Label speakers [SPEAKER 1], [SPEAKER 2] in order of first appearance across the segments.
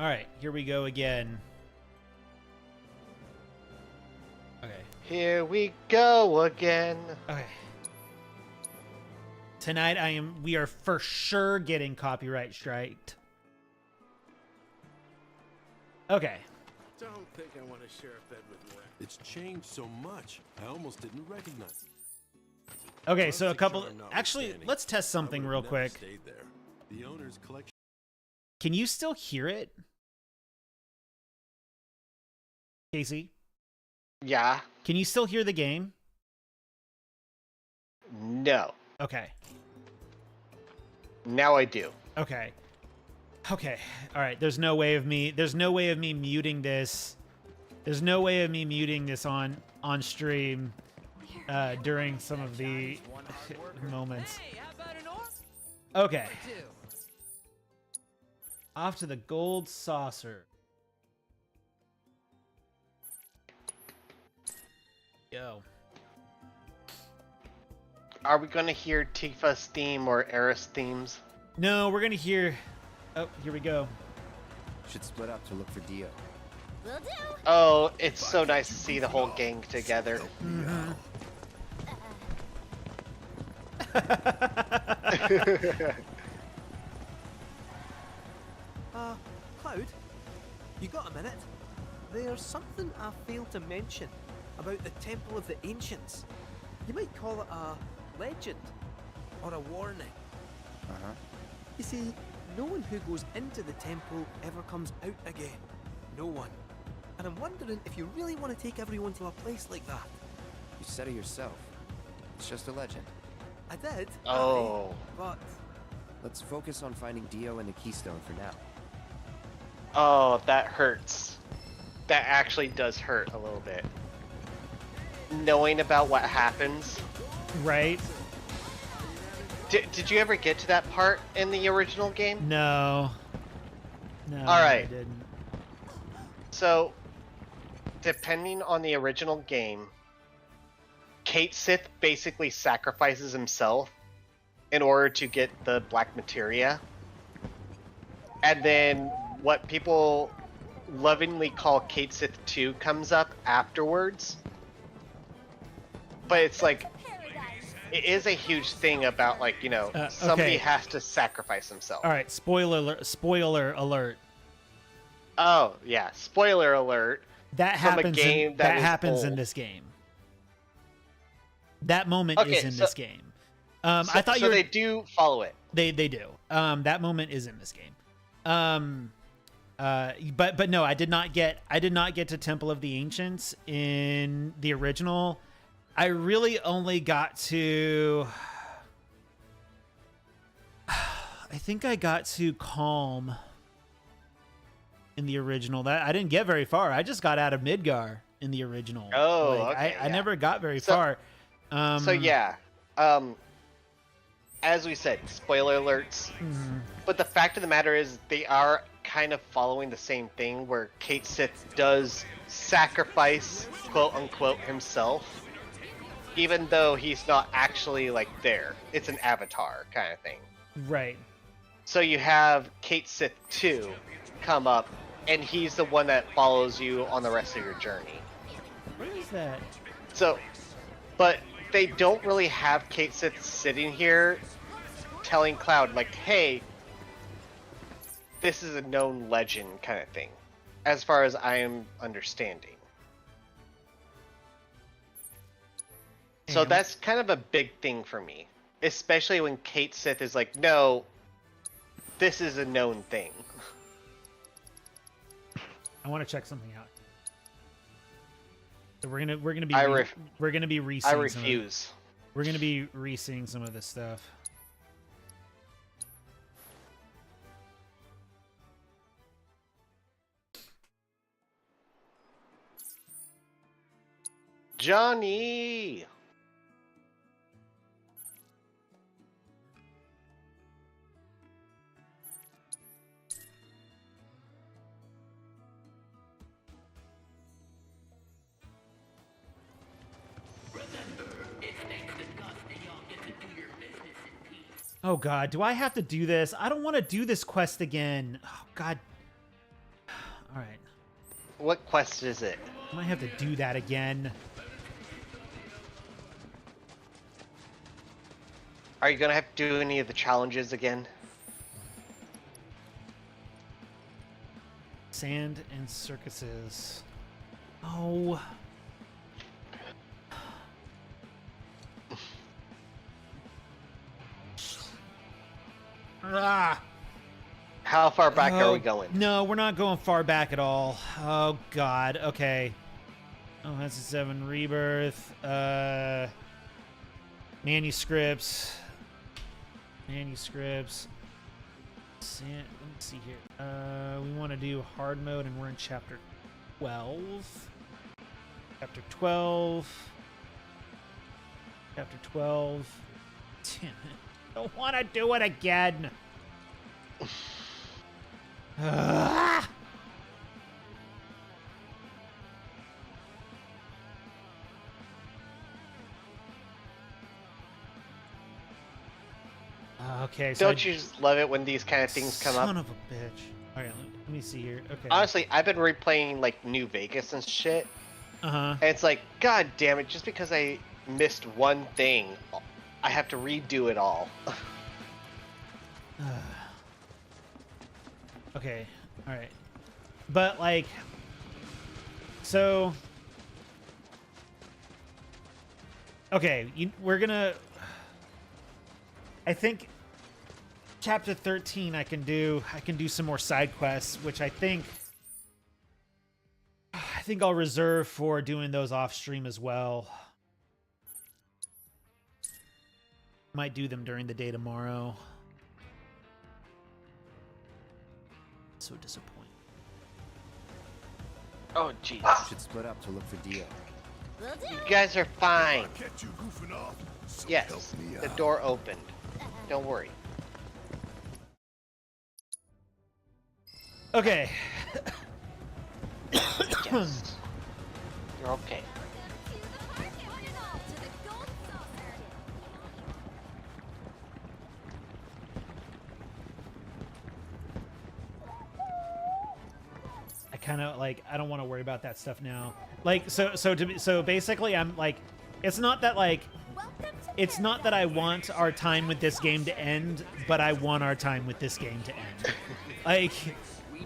[SPEAKER 1] right, here we go again. Okay.
[SPEAKER 2] Here we go again.
[SPEAKER 1] Okay. Tonight we are for sure getting copyright striked. Okay.
[SPEAKER 3] Don't think I want to share a bed with you. It's changed so much. I almost didn't recognize it.
[SPEAKER 1] Okay, so a couple... Actually, let's test something real quick.
[SPEAKER 3] The owner's collection.
[SPEAKER 1] Can you still hear it? Casey?
[SPEAKER 2] Yeah.
[SPEAKER 1] Can you still hear the game?
[SPEAKER 2] No.
[SPEAKER 1] Okay.
[SPEAKER 2] Now I do.
[SPEAKER 1] Okay. Okay. All right. There's no way of me muting this. There's no way of me muting this on stream during some of the moments. Okay. Off to the gold saucer. Yo.
[SPEAKER 2] Are we going to hear Tifa's theme or Eris themes?
[SPEAKER 1] No, we're going to hear... Oh, here we go.
[SPEAKER 4] Should split up to look for Dio.
[SPEAKER 5] Will do.
[SPEAKER 2] Oh, it's so nice to see the whole gang together.
[SPEAKER 1] Mm-hmm.
[SPEAKER 6] Cloud, you got a minute? There's something I failed to mention about the Temple of the Ancients. You might call it a legend or a warning. You see, no one who goes into the temple ever comes out again. No one. And I'm wondering if you really want to take everyone to a place like that.
[SPEAKER 4] You said it yourself. It's just a legend.
[SPEAKER 6] I did.
[SPEAKER 2] Oh.
[SPEAKER 6] But
[SPEAKER 4] Let's focus on finding Dio and the Keystone for now.
[SPEAKER 2] Oh, that hurts. That actually does hurt a little bit. Knowing about what happens.
[SPEAKER 1] Right?
[SPEAKER 2] Did you ever get to that part in the original game?
[SPEAKER 1] No. No,
[SPEAKER 2] All right.
[SPEAKER 1] I didn't.
[SPEAKER 2] So, depending on the original game, Kate Sith basically sacrifices himself in order to get the black materia. And then what people lovingly call Kate Sith 2 comes up afterwards. But it's like, it is a huge thing about, like, you know, somebody has to sacrifice himself.
[SPEAKER 1] All right, spoiler alert.
[SPEAKER 2] Oh, yeah, spoiler alert.
[SPEAKER 1] That
[SPEAKER 2] from
[SPEAKER 1] happens
[SPEAKER 2] a game that
[SPEAKER 1] happens in
[SPEAKER 2] old.
[SPEAKER 1] this game. That moment is in this game. I thought
[SPEAKER 2] so they do follow it.
[SPEAKER 1] They do. That moment is in this game. But no, I did not get to Temple of the Ancients in the original. I really only got to... I think I got to Calm in the original. That I didn't get very far. I just got out of Midgar in the original.
[SPEAKER 2] Oh,
[SPEAKER 1] like,
[SPEAKER 2] okay.
[SPEAKER 1] I never got very far.
[SPEAKER 2] So yeah, as we said, spoiler alerts. But the fact of the matter is, they are kind of following the same thing, where Kate Sith does sacrifice, quote unquote, himself, even though he's not actually like there. It's an avatar kind of thing.
[SPEAKER 1] Right.
[SPEAKER 2] So you have Kate Sith 2 come up, and he's the one that follows you on the rest of your journey.
[SPEAKER 1] What is that?
[SPEAKER 2] So, but they don't really have Kate Sith sitting here telling Cloud, like, hey, this is a known legend kind of thing, as far as I am understanding. So that's kind of a big thing for me, especially when Kate Sith is like, no, this is a known thing.
[SPEAKER 1] I want to check something out. So we're gonna be we're gonna be re-seeing
[SPEAKER 2] I refuse.
[SPEAKER 1] We're gonna be re-seeing some of this stuff.
[SPEAKER 2] Johnny.
[SPEAKER 1] Oh god, do I have to do this? I don't want to do this quest again. Oh god. All right.
[SPEAKER 2] What quest is it?
[SPEAKER 1] I might have to do that again.
[SPEAKER 2] Are you gonna have to do any of the challenges again?
[SPEAKER 1] Sand and circuses. Oh. Ah.
[SPEAKER 2] How far back are we
[SPEAKER 1] Oh,
[SPEAKER 2] going?
[SPEAKER 1] No, we're not going far back at all. Oh God. Okay. Oh, that's a 7 rebirth. Manuscripts. Manuscripts. Let me see here. We want to do hard mode, and we're in chapter 12. Chapter 12. Chapter 12. I don't want to do it again. Ah! Okay, so
[SPEAKER 2] Don't you just love it when these kind of things come
[SPEAKER 1] son
[SPEAKER 2] up?
[SPEAKER 1] of a bitch. All right, let me see here. Okay.
[SPEAKER 2] Honestly, I've been replaying like New Vegas and shit,
[SPEAKER 1] Uh-huh.
[SPEAKER 2] and it's like, god damn it! Just because I missed one thing, I have to redo it all.
[SPEAKER 1] Okay. All right. But like, so. Okay, we're gonna. I think. Chapter 13, I can do some more side quests, which I think I'll reserve for doing those off stream as well. Might do them during the day tomorrow. So disappointing.
[SPEAKER 2] Oh jeez,
[SPEAKER 4] Should split up to look for Dio.
[SPEAKER 2] you guys are fine.
[SPEAKER 3] Catch you goofing off. So
[SPEAKER 2] Yes,
[SPEAKER 3] help me
[SPEAKER 2] the
[SPEAKER 3] out.
[SPEAKER 2] door opened. Don't worry.
[SPEAKER 1] Okay.
[SPEAKER 2] Yes, you're okay.
[SPEAKER 1] I kind of like I don't want to worry about that stuff now. Like so basically I'm like it's not that I want our time with this game to end, but I want our time with this game to end. Like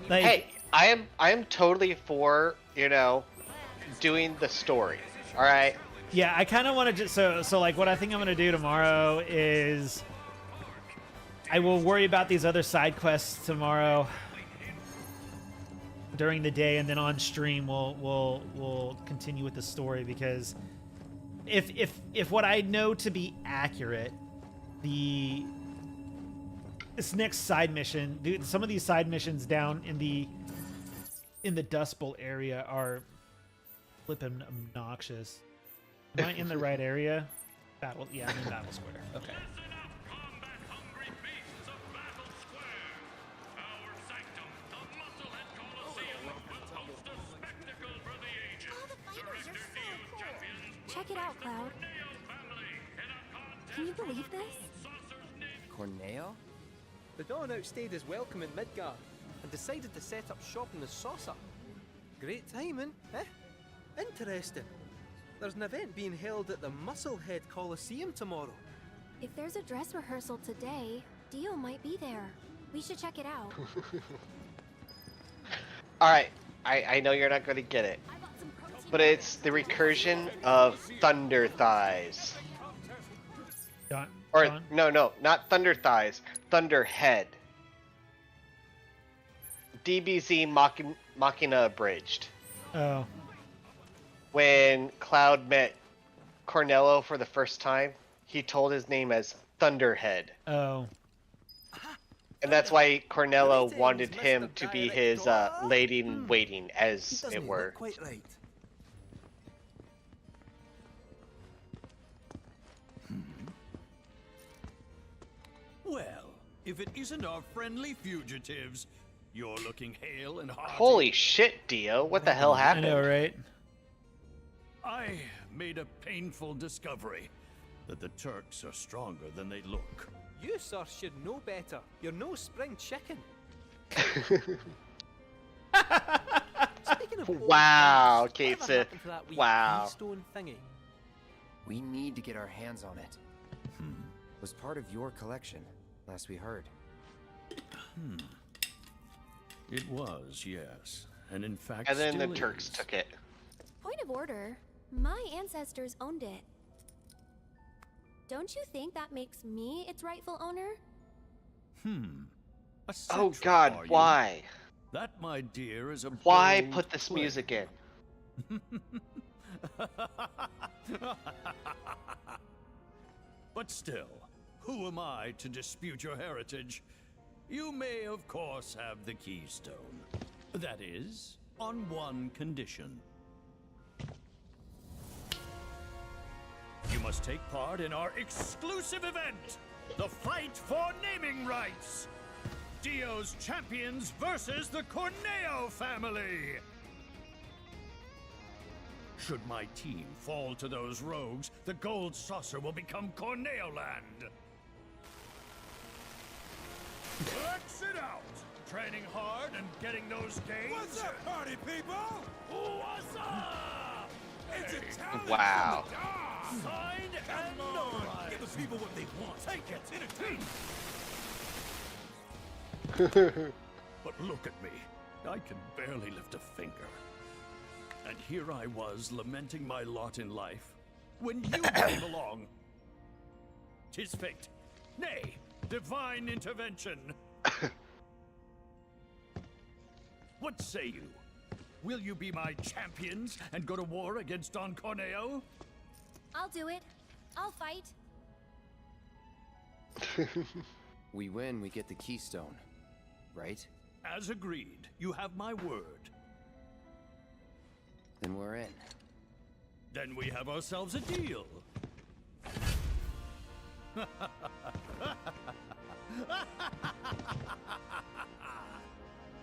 [SPEAKER 2] Hey, I am totally for, doing the story. All right.
[SPEAKER 1] yeah, I kind of want to just so like what I think I'm going to do tomorrow is I will worry about these other side quests tomorrow during the day, and then on stream we'll continue with the story, because if what I know to be accurate, this next side mission, dude, some of these side missions down in the Dust Bowl area are flipping obnoxious. Am I in the right area? Yeah, I'm in Battle Square. Okay.
[SPEAKER 5] Check it out, Cloud. Can you believe this?
[SPEAKER 4] Corneo?
[SPEAKER 6] The Dawn outstayed his welcome in Midgar and decided to set up shop in the Saucer. Great timing, eh? Interesting. There's an event being held at the Musclehead Coliseum tomorrow.
[SPEAKER 5] If there's a dress rehearsal today, Dio might be there. We should check it out.
[SPEAKER 2] All right. I know you're not going to get it, but it's the recursion of Thunder Thighs. Or
[SPEAKER 1] John?
[SPEAKER 2] no, not Thunder Thighs. Thunder Head. DBZ Machina abridged.
[SPEAKER 1] Oh.
[SPEAKER 2] When Cloud met Cornello for the first time, he told his name as Thunderhead.
[SPEAKER 1] Oh.
[SPEAKER 2] And that's why Cornello wanted
[SPEAKER 6] Greetings,
[SPEAKER 2] him
[SPEAKER 6] Mr.
[SPEAKER 2] to be his
[SPEAKER 6] Director.
[SPEAKER 2] lady in waiting,
[SPEAKER 6] He
[SPEAKER 2] as
[SPEAKER 6] doesn't
[SPEAKER 2] it were.
[SPEAKER 6] look quite right.
[SPEAKER 7] Well, if it isn't our friendly fugitives, you're looking hale and hearty.
[SPEAKER 2] Holy shit, Dio. What the hell
[SPEAKER 1] I
[SPEAKER 2] happened?
[SPEAKER 1] know, right?
[SPEAKER 7] I made a painful discovery that the Turks are stronger than they look.
[SPEAKER 6] You, sir, should know better. You're no spring chicken.
[SPEAKER 2] Wow,
[SPEAKER 6] Whatever
[SPEAKER 2] Kate Sith.
[SPEAKER 6] happened to that wee
[SPEAKER 2] Wow.
[SPEAKER 6] keystone thingy?
[SPEAKER 4] We need to get our hands on it. Was part of your collection, last we heard.
[SPEAKER 7] It was, yes. And in fact,
[SPEAKER 2] And then the
[SPEAKER 7] still
[SPEAKER 2] Turks
[SPEAKER 7] is.
[SPEAKER 2] took it.
[SPEAKER 5] Point of order. My ancestors owned it. Don't you think that makes me its rightful owner?
[SPEAKER 7] A
[SPEAKER 2] Oh
[SPEAKER 7] cetera,
[SPEAKER 2] God,
[SPEAKER 7] are you?
[SPEAKER 2] why?
[SPEAKER 7] That, my dear, is a
[SPEAKER 2] Why
[SPEAKER 7] bold
[SPEAKER 2] put this
[SPEAKER 7] claim.
[SPEAKER 2] music in?
[SPEAKER 7] But still, who am I to dispute your heritage? You may, of course, have the keystone. That is, on one condition. You must take part in our exclusive event, the fight for naming rights. Dio's champions versus the Corneo family. Should my team fall to those rogues, the gold saucer will become Corneo land. Let's it out! Training hard and getting those gains.
[SPEAKER 3] What's up, party people?
[SPEAKER 7] What's up?
[SPEAKER 3] It's Italian
[SPEAKER 2] Wow.
[SPEAKER 3] from the dog.
[SPEAKER 7] Signed and
[SPEAKER 3] Come on,
[SPEAKER 7] notarized.
[SPEAKER 3] give the people what they want.
[SPEAKER 7] Take it.
[SPEAKER 3] Entertain.
[SPEAKER 7] But look at me. I can barely lift a finger. And here I was lamenting my lot in life when you came along. 'Tis fate. Nay, divine intervention. What say you? Will you be my champions and go to war against Don Corneo?
[SPEAKER 5] I'll do it. I'll fight.
[SPEAKER 4] We win, we get the keystone. Right?
[SPEAKER 7] As agreed, you have my word.
[SPEAKER 4] Then we're in.
[SPEAKER 7] Then we have ourselves a deal.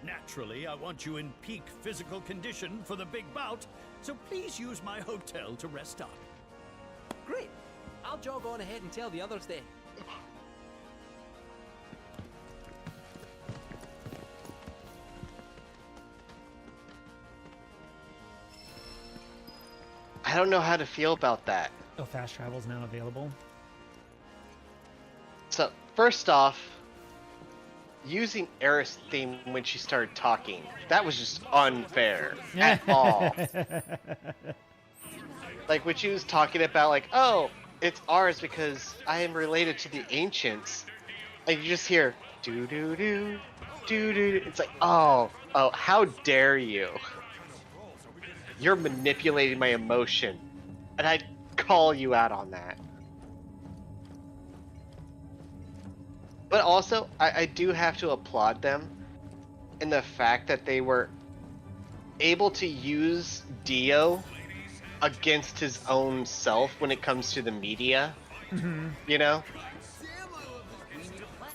[SPEAKER 7] Naturally, I want you in peak physical condition for the big bout, so please use my hotel to rest up.
[SPEAKER 6] Great. I'll jog on ahead and tell the others then.
[SPEAKER 2] I don't know how to feel about that.
[SPEAKER 1] Oh, fast travel is now available.
[SPEAKER 2] So, first off, using Eris' theme when she started talking, that was just unfair at all. Like, when she was talking about, like, oh, it's ours because I am related to the ancients, and you just hear, do-do-do, do-do-do. It's like, oh, how dare you? You're manipulating my emotion, and I'd call you out on that. But also, I do have to applaud them in the fact that they were able to use Dio against his own self when it comes to the media. You know?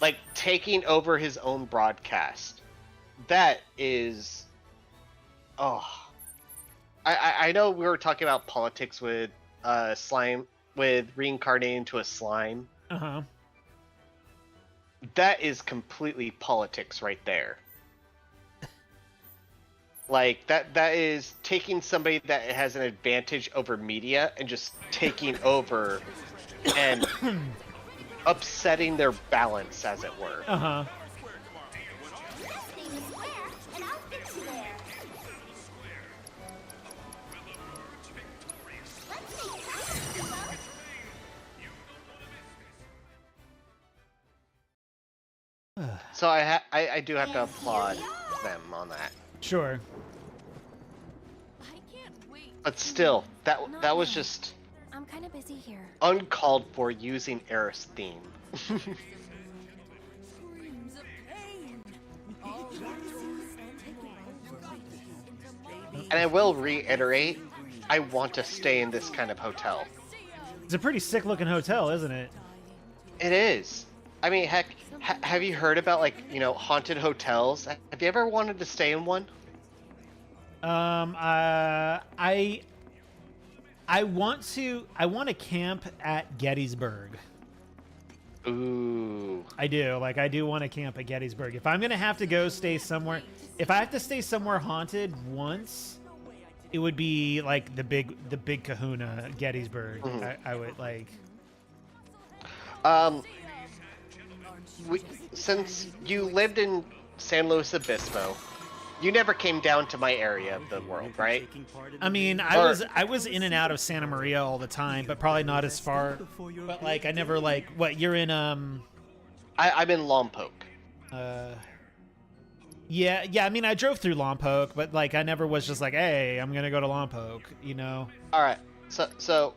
[SPEAKER 2] Like, taking over his own broadcast. That is... Oh. I know we were talking about politics with slime, with reincarnating into a slime.
[SPEAKER 1] Uh-huh.
[SPEAKER 2] That is completely politics right there. Like, that is taking somebody that has an advantage over media and just taking over and upsetting their balance, as it were.
[SPEAKER 1] Uh-huh.
[SPEAKER 2] So I do have to applaud them on that.
[SPEAKER 1] Sure.
[SPEAKER 5] I can't wait.
[SPEAKER 2] But still, that was just
[SPEAKER 5] I'm kind of busy here.
[SPEAKER 2] uncalled for using Eris' theme.
[SPEAKER 5] Screams of pain.
[SPEAKER 2] And I will reiterate, I want to stay in this kind of hotel.
[SPEAKER 1] It's a pretty sick looking hotel, isn't it?
[SPEAKER 2] It is. I mean, heck, have you heard about, like, you know, haunted hotels? Have you ever wanted to stay in one?
[SPEAKER 1] I want to camp at Gettysburg.
[SPEAKER 2] Ooh.
[SPEAKER 1] I do. Like, I do want to camp at Gettysburg. If I'm going to have to go stay somewhere, if I have to stay somewhere haunted once, it would be like the big Kahuna, Gettysburg. I would like.
[SPEAKER 2] Since you lived in San Luis Obispo, you never came down to my area of the world, right?
[SPEAKER 1] I mean, I was in and out of Santa Maria all the time, but probably not as far. But like, I never like. What you're in?
[SPEAKER 2] I'm in Lompoc.
[SPEAKER 1] Yeah. I mean, I drove through Lompoc, but like, I never was just like, hey, I'm gonna go to Lompoc. You know.
[SPEAKER 2] All right. So,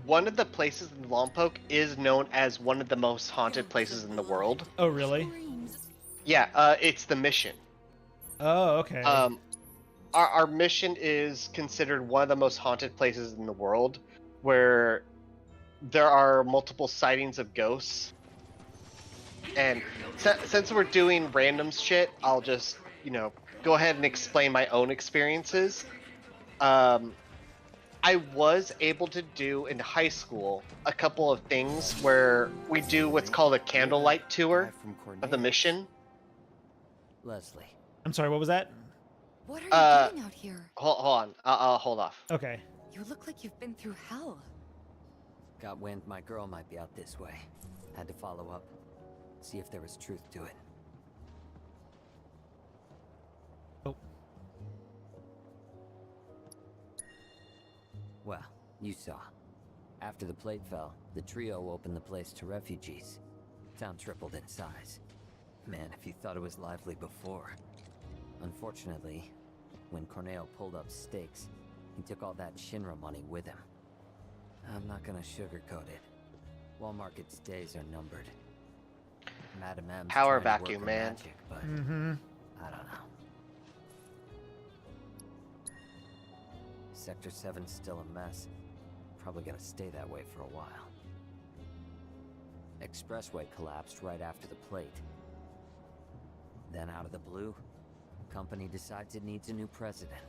[SPEAKER 2] one of the places in Lompoc is known as one of the most haunted places in the world.
[SPEAKER 1] Oh, really?
[SPEAKER 2] Yeah. It's the Mission.
[SPEAKER 1] Oh, okay.
[SPEAKER 2] Our mission is considered one of the most haunted places in the world, where there are multiple sightings of ghosts. And since we're doing random shit, I'll just, go ahead and explain my own experiences. I was able to do in high school a couple of things where we do what's called a candlelight tour of the mission.
[SPEAKER 4] Leslie.
[SPEAKER 1] I'm sorry, what was that?
[SPEAKER 8] What are you doing out here?
[SPEAKER 2] Hold on. I'll hold off.
[SPEAKER 1] Okay.
[SPEAKER 8] You look like you've been through hell.
[SPEAKER 4] Got wind my girl might be out this way. Had to follow up. See if there was truth to it.
[SPEAKER 1] Oh.
[SPEAKER 4] Well, you saw. After the plate fell, the trio opened the place to refugees. Town tripled in size. Man, if you thought it was lively before. Unfortunately, when Corneo pulled up stakes, he took all that Shinra money with him. I'm not gonna sugarcoat it. Wall Market's days are numbered. Madam M's
[SPEAKER 2] Power
[SPEAKER 4] trying to
[SPEAKER 2] vacuum,
[SPEAKER 4] work her
[SPEAKER 2] man.
[SPEAKER 4] magic, but I don't know. Sector 7's still a mess. Probably gonna stay that way for a while. Expressway collapsed right after the plate. Then out of the blue, the company decides it needs a new president.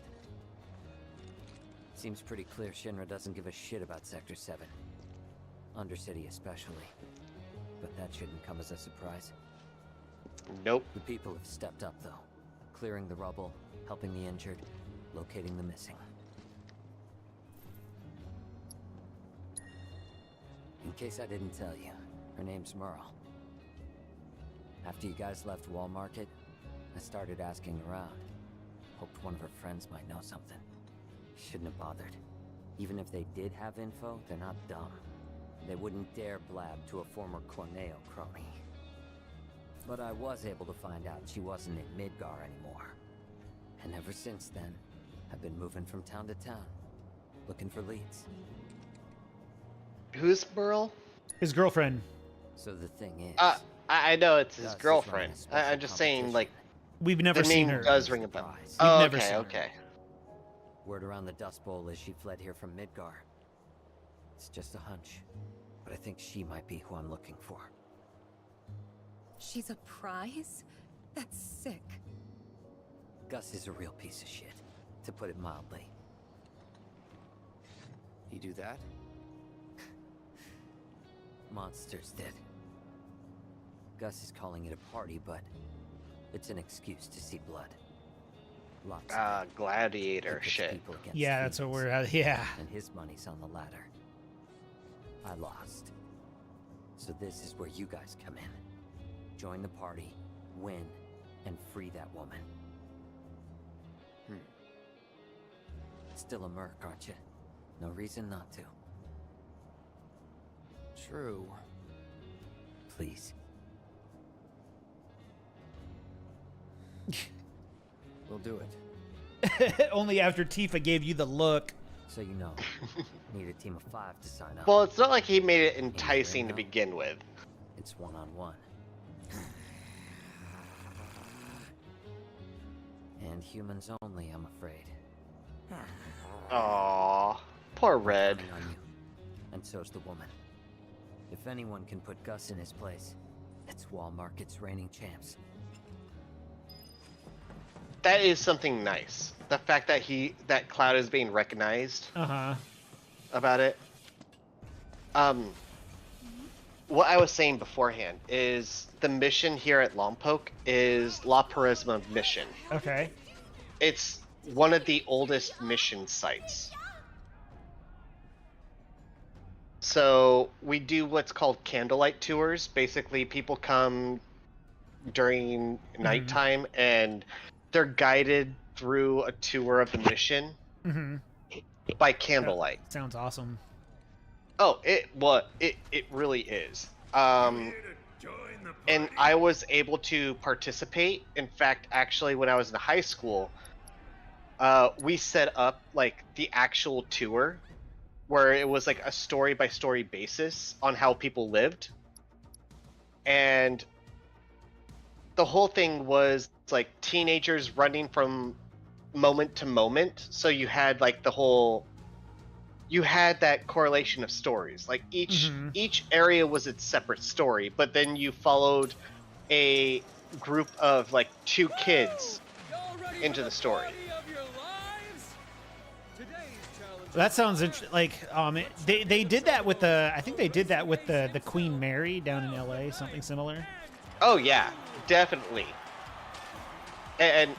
[SPEAKER 4] Seems pretty clear Shinra doesn't give a shit about Sector 7. Undercity especially. But that shouldn't come as a surprise.
[SPEAKER 2] Nope.
[SPEAKER 4] The people have stepped up though. Clearing the rubble, helping the injured, locating the missing. In case I didn't tell you, her name's Merle. After you guys left Wall Market, I started asking around. Hoped one of her friends might know something. Shouldn't have bothered. Even if they did have info, they're not dumb. They wouldn't dare blab to a former Corneo crony. But I was able to find out she wasn't in Midgar anymore. And ever since then, I've been moving from town to town, looking for leads.
[SPEAKER 2] Who's Merle?
[SPEAKER 1] His girlfriend.
[SPEAKER 4] So the thing is...
[SPEAKER 2] I know it's his
[SPEAKER 4] Gus is
[SPEAKER 2] girlfriend.
[SPEAKER 4] running a special
[SPEAKER 2] I'm just saying, like,
[SPEAKER 1] We've never
[SPEAKER 2] the
[SPEAKER 1] seen
[SPEAKER 2] name
[SPEAKER 1] her.
[SPEAKER 2] does ring a bell.
[SPEAKER 4] Surprise.
[SPEAKER 1] We've
[SPEAKER 2] Oh,
[SPEAKER 1] never
[SPEAKER 2] okay,
[SPEAKER 1] seen her.
[SPEAKER 2] okay.
[SPEAKER 4] Word around the Dust Bowl is she fled here from Midgar. It's just a hunch, but I think she might be who I'm looking for.
[SPEAKER 8] She's a prize? That's sick.
[SPEAKER 4] Gus is a real piece of shit, to put it mildly.
[SPEAKER 9] You do that?
[SPEAKER 4] Monsters did. Gus is calling it a party, but it's an excuse to see blood. Lots of it.
[SPEAKER 2] Gladiator
[SPEAKER 4] It pits
[SPEAKER 2] shit.
[SPEAKER 4] people against
[SPEAKER 1] Yeah, that's what
[SPEAKER 4] thieves,
[SPEAKER 1] we're at. Yeah.
[SPEAKER 4] and his money's on the ladder. I lost. So this is where you guys come in. Join the party, win, and free that woman. Still a merc, aren't you? No reason not to.
[SPEAKER 9] True.
[SPEAKER 4] Please.
[SPEAKER 9] We'll do it.
[SPEAKER 1] Only after Tifa gave you the look.
[SPEAKER 4] So you know, need a team of 5 to sign up.
[SPEAKER 2] Well, it's not like he made it enticing to begin with.
[SPEAKER 4] It's one-on-one. And humans only, I'm afraid.
[SPEAKER 2] Aww, poor Red.
[SPEAKER 4] Counting on you. And so's the woman. If anyone can put Gus in his place, it's Wall Market's reigning champs.
[SPEAKER 2] That is something nice. The fact that that Cloud is being recognized about it. What I was saying beforehand is the mission here at Lompoc is La Purisma mission.
[SPEAKER 1] Okay.
[SPEAKER 2] It's one of the oldest mission sites. So we do what's called candlelight tours. Basically, people come during nighttime and they're guided through a tour of the mission by candlelight.
[SPEAKER 1] Sounds awesome.
[SPEAKER 2] Oh, it really is. And I was able to participate. In fact, actually, when I was in high school, we set up like the actual tour, where it was like a story by story basis on how people lived, and the whole thing was like teenagers running from moment to moment. So you had like you had that correlation of stories. Like each area was its separate story, but then you followed a group of like 2 kids into the story.
[SPEAKER 1] That sounds like they did that with I think they did that with the Queen Mary down in LA, something similar.
[SPEAKER 2] Oh yeah, definitely. And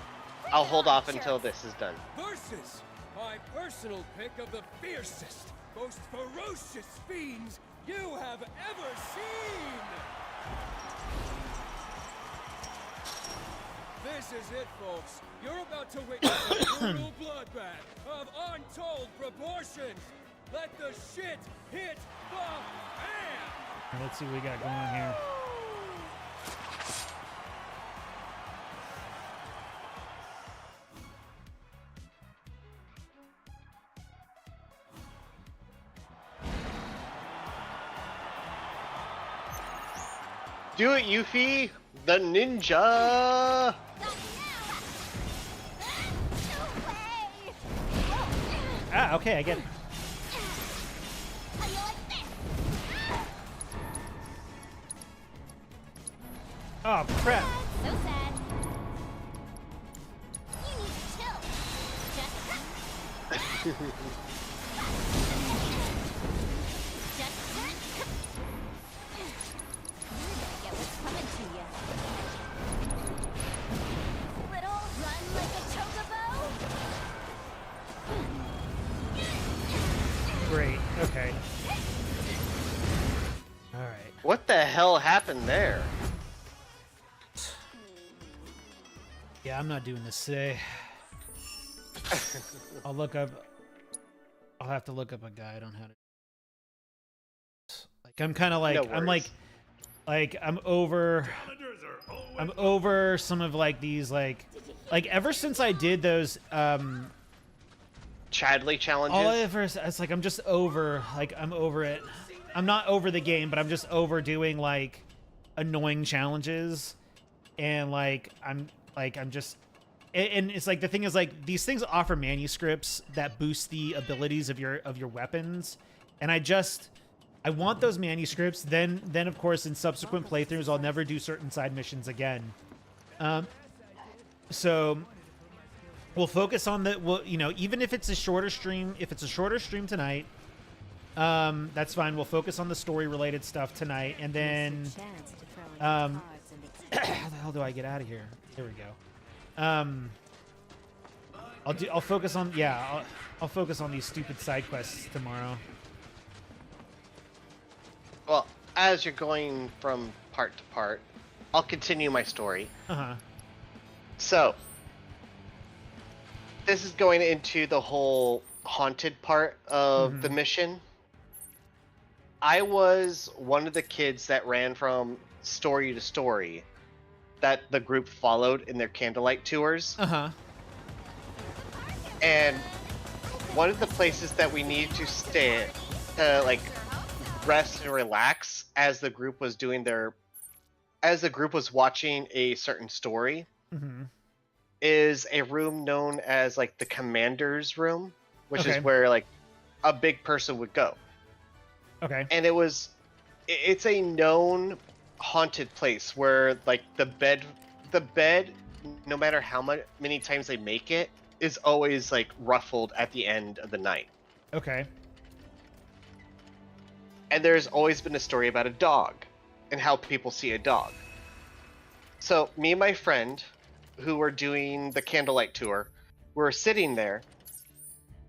[SPEAKER 2] I'll hold off until this is done.
[SPEAKER 10] Versus my personal pick of the fiercest, most ferocious fiends you have ever seen. This is it, folks. You're about to witness a brutal bloodbath of untold proportions. Let the shit hit the fan.
[SPEAKER 1] Let's see what we got going on here.
[SPEAKER 2] Do it, Yuffie! The ninja!
[SPEAKER 1] Ah, okay, I get it. Oh, crap.
[SPEAKER 5] So sad. You need to chill. Jessica. Get what's coming to you. Little run like a chocobo.
[SPEAKER 1] Great. Okay. All right.
[SPEAKER 2] What the hell happened there?
[SPEAKER 1] Yeah, I'm not doing this today. I'll have to look up a guide on how to. Like, I'm kind of like,
[SPEAKER 2] No
[SPEAKER 1] I'm
[SPEAKER 2] worries.
[SPEAKER 1] I'm over some of like these like ever since I did those
[SPEAKER 2] Chadley challenges?
[SPEAKER 1] all ever, it's like I'm just over, like I'm over it. I'm not over the game, but I'm just over doing like annoying challenges, and like I'm just, and it's like the thing is like these things offer manuscripts that boost the abilities of your weapons, and I want those manuscripts. Then of course in subsequent playthroughs I'll never do certain side missions again. So we'll focus on even if it's a shorter stream, tonight, that's fine. We'll focus on the story related stuff tonight, and then how the hell do I get out of here? There we go. I'll focus on I'll focus on these stupid side quests tomorrow.
[SPEAKER 2] Well, as you're going from part to part, I'll continue my story. So, this is going into the whole haunted part of the mission. I was one of the kids that ran from story to story that the group followed in their candlelight tours. And one of the places that we needed to stay to like rest and relax as the group was watching a certain story is a room known as like the commander's room, which is where like a big person would go.
[SPEAKER 1] Okay.
[SPEAKER 2] And it's a known haunted place where like the bed, no matter how many times they make it, is always like ruffled at the end of the night.
[SPEAKER 1] Okay.
[SPEAKER 2] And there's always been a story about a dog and how people see a dog. So me and my friend, who were doing the candlelight tour, we were sitting there,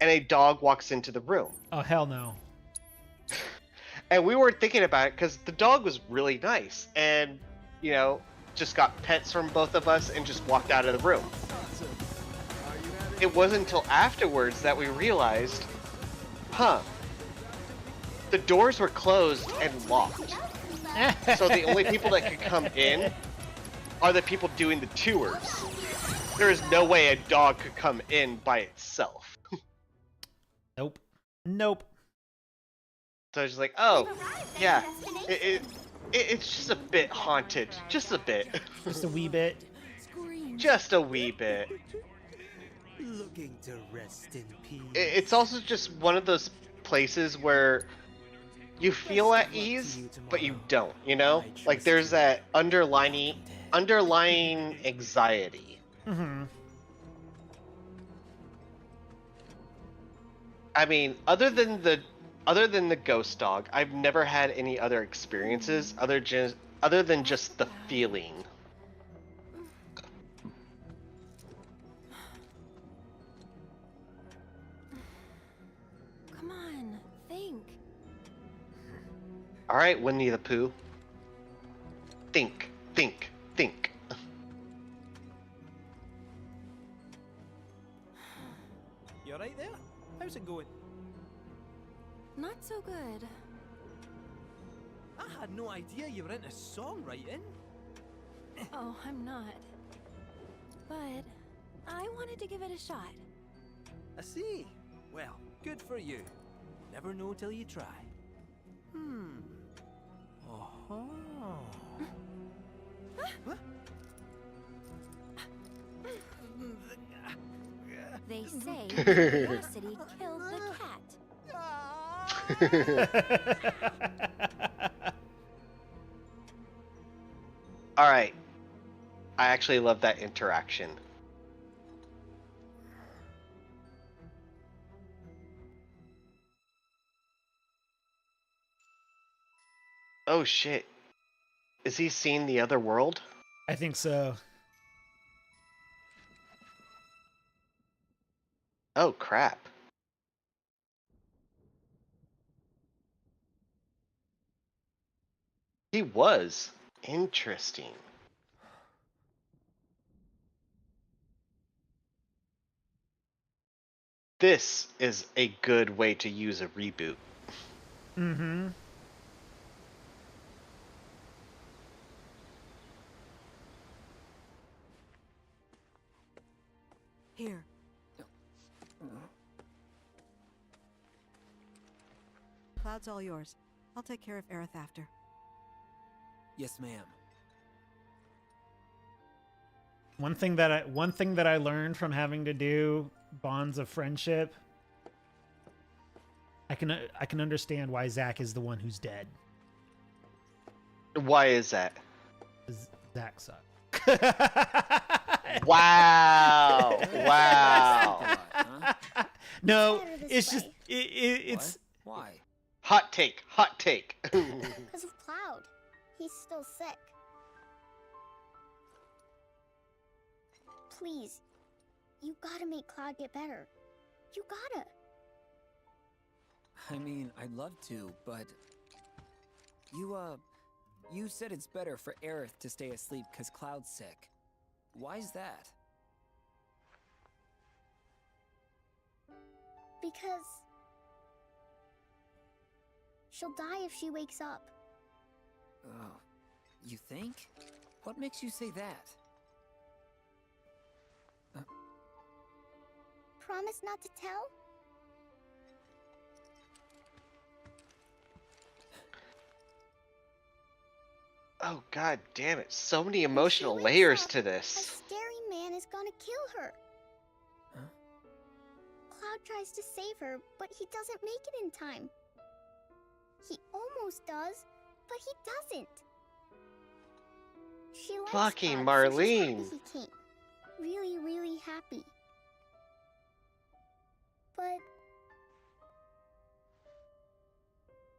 [SPEAKER 2] and a dog walks into the room.
[SPEAKER 1] Oh, hell no.
[SPEAKER 2] And we weren't thinking about it because the dog was really nice and, you know, just got pets from both of us and just walked out of the room. It wasn't until afterwards that we realized, the doors were closed and locked. So the only people that could come in are the people doing the tours. There is no way a dog could come in by itself.
[SPEAKER 1] Nope. Nope.
[SPEAKER 2] So I was just like, oh, yeah, it's just a bit haunted. Just a bit.
[SPEAKER 1] Just a wee bit.
[SPEAKER 2] Just a wee bit.
[SPEAKER 6] Looking to rest in peace.
[SPEAKER 2] It's also just one of those places where you feel at ease, but you don't, you know? Like there's that underlying anxiety.
[SPEAKER 1] Mm-hmm.
[SPEAKER 2] I mean, other than the ghost dog, I've never had any other experiences other than just the feeling.
[SPEAKER 5] Come on, think.
[SPEAKER 2] All right, Winnie the Pooh. Think, think, think.
[SPEAKER 6] You alright there? How's it going?
[SPEAKER 5] Not so good.
[SPEAKER 6] I had no idea you were into songwriting.
[SPEAKER 5] Oh, I'm not. But I wanted to give it a shot.
[SPEAKER 6] I see. Well, good for you. Never know till you try. Oh. What?
[SPEAKER 5] They say curiosity killed the cat.
[SPEAKER 2] All right. I actually love that interaction. Oh shit. Is he seeing the other world?
[SPEAKER 1] I think so.
[SPEAKER 2] Oh crap. He was. Interesting. This is a good way to use a reboot.
[SPEAKER 1] Mm-hmm.
[SPEAKER 8] Here.
[SPEAKER 11] Cloud's all yours. I'll take care of Aerith after.
[SPEAKER 6] Yes, ma'am.
[SPEAKER 1] One thing that I learned from having to do bonds of friendship, I can understand why Zack is the one who's dead.
[SPEAKER 2] Why is that?
[SPEAKER 1] 'Cause Zack sucks.
[SPEAKER 2] Wow. Wow.
[SPEAKER 1] No, it's just it's
[SPEAKER 4] Why?
[SPEAKER 2] Hot take. Hot take.
[SPEAKER 12] Because of Cloud. He's still sick. Please. You gotta make Cloud get better. You gotta.
[SPEAKER 4] I mean, I'd love to, but you said it's better for Aerith to stay asleep because Cloud's sick. Why's that?
[SPEAKER 12] Because she'll die if she wakes up.
[SPEAKER 4] Oh, you think? What makes you say that?
[SPEAKER 12] Promise not to tell?
[SPEAKER 2] Oh god damn it. So many
[SPEAKER 12] When she
[SPEAKER 2] emotional
[SPEAKER 12] wakes
[SPEAKER 2] layers
[SPEAKER 12] up,
[SPEAKER 2] to
[SPEAKER 12] A
[SPEAKER 2] this.
[SPEAKER 12] scary man is gonna kill her.
[SPEAKER 4] Huh?
[SPEAKER 12] Cloud tries to save her, but he doesn't make it in time. He almost does, but he doesn't. She likes
[SPEAKER 2] Fucking
[SPEAKER 12] Cloud, so she's
[SPEAKER 2] Marlene.
[SPEAKER 12] happy he came. Really, really happy.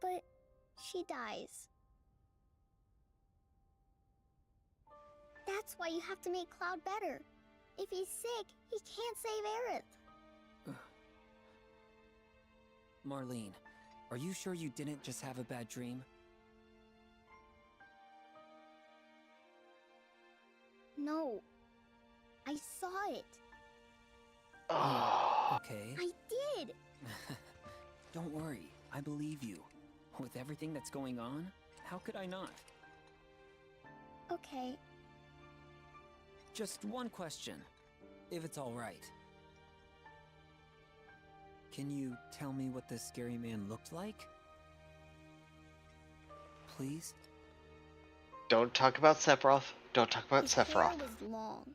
[SPEAKER 12] But she dies. That's why you have to make Cloud better. If he's sick, he can't save Aerith.
[SPEAKER 4] Marlene, are you sure you didn't just have a bad dream?
[SPEAKER 12] No. I saw it.
[SPEAKER 2] Oh.
[SPEAKER 4] Okay.
[SPEAKER 12] I did.
[SPEAKER 4] Don't worry, I believe you. With everything that's going on, how could I not?
[SPEAKER 12] Okay.
[SPEAKER 4] Just one question, if it's all right. Can you tell me what this scary man looked like? Please?
[SPEAKER 2] Don't talk about Sephiroth. Don't talk about
[SPEAKER 12] His hair
[SPEAKER 2] Sephiroth.
[SPEAKER 12] was long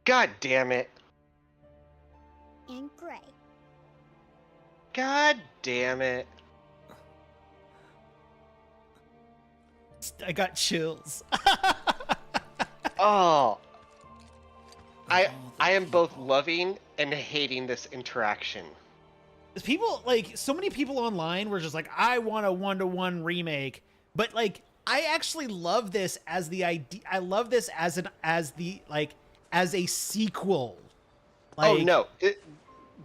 [SPEAKER 2] God damn it.
[SPEAKER 12] and gray.
[SPEAKER 2] God damn it.
[SPEAKER 1] I got chills.
[SPEAKER 2] Oh. I am both loving and hating this interaction.
[SPEAKER 1] People, like, so many people online were just like, I want a 1-to-1 remake, but like, I actually love this as the idea. I love this as a sequel. Like,
[SPEAKER 2] Oh no,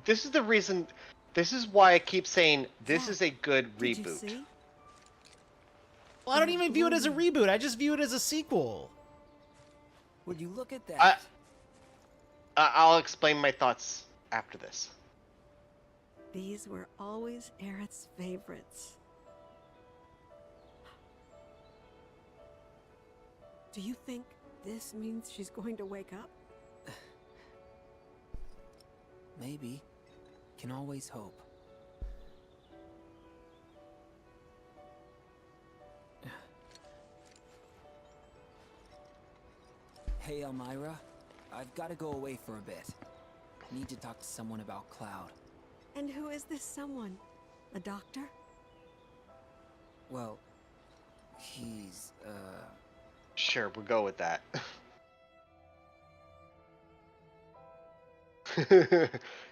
[SPEAKER 2] this is the reason. This is why I keep saying this is a good
[SPEAKER 11] Did you
[SPEAKER 2] reboot.
[SPEAKER 11] see?
[SPEAKER 1] well, I don't even view it as a reboot. I just view it as a sequel.
[SPEAKER 4] Would you look at that?
[SPEAKER 2] I'll explain my thoughts after this.
[SPEAKER 11] These were always Aerith's favorites. Do you think this means she's going to wake up?
[SPEAKER 4] Maybe. Can always hope. Hey, Elmira. I've got to go away for a bit. Need to talk to someone about Cloud.
[SPEAKER 11] And who is this someone? A doctor?
[SPEAKER 4] Well, he's,
[SPEAKER 2] Sure, we'll go with that.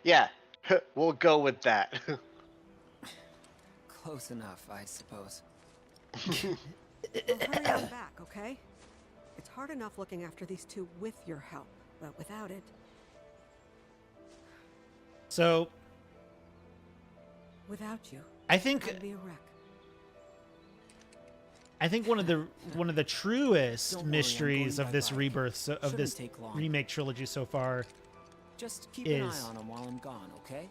[SPEAKER 2] Yeah, we'll go with that.
[SPEAKER 4] close enough, I suppose.
[SPEAKER 11] Well, hurry on back, okay? It's hard enough looking after these two with your help, but without it...
[SPEAKER 1] So,
[SPEAKER 11] Without you,
[SPEAKER 1] I think
[SPEAKER 11] I'd be a wreck.
[SPEAKER 1] one of the truest
[SPEAKER 4] Don't worry, I'm
[SPEAKER 1] mysteries
[SPEAKER 4] going
[SPEAKER 1] of this
[SPEAKER 4] by bike.
[SPEAKER 1] rebirth of
[SPEAKER 4] Shouldn't
[SPEAKER 1] this
[SPEAKER 4] take long.
[SPEAKER 1] remake trilogy so far.
[SPEAKER 4] Just keep an eye
[SPEAKER 1] Is-
[SPEAKER 4] on him while I'm gone, okay?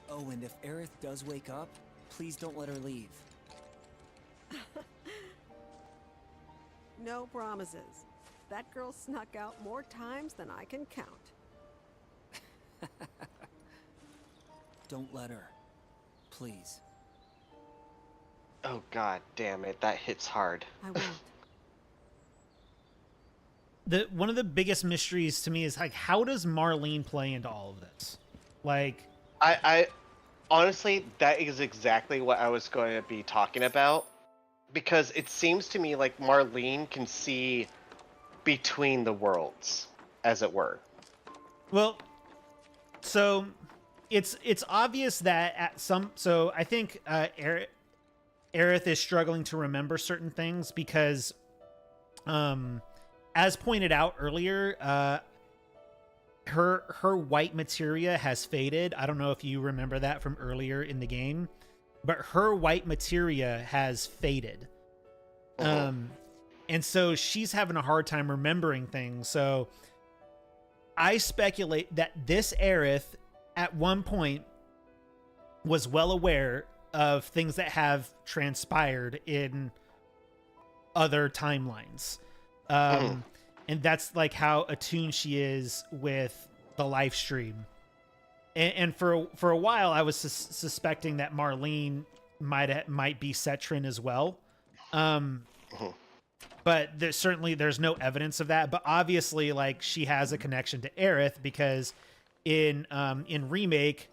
[SPEAKER 4] Oh, and if Aerith does wake up, please don't let her leave.
[SPEAKER 11] No promises. That girl snuck out more times than I can count.
[SPEAKER 4] Don't let her. Please.
[SPEAKER 2] Oh god damn it, that hits hard.
[SPEAKER 11] I won't.
[SPEAKER 1] One of the biggest mysteries to me is like, how does Marlene play into all of this? Like,
[SPEAKER 2] I honestly, that is exactly what I was going to be talking about. Because it seems to me like Marlene can see between the worlds, as it were.
[SPEAKER 1] well, so it's obvious that at some. So I think Aerith is struggling to remember certain things because, as pointed out earlier, her white materia has faded. I don't know if you remember that from earlier in the game, but her white materia has faded. And so she's having a hard time remembering things. So I speculate that this Aerith at one point was well aware of things that have transpired in other timelines. And that's like how attuned she is with the live stream. And for a while, I was suspecting that Marlene might be Cetrin as well. But there's no evidence of that. But obviously, like, she has a connection to Aerith because in remake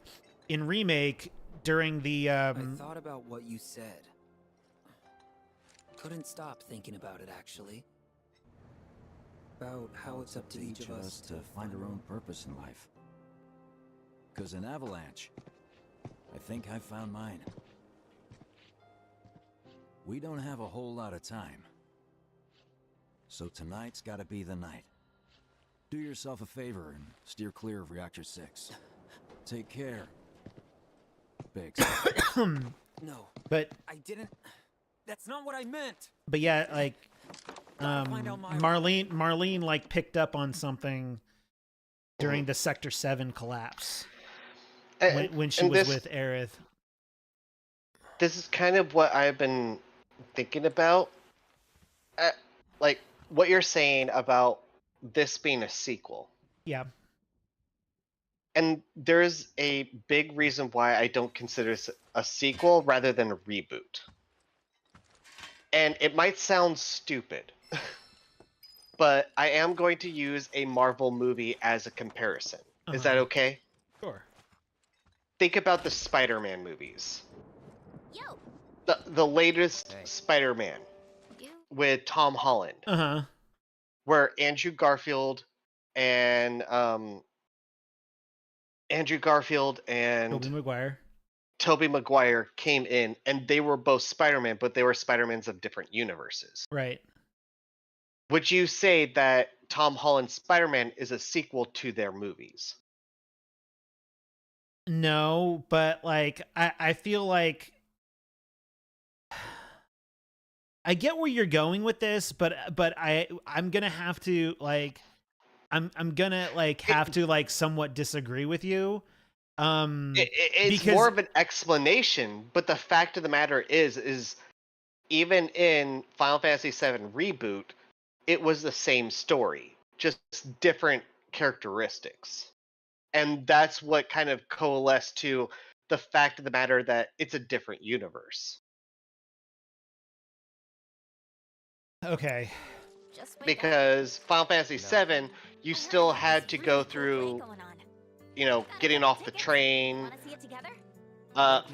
[SPEAKER 1] during the
[SPEAKER 4] I thought about what you said. Couldn't stop thinking about it, actually. About how it's up to each of us
[SPEAKER 13] to find our own purpose in life. Because in Avalanche, I think I found mine. We don't have a whole lot of time. So tonight's gotta be the night. Do yourself a favor and steer clear of Reactor 6. Take care. Biggs.
[SPEAKER 6] No,
[SPEAKER 1] But
[SPEAKER 6] I didn't. That's not what I meant.
[SPEAKER 1] but yeah, like
[SPEAKER 6] find out my way.
[SPEAKER 1] Marlene like picked up on something during the Sector 7 collapse when she was with Aerith.
[SPEAKER 2] This is kind of what I've been thinking about. Like what you're saying about this being a sequel.
[SPEAKER 1] Yeah.
[SPEAKER 2] And there's a big reason why I don't consider this a sequel rather than a reboot. And it might sound stupid, but I am going to use a Marvel movie as a comparison. Is that okay?
[SPEAKER 1] Sure.
[SPEAKER 2] Think about the Spider-Man movies.
[SPEAKER 12] Yo.
[SPEAKER 2] The latest Spider-Man with Tom Holland.
[SPEAKER 1] Uh-huh.
[SPEAKER 2] Where Andrew Garfield and Tobey Maguire came in, and they were both Spider-Man, but they were Spider-Mans of different universes.
[SPEAKER 1] Right.
[SPEAKER 2] Would you say that Tom Holland's Spider-Man is a sequel to their movies?
[SPEAKER 1] No, but like I feel like I get where you're going with this, but I'm gonna have to like I'm gonna like have to like somewhat disagree with you.
[SPEAKER 2] It's more of an explanation, but the fact of the matter is even in Final Fantasy VII Reboot, it was the same story, just different characteristics. And that's what kind of coalesced to the fact of the matter that it's a different universe.
[SPEAKER 1] Okay.
[SPEAKER 2] Because Final Fantasy VII, you still had to go through, you know, getting off the train,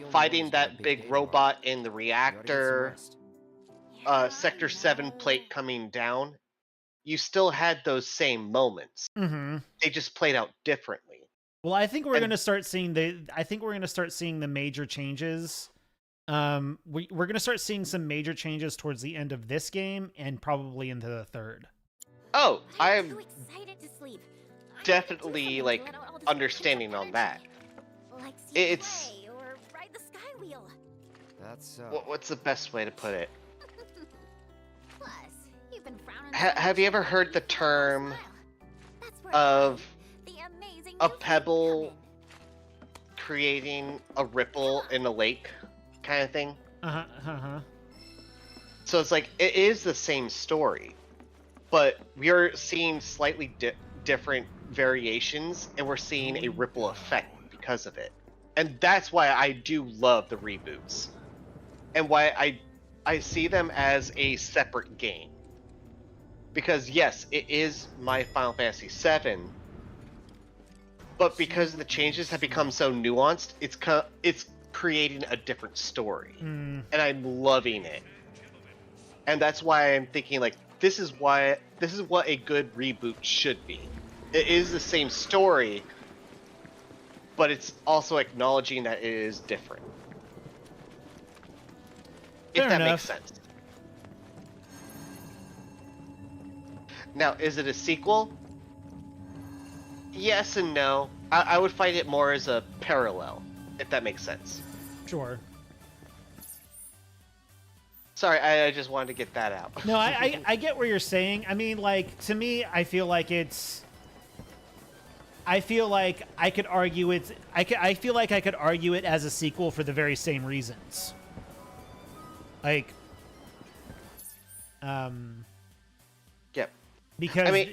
[SPEAKER 2] fighting that big robot in the reactor, Sector 7 plate coming down. You still had those same moments.
[SPEAKER 1] Mm-hmm.
[SPEAKER 2] They just played out differently.
[SPEAKER 1] Well, I think we're gonna start seeing the major changes. We're gonna start seeing some major changes towards the end of this game and probably into the third.
[SPEAKER 2] Oh, I'm definitely like understanding on that. It's
[SPEAKER 9] That's
[SPEAKER 2] what's the best way to put it? Have you ever heard the term of a pebble creating a ripple in a lake kind of thing? So it's like, it is the same story, but we're seeing slightly different variations, and we're seeing a ripple effect because of it. And that's why I do love the reboots, and why I see them as a separate game. Because yes, it is my Final Fantasy VII, but because the changes have become so nuanced, it's creating a different story, and I'm loving it. And that's why I'm thinking like this is what a good reboot should be. It is the same story, but it's also acknowledging that it is different. If that makes sense. Now, is it a sequel? Yes and no. I would find it more as a parallel, if that makes sense.
[SPEAKER 1] Sure.
[SPEAKER 2] Sorry, I just wanted to get that out.
[SPEAKER 1] No, I get what you're saying. I mean, like, to me, I feel like I could argue it. I feel like I could argue it as a sequel for the very same reasons. Like,
[SPEAKER 2] Yep.
[SPEAKER 1] Because
[SPEAKER 2] I mean,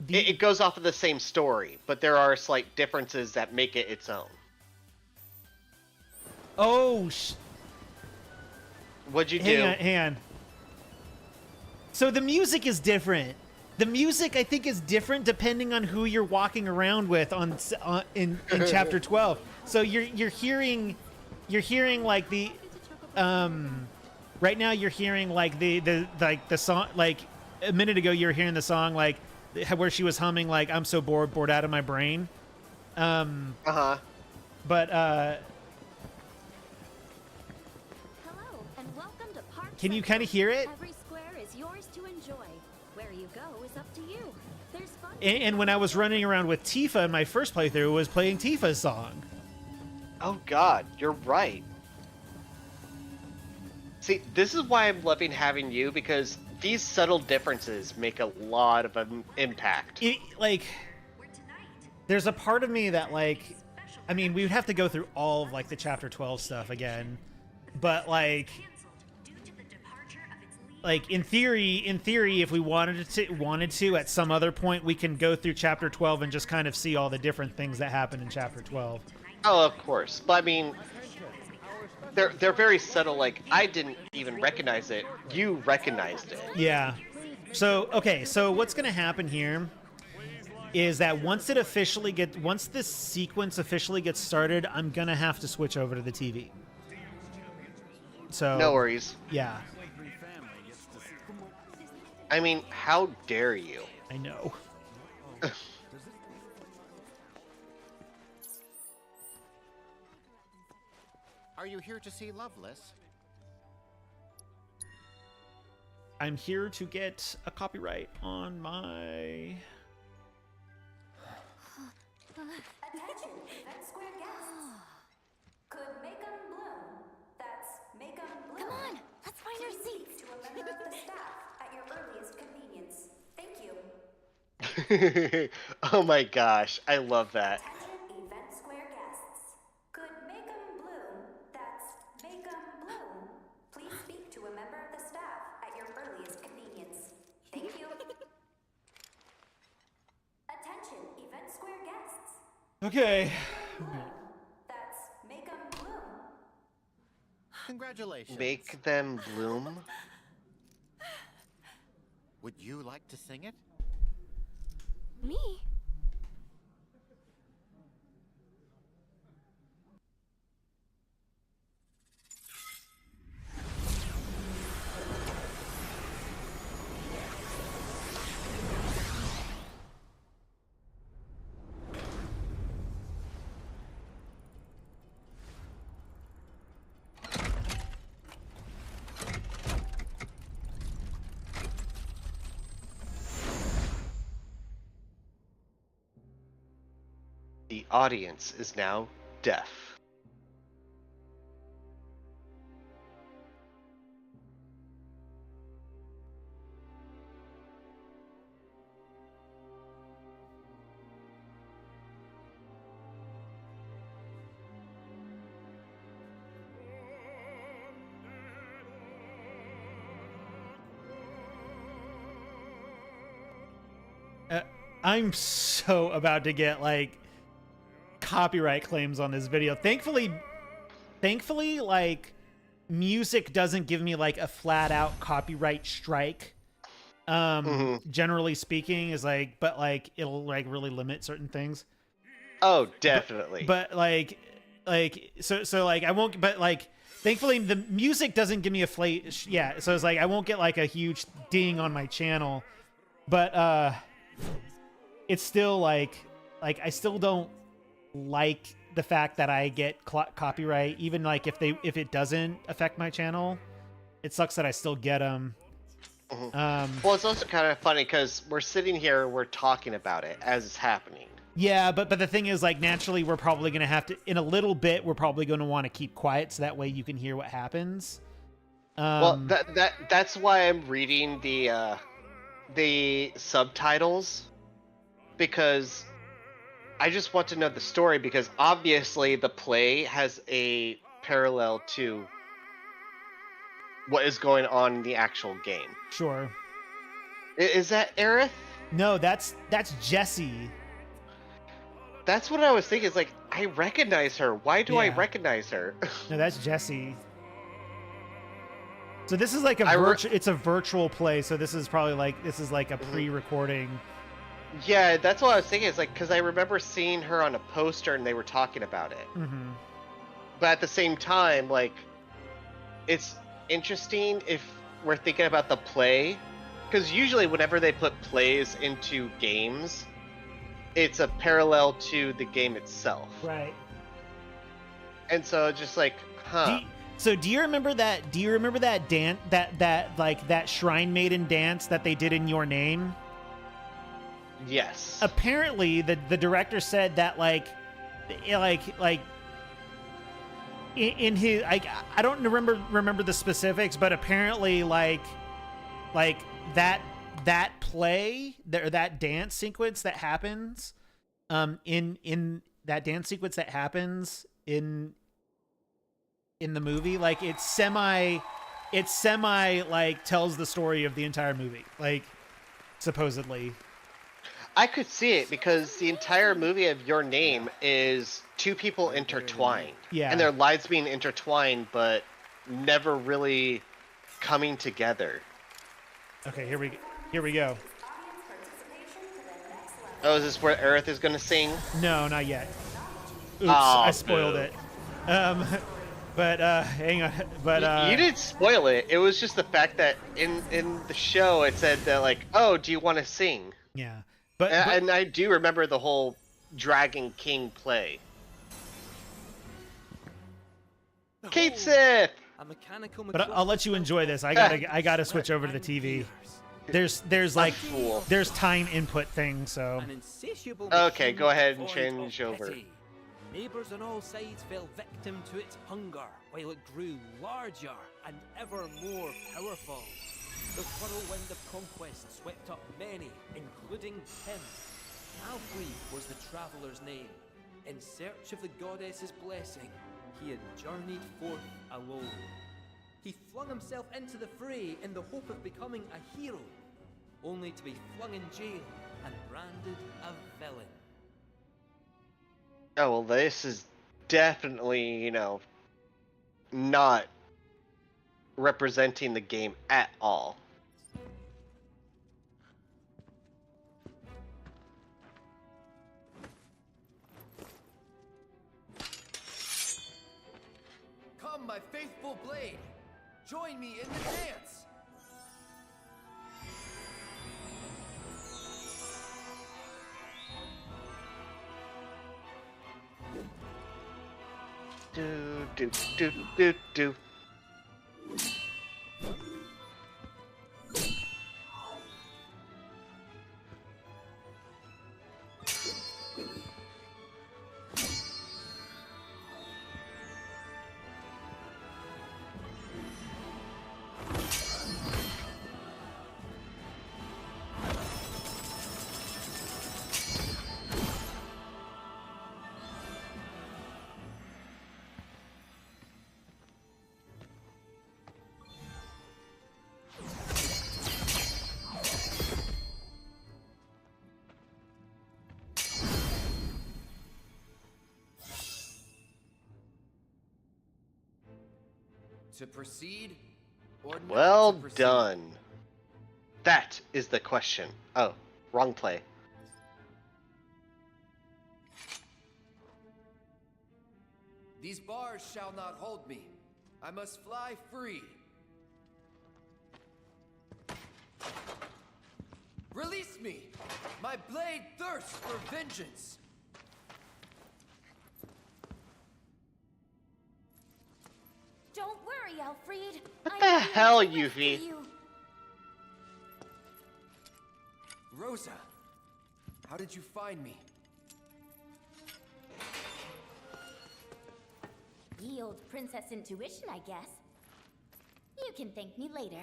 [SPEAKER 2] it goes off of the same story, but there are slight differences that make it its own.
[SPEAKER 1] Oh,
[SPEAKER 2] what'd you do?
[SPEAKER 1] Hang on. So the music is different. The music, I think, is different depending on who you're walking around with in chapter 12. So you're hearing like the right now you're hearing like the song, like a minute ago you were hearing the song like where she was humming like I'm so bored out of my brain.
[SPEAKER 2] But
[SPEAKER 1] can you kind of hear it?
[SPEAKER 5] Every square is yours to enjoy. Where you go is up to you. There's
[SPEAKER 1] And when I was running around with Tifa in my first playthrough, it was playing Tifa's song.
[SPEAKER 2] Oh God, you're right. See, this is why I'm loving having you, because these subtle differences make a lot of an impact.
[SPEAKER 1] Like, there's a part of me that, like, I mean, we would have to go through all of, like, the Chapter 12 stuff again. But, like in theory, if we wanted to, at some other point, we can go through Chapter 12 and just kind of see all the different things that happen in Chapter 12.
[SPEAKER 2] Oh, of course. But, I mean, they're very subtle. Like, I didn't even recognize it. You recognized it.
[SPEAKER 1] Yeah. So, okay, so what's going to happen here is that once this sequence officially gets started, I'm going to have to switch over to the TV. So,
[SPEAKER 2] no worries.
[SPEAKER 1] Yeah.
[SPEAKER 2] I mean, how dare you?
[SPEAKER 1] I know.
[SPEAKER 14] Are you here to see Loveless?
[SPEAKER 1] I'm here to get a copyright on my...
[SPEAKER 15] Attention, Event Square guests. Could make 'em bloom. That's make 'em bloom.
[SPEAKER 5] Come on, let's find our seats.
[SPEAKER 15] To a member of the staff at your earliest convenience. Thank you.
[SPEAKER 2] Oh my gosh, I love that.
[SPEAKER 15] Attention, Event Square guests. Could make 'em bloom. That's make 'em bloom. Please speak to a member of the staff at your earliest convenience. Thank you. Attention, Event Square guests.
[SPEAKER 1] Okay.
[SPEAKER 15] That's make 'em bloom.
[SPEAKER 14] Congratulations.
[SPEAKER 2] Make them bloom?
[SPEAKER 14] Would you like to sing it?
[SPEAKER 5] Me?
[SPEAKER 2] The audience is now deaf.
[SPEAKER 1] I'm so about to get, like, copyright claims on this video. Thankfully, like, music doesn't give me, like, a flat-out copyright strike. Generally speaking, is like, but, like, it'll, like, really limit certain things.
[SPEAKER 2] Oh, definitely.
[SPEAKER 1] But like, so, like, I won't, but, like, thankfully, the music doesn't give me a yeah, so it's like, I won't get, like, a huge ding on my channel. But, it's still, like, I still don't like the fact that I get copyright, even, like, if it doesn't affect my channel. It sucks that I still get them.
[SPEAKER 2] Well, it's also kind of funny because we're sitting here, we're talking about it as it's happening.
[SPEAKER 1] Yeah, but the thing is, like, naturally, we're probably going to have to, in a little bit, we're probably going to want to keep quiet so that way you can hear what happens.
[SPEAKER 2] Well, that's why I'm reading the subtitles, because I just want to know the story, because obviously the play has a parallel to what is going on in the actual game.
[SPEAKER 1] Sure.
[SPEAKER 2] Is that Aerith?
[SPEAKER 1] No, that's Jessie.
[SPEAKER 2] That's what I was thinking. It's like, I recognize her. Why do I recognize her?
[SPEAKER 1] No, that's Jessie. So this is like it's a virtual play, so this is probably like, a pre-recording.
[SPEAKER 2] Yeah, that's what I was thinking. It's like, because I remember seeing her on a poster and they were talking about it. But at the same time, like, it's interesting if we're thinking about the play, because usually whenever they put plays into games, it's a parallel to the game itself.
[SPEAKER 1] Right.
[SPEAKER 2] And so just like, huh.
[SPEAKER 1] Do you remember that? Do you remember that dance, that Shrine Maiden dance that they did in Your Name?
[SPEAKER 2] Yes.
[SPEAKER 1] Apparently, the director said that like in his I don't remember the specifics, but apparently like that play or that dance sequence that happens in that dance sequence that happens in the movie, like it's semi like tells the story of the entire movie, like supposedly.
[SPEAKER 2] I could see it because the entire movie of Your Name is two people intertwined.
[SPEAKER 1] Yeah.
[SPEAKER 2] And their lives being intertwined, but never really coming together.
[SPEAKER 1] Okay, here we go.
[SPEAKER 2] Oh, is this where Aerith is going to sing?
[SPEAKER 1] No, not yet. Oops,
[SPEAKER 2] Oh,
[SPEAKER 1] I spoiled
[SPEAKER 2] boo.
[SPEAKER 1] it. But hang on. But
[SPEAKER 2] you didn't spoil it. It was just the fact that in the show it said that like, oh, do you want to sing?
[SPEAKER 1] Yeah. But
[SPEAKER 2] and I do remember the whole Dragon King play. Kate Sith!
[SPEAKER 6] A mechanical
[SPEAKER 1] But I'll let you enjoy this. I gotta switch over to the TV. There's like there's time input thing, so.
[SPEAKER 6] An insatiable
[SPEAKER 2] Okay,
[SPEAKER 6] machine
[SPEAKER 2] go ahead and
[SPEAKER 6] void
[SPEAKER 2] change
[SPEAKER 6] of
[SPEAKER 2] over.
[SPEAKER 6] pity. Neighbors on all sides fell victim to its hunger, while it grew larger and ever more powerful. The whirlwind of conquest swept up many, including him. Alfred was the traveler's name. In search of the goddess's blessing, he had journeyed forth alone. He flung himself into the fray in the hope of becoming a hero, only to be flung in jail and branded a villain.
[SPEAKER 2] Oh, well, this is definitely, not representing the game at all.
[SPEAKER 16] Come, my faithful blade, join me in the dance.
[SPEAKER 2] Do.
[SPEAKER 16] To proceed or not
[SPEAKER 2] Well
[SPEAKER 16] to proceed?
[SPEAKER 2] done. That is the question. Oh, wrong play.
[SPEAKER 16] These bars shall not hold me. I must fly free. Release me! My blade thirsts for vengeance!
[SPEAKER 15] Don't worry, Alfred.
[SPEAKER 2] What the hell, Yuffie?
[SPEAKER 16] Rosa, how did you find me?
[SPEAKER 15] Ye old princess intuition, I guess. You can thank me later.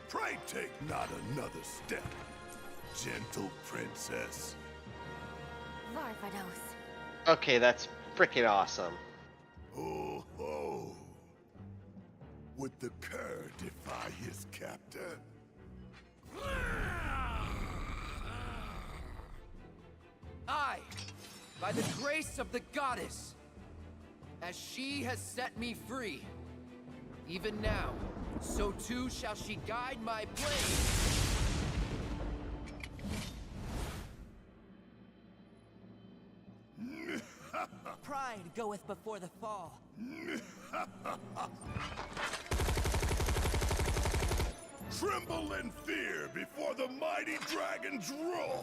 [SPEAKER 3] Pray take not another step, gentle princess.
[SPEAKER 15] Varvados.
[SPEAKER 2] Okay, that's freaking awesome.
[SPEAKER 3] Oh ho! Would the cur defy his captor?
[SPEAKER 16] I, by the grace of the goddess, as she has set me free, even now, so too shall she guide my blade.
[SPEAKER 6] Pride goeth before the fall.
[SPEAKER 3] Tremble in fear before the mighty dragon's roar!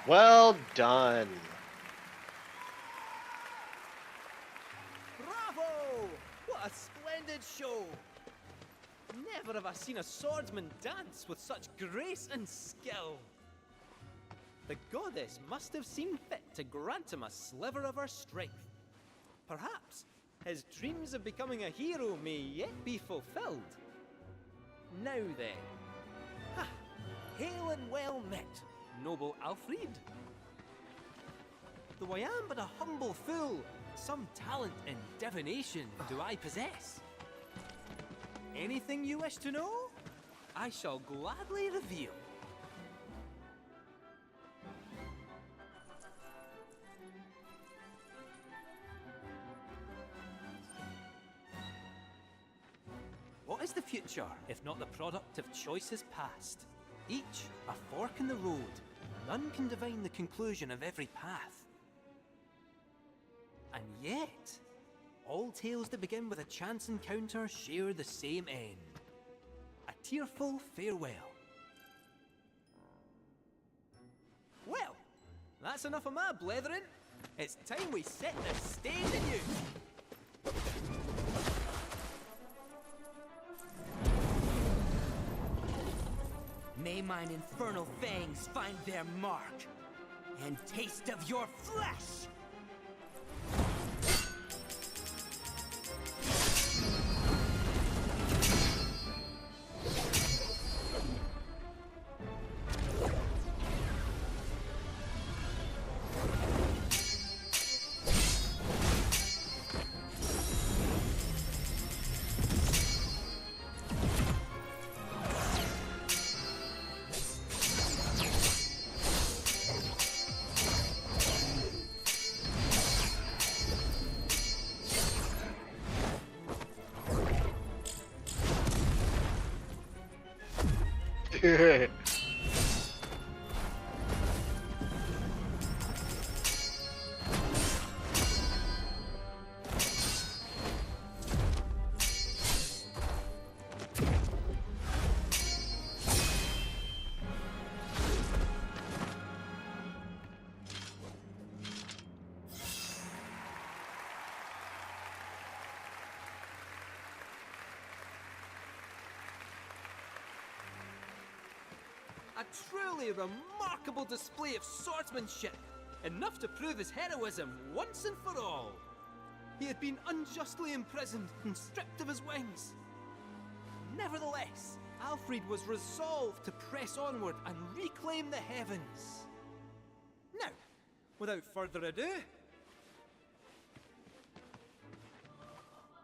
[SPEAKER 2] Well done.
[SPEAKER 6] Bravo! What a splendid show! Never have I seen a swordsman dance with such grace and skill. The goddess must have seen fit to grant him a sliver of her strength. Perhaps his dreams of becoming a hero may yet be fulfilled. Now then, ha! Hail and well met, noble Alfred. Though I am but a humble fool, some talent in divination do I possess. Anything you wish to know, I shall gladly reveal. What is the future, if not the product of choices past? Each a fork in the road. None can divine the conclusion of every path. And yet, all tales that begin with a chance encounter share the same end. A tearful farewell. Well, that's enough of my blethering. It's time we set the stage anew. May mine infernal fangs find their mark, and taste of your flesh! A truly remarkable display of swordsmanship, enough to prove his heroism once and for all. He had been unjustly imprisoned and stripped of his wings. Nevertheless, Alfred was resolved to press onward and reclaim the heavens. Now, without further ado,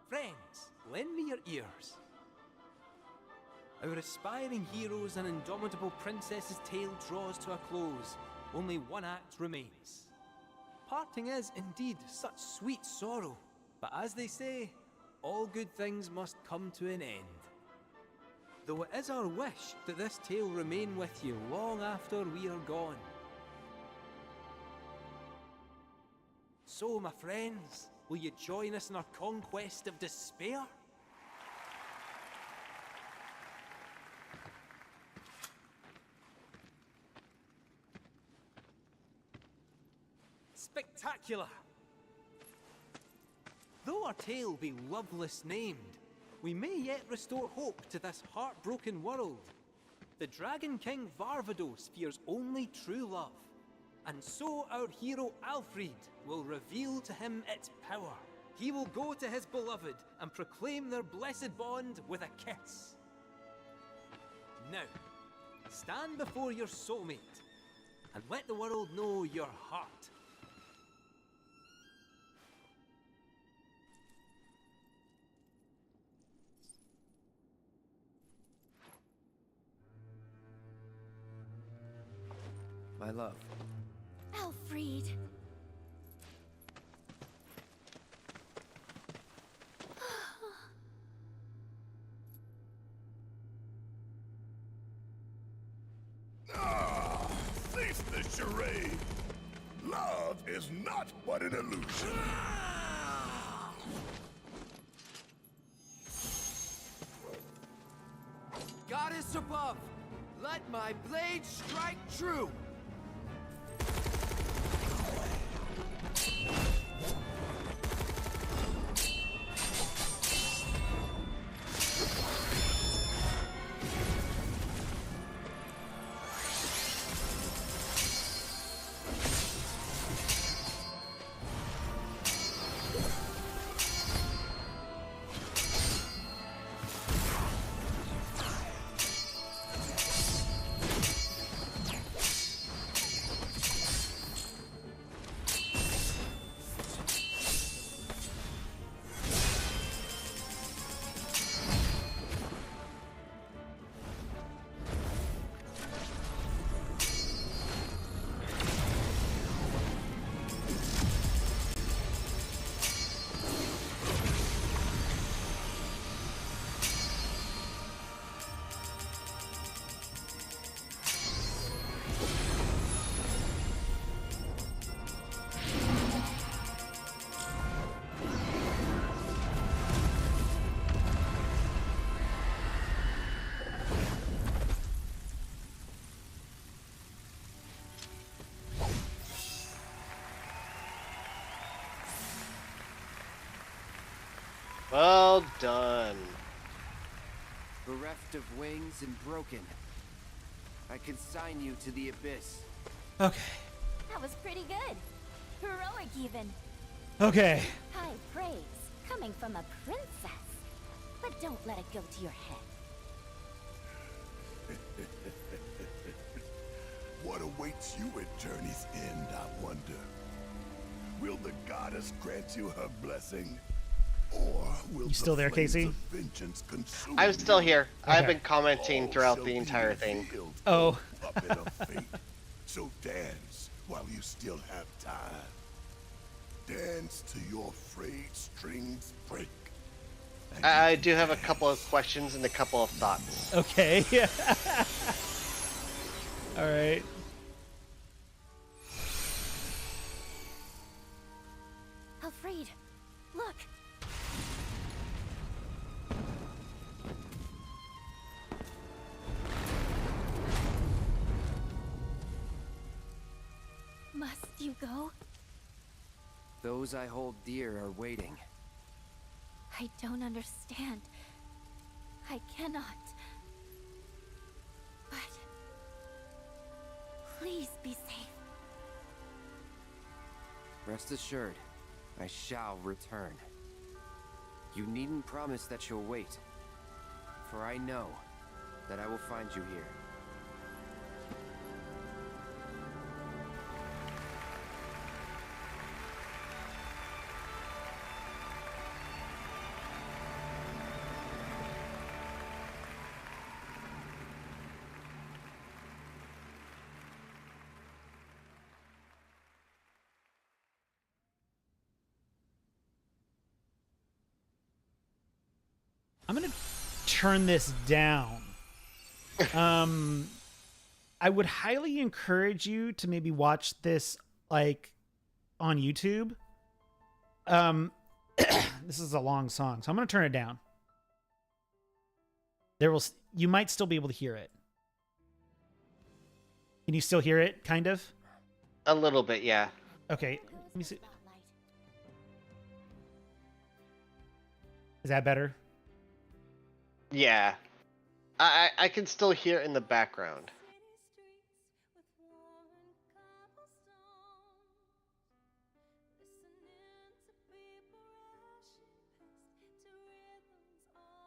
[SPEAKER 6] friends, lend me your ears. Our aspiring hero's and indomitable princess's tale draws to a close. Only one act remains. Parting is indeed such sweet sorrow, but as they say, all good things must come to an end. Though it is our wish that this tale remain with you long after we are gone. So, my friends, will you join us in our conquest of despair? Spectacular! Though though our tale be loveless named, we may yet restore hope to this heartbroken world. The Dragon King Varvados fears only true love, and so our hero Alfred will reveal to him its power. He will go to his beloved and proclaim their blessed bond with a kiss. Now, stand before your soulmate and let the world know your heart.
[SPEAKER 16] My love.
[SPEAKER 5] Alfred.
[SPEAKER 17] Cease the charade! Love is not but an illusion.
[SPEAKER 16] Goddess above, let my blade strike true!
[SPEAKER 2] Well done.
[SPEAKER 16] Bereft of wings and broken, I consign you to the abyss.
[SPEAKER 1] Okay.
[SPEAKER 5] That was pretty good. Heroic even.
[SPEAKER 1] Okay.
[SPEAKER 5] High praise coming from a princess. But don't let it go to your head.
[SPEAKER 17] What awaits you at Journey's End, I wonder? Will the goddess grant you her blessing? Or will
[SPEAKER 1] You still there, Casey?
[SPEAKER 17] vengeance consume
[SPEAKER 2] I'm still here. I've
[SPEAKER 1] Okay.
[SPEAKER 2] been commenting throughout the entire thing.
[SPEAKER 1] Oh.
[SPEAKER 17] Puppet of fate. So dance while you still have time. Dance to your frayed strings break.
[SPEAKER 2] I do have a couple of questions and a couple of thoughts.
[SPEAKER 1] Okay. All right.
[SPEAKER 5] Alfred, look. Must you go?
[SPEAKER 16] Those I hold dear are waiting.
[SPEAKER 5] I don't understand. I cannot. But please be safe.
[SPEAKER 16] Rest assured, I shall return. You needn't promise that you'll wait, for I know that I will find you here.
[SPEAKER 1] I'm gonna turn this down. I would highly encourage you to maybe watch this like on YouTube. This is a long song, so I'm gonna turn it down. You might still be able to hear it. Can you still hear it? Kind of.
[SPEAKER 2] A little bit, yeah.
[SPEAKER 1] Okay. Let me see. Is that better?
[SPEAKER 2] Yeah. I can still hear it in the background.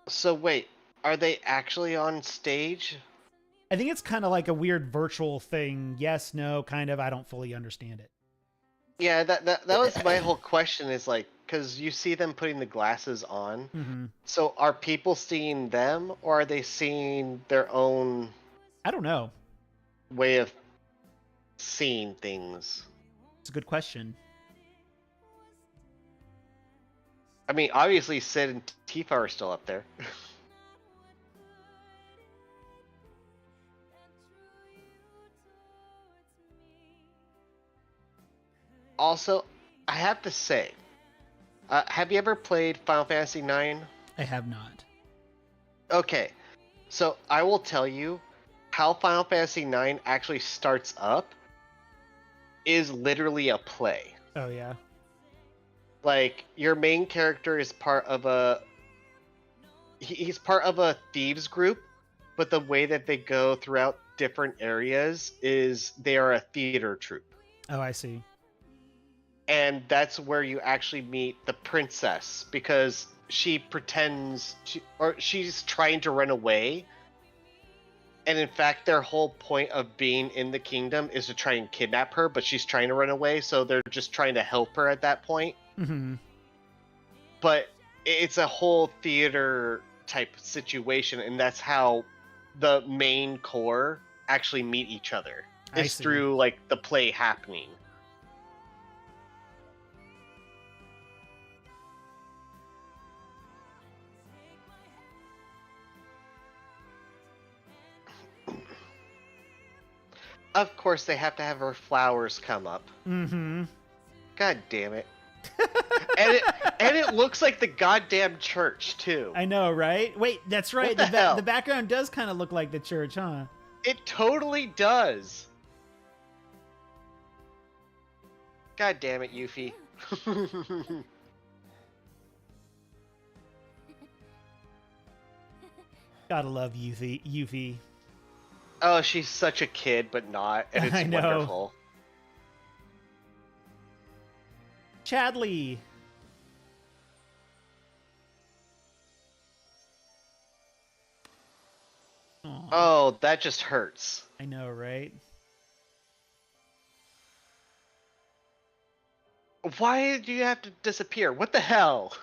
[SPEAKER 2] So wait, are they actually on stage?
[SPEAKER 1] I think it's kind of like a weird virtual thing. Yes, no, kind of. I don't fully understand it.
[SPEAKER 2] Yeah, that was my whole question is like, because you see them putting the glasses on.
[SPEAKER 1] Mm-hmm.
[SPEAKER 2] So are people seeing them or are they seeing their own
[SPEAKER 1] I don't know.
[SPEAKER 2] way of seeing things?
[SPEAKER 1] It's a good question.
[SPEAKER 2] I mean, obviously Sid and Tifa are still up there. Also, I have to say, have you ever played Final Fantasy IX?
[SPEAKER 1] I have not.
[SPEAKER 2] Okay, so I will tell you how Final Fantasy IX actually starts up is literally a play.
[SPEAKER 1] Oh, yeah.
[SPEAKER 2] Like, your main character is part of a... He's part of a thieves group, but the way that they go throughout different areas is they are a theater troupe.
[SPEAKER 1] Oh, I see.
[SPEAKER 2] And that's where you actually meet the princess, because she pretends to, or she's trying to run away. And in fact, their whole point of being in the kingdom is to try and kidnap her, but she's trying to run away, so they're just trying to help her at that point.
[SPEAKER 1] Mm-hmm.
[SPEAKER 2] But it's a whole theater type situation, and that's how the main core actually meet each other. It's through like the play happening. Of course, they have to have her flowers come up.
[SPEAKER 1] Mm-hmm.
[SPEAKER 2] God damn it. and it looks like the goddamn church, too.
[SPEAKER 1] I know, right? Wait, that's right.
[SPEAKER 2] What the hell?
[SPEAKER 1] The background does kind of look like the church, huh?
[SPEAKER 2] It totally does. God damn it, Yuffie.
[SPEAKER 1] Gotta love Yuffie.
[SPEAKER 2] Oh, she's such a kid, but not, and it's
[SPEAKER 1] I know.
[SPEAKER 2] wonderful.
[SPEAKER 1] Chadley. Aww.
[SPEAKER 2] Oh, that just hurts.
[SPEAKER 1] I know, right?
[SPEAKER 2] Why do you have to disappear? What the hell?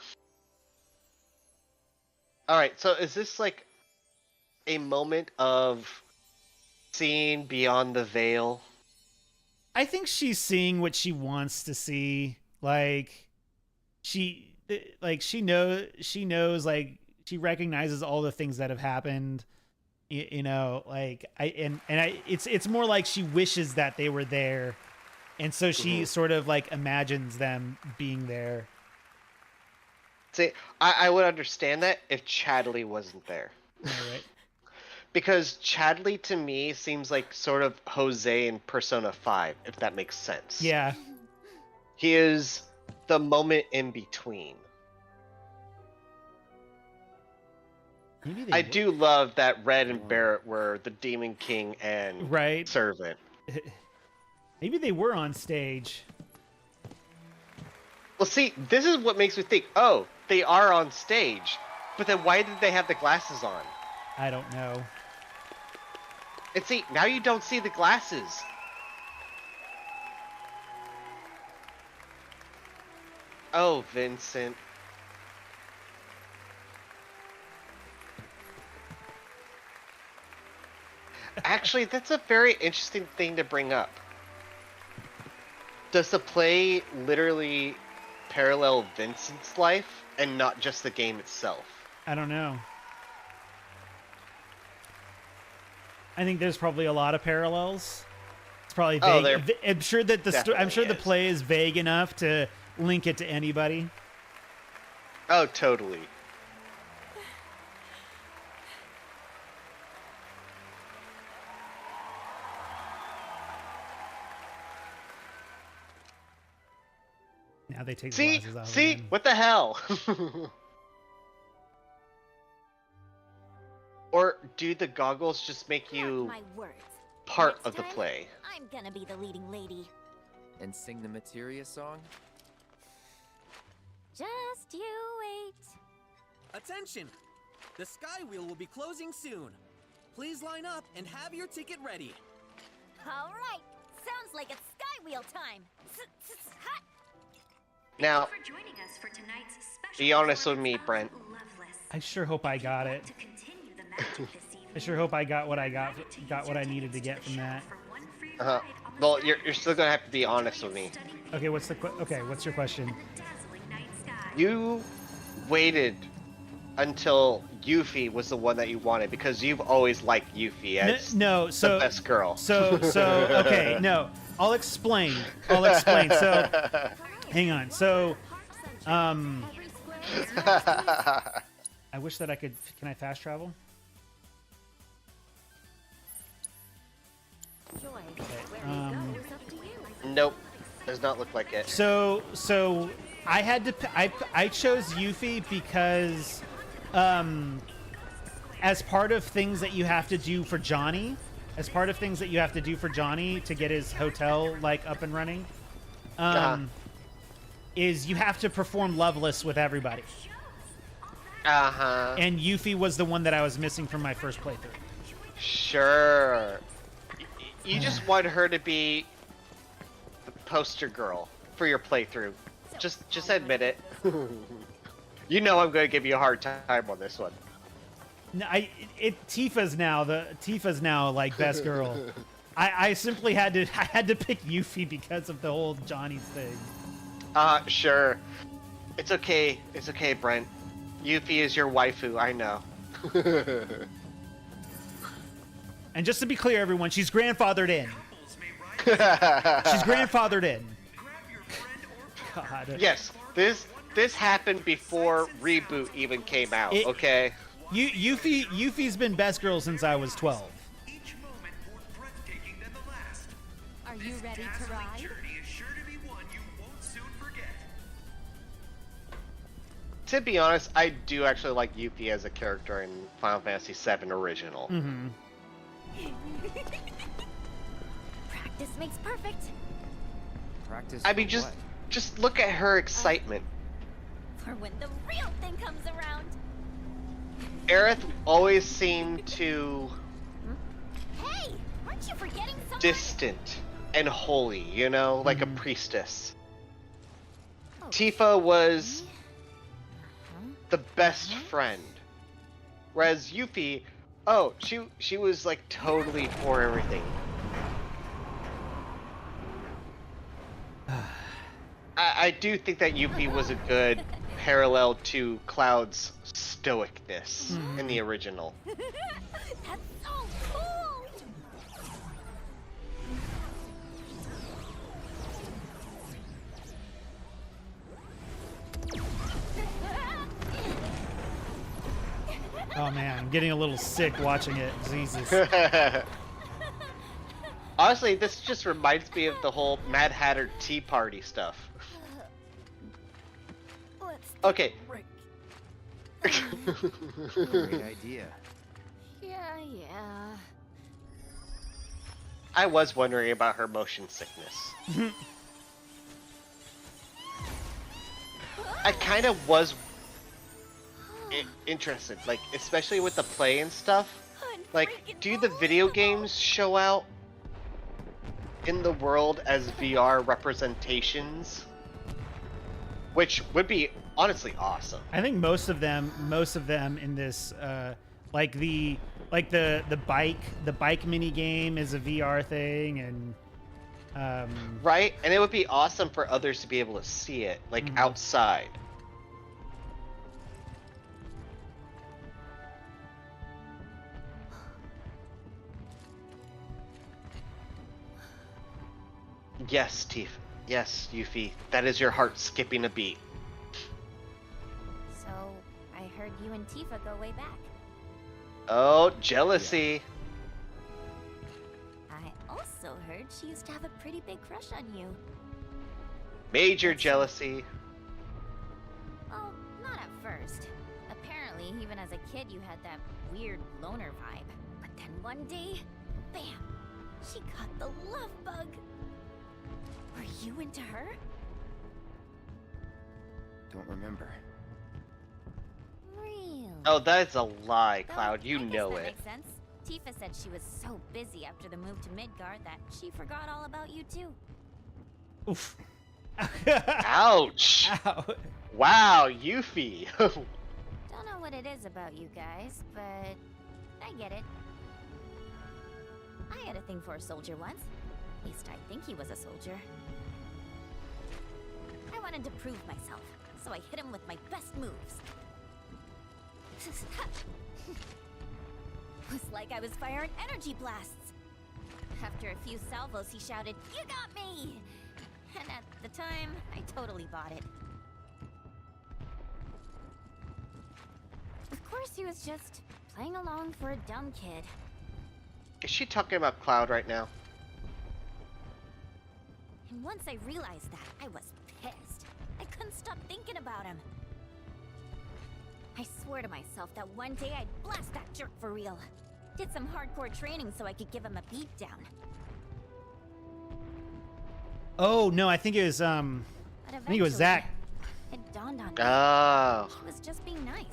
[SPEAKER 2] Alright, so is this like a moment of seeing beyond the veil?
[SPEAKER 1] I think she's seeing what she wants to see. Like she knows, like she recognizes all the things that have happened. You know, like it's more like she wishes that they were there, and so she sort of like imagines them being there.
[SPEAKER 2] See, I would understand that if Chadley wasn't there.
[SPEAKER 1] All right.
[SPEAKER 2] Because Chadley to me seems like sort of Jose in Persona 5, if that makes sense.
[SPEAKER 1] Yeah.
[SPEAKER 2] He is the moment in between. I do love that Red and Barrett were the Demon King and Servant.
[SPEAKER 1] Maybe they were on stage.
[SPEAKER 2] Well, see, this is what makes me think, oh, they are on stage. But then why did they have the glasses on?
[SPEAKER 1] I don't know.
[SPEAKER 2] And see, now you don't see the glasses. Oh, Vincent. Actually, that's a very interesting thing to bring up. Does the play literally parallel Vincent's life and not just the game itself?
[SPEAKER 1] I don't know. I think there's probably a lot of parallels. It's probably vague. I'm sure that the play is vague enough to link it to anybody.
[SPEAKER 2] Oh, totally.
[SPEAKER 1] Now they take the glasses off.
[SPEAKER 2] See, what the hell? Or do the goggles just make you
[SPEAKER 18] My words.
[SPEAKER 2] part
[SPEAKER 18] Next
[SPEAKER 2] of the
[SPEAKER 18] time,
[SPEAKER 2] play?
[SPEAKER 18] I'm gonna be the leading lady.
[SPEAKER 16] And sing the Materia song?
[SPEAKER 18] Just you wait.
[SPEAKER 6] Attention! The Sky Wheel will be closing soon. Please line up and have your ticket ready.
[SPEAKER 18] All right. Sounds like it's Sky Wheel time. Hot.
[SPEAKER 2] Now,
[SPEAKER 15] For joining us for tonight's special
[SPEAKER 2] be honest with me, Brent.
[SPEAKER 1] I sure hope I got it.
[SPEAKER 15] continue the magic this evening.
[SPEAKER 1] I sure hope I got what I got what I needed to get from that.
[SPEAKER 2] Well, you're still gonna have to be honest with me.
[SPEAKER 1] Okay, what's your question?
[SPEAKER 2] You waited until Yuffie was the one that you wanted because you've always liked Yuffie as the best girl.
[SPEAKER 1] So okay, no, I'll explain. So, hang on. So, I wish that I could. Can I fast travel?
[SPEAKER 2] Nope, does not look like it.
[SPEAKER 1] So I had to. I chose Yuffie because, as part of things that you have to do for Johnny, to get his hotel like up and running, is you have to perform Loveless with everybody. And Yuffie was the one that I was missing from my first playthrough.
[SPEAKER 2] Sure. You just want her to be the poster girl for your playthrough. Just admit it. You know I'm going to give you a hard time on this one.
[SPEAKER 1] No, Tifa's now like best girl. I simply had to pick Yuffie because of the whole Johnny's thing.
[SPEAKER 2] Sure. It's okay, Brent. Yuffie is your waifu, I know.
[SPEAKER 1] And just to be clear, everyone, she's grandfathered in. She's grandfathered in. God.
[SPEAKER 2] Yes, this happened before Reboot even came out, okay?
[SPEAKER 1] Yuffie's been best girl since I was 12.
[SPEAKER 18] Are you ready to ride?
[SPEAKER 2] To be honest, I do actually like Yuffie as a character in Final Fantasy VII Original.
[SPEAKER 1] Mm-hmm.
[SPEAKER 18] Practice makes perfect.
[SPEAKER 16] Practice.
[SPEAKER 2] I mean, just look at her excitement.
[SPEAKER 18] For when the real thing comes around.
[SPEAKER 2] Aerith always seemed to
[SPEAKER 18] Hey, aren't you forgetting something?
[SPEAKER 2] distant and holy, you know, like a priestess. Tifa was the best friend, whereas Yuffie, she was like totally for everything. I do think that Yuffie was a good parallel to Cloud's stoicness in the original.
[SPEAKER 18] That's so cool.
[SPEAKER 1] Oh man, I'm getting a little sick watching it. Jesus.
[SPEAKER 2] Honestly, this just reminds me of the whole Mad Hatter Tea Party stuff. Okay.
[SPEAKER 16] Great idea.
[SPEAKER 18] Yeah.
[SPEAKER 2] I was wondering about her motion sickness. I kind of was interested, like, especially with the play and stuff. Like, do the video games show out in the world as VR representations? Which would be honestly awesome.
[SPEAKER 1] I think most of them in this, like the bike mini game is a VR thing, and
[SPEAKER 2] right, and it would be awesome for others to be able to see it, like outside. Yes, Tifa. Yes, Yuffie. That is your heart skipping a beat.
[SPEAKER 18] So, I heard you and Tifa go way back.
[SPEAKER 2] Oh, jealousy.
[SPEAKER 18] I also heard she used to have a pretty big crush on you.
[SPEAKER 2] Major jealousy.
[SPEAKER 18] Well, not at first. Apparently Normally, even as a kid, you had that weird loner vibe. But then one day, bam! She got the love bug. Were you into her?
[SPEAKER 9] Don't remember.
[SPEAKER 18] Really?
[SPEAKER 2] Oh, that's a lie,
[SPEAKER 18] Though,
[SPEAKER 2] Cloud. You
[SPEAKER 18] I guess
[SPEAKER 2] know
[SPEAKER 18] that
[SPEAKER 2] it.
[SPEAKER 18] makes sense. Tifa said she was so busy after the move to Midgard that she forgot all about you too.
[SPEAKER 1] Oof.
[SPEAKER 2] Ouch!
[SPEAKER 1] Ow.
[SPEAKER 2] Wow, Yuffie.
[SPEAKER 18] Don't know what it is about you guys, but I get it. I had a thing for a soldier once. At least I think he was a soldier. I wanted to prove myself, so I hit him with my best moves. It was like I was firing energy blasts. After a few salvos, he shouted, "You got me!" And at the time, I totally bought it. Of course, he was just playing along for a dumb kid.
[SPEAKER 2] Is she talking about Cloud right now?
[SPEAKER 18] And once I realized that, I was pissed. I couldn't stop thinking about him. I swore to myself that one day I'd blast that jerk for real. Did some hardcore training so I could give him a beatdown.
[SPEAKER 1] Oh no, I think it was I think it was Zach.
[SPEAKER 18] It dawned on me.
[SPEAKER 2] Oh.
[SPEAKER 18] He was just being nice.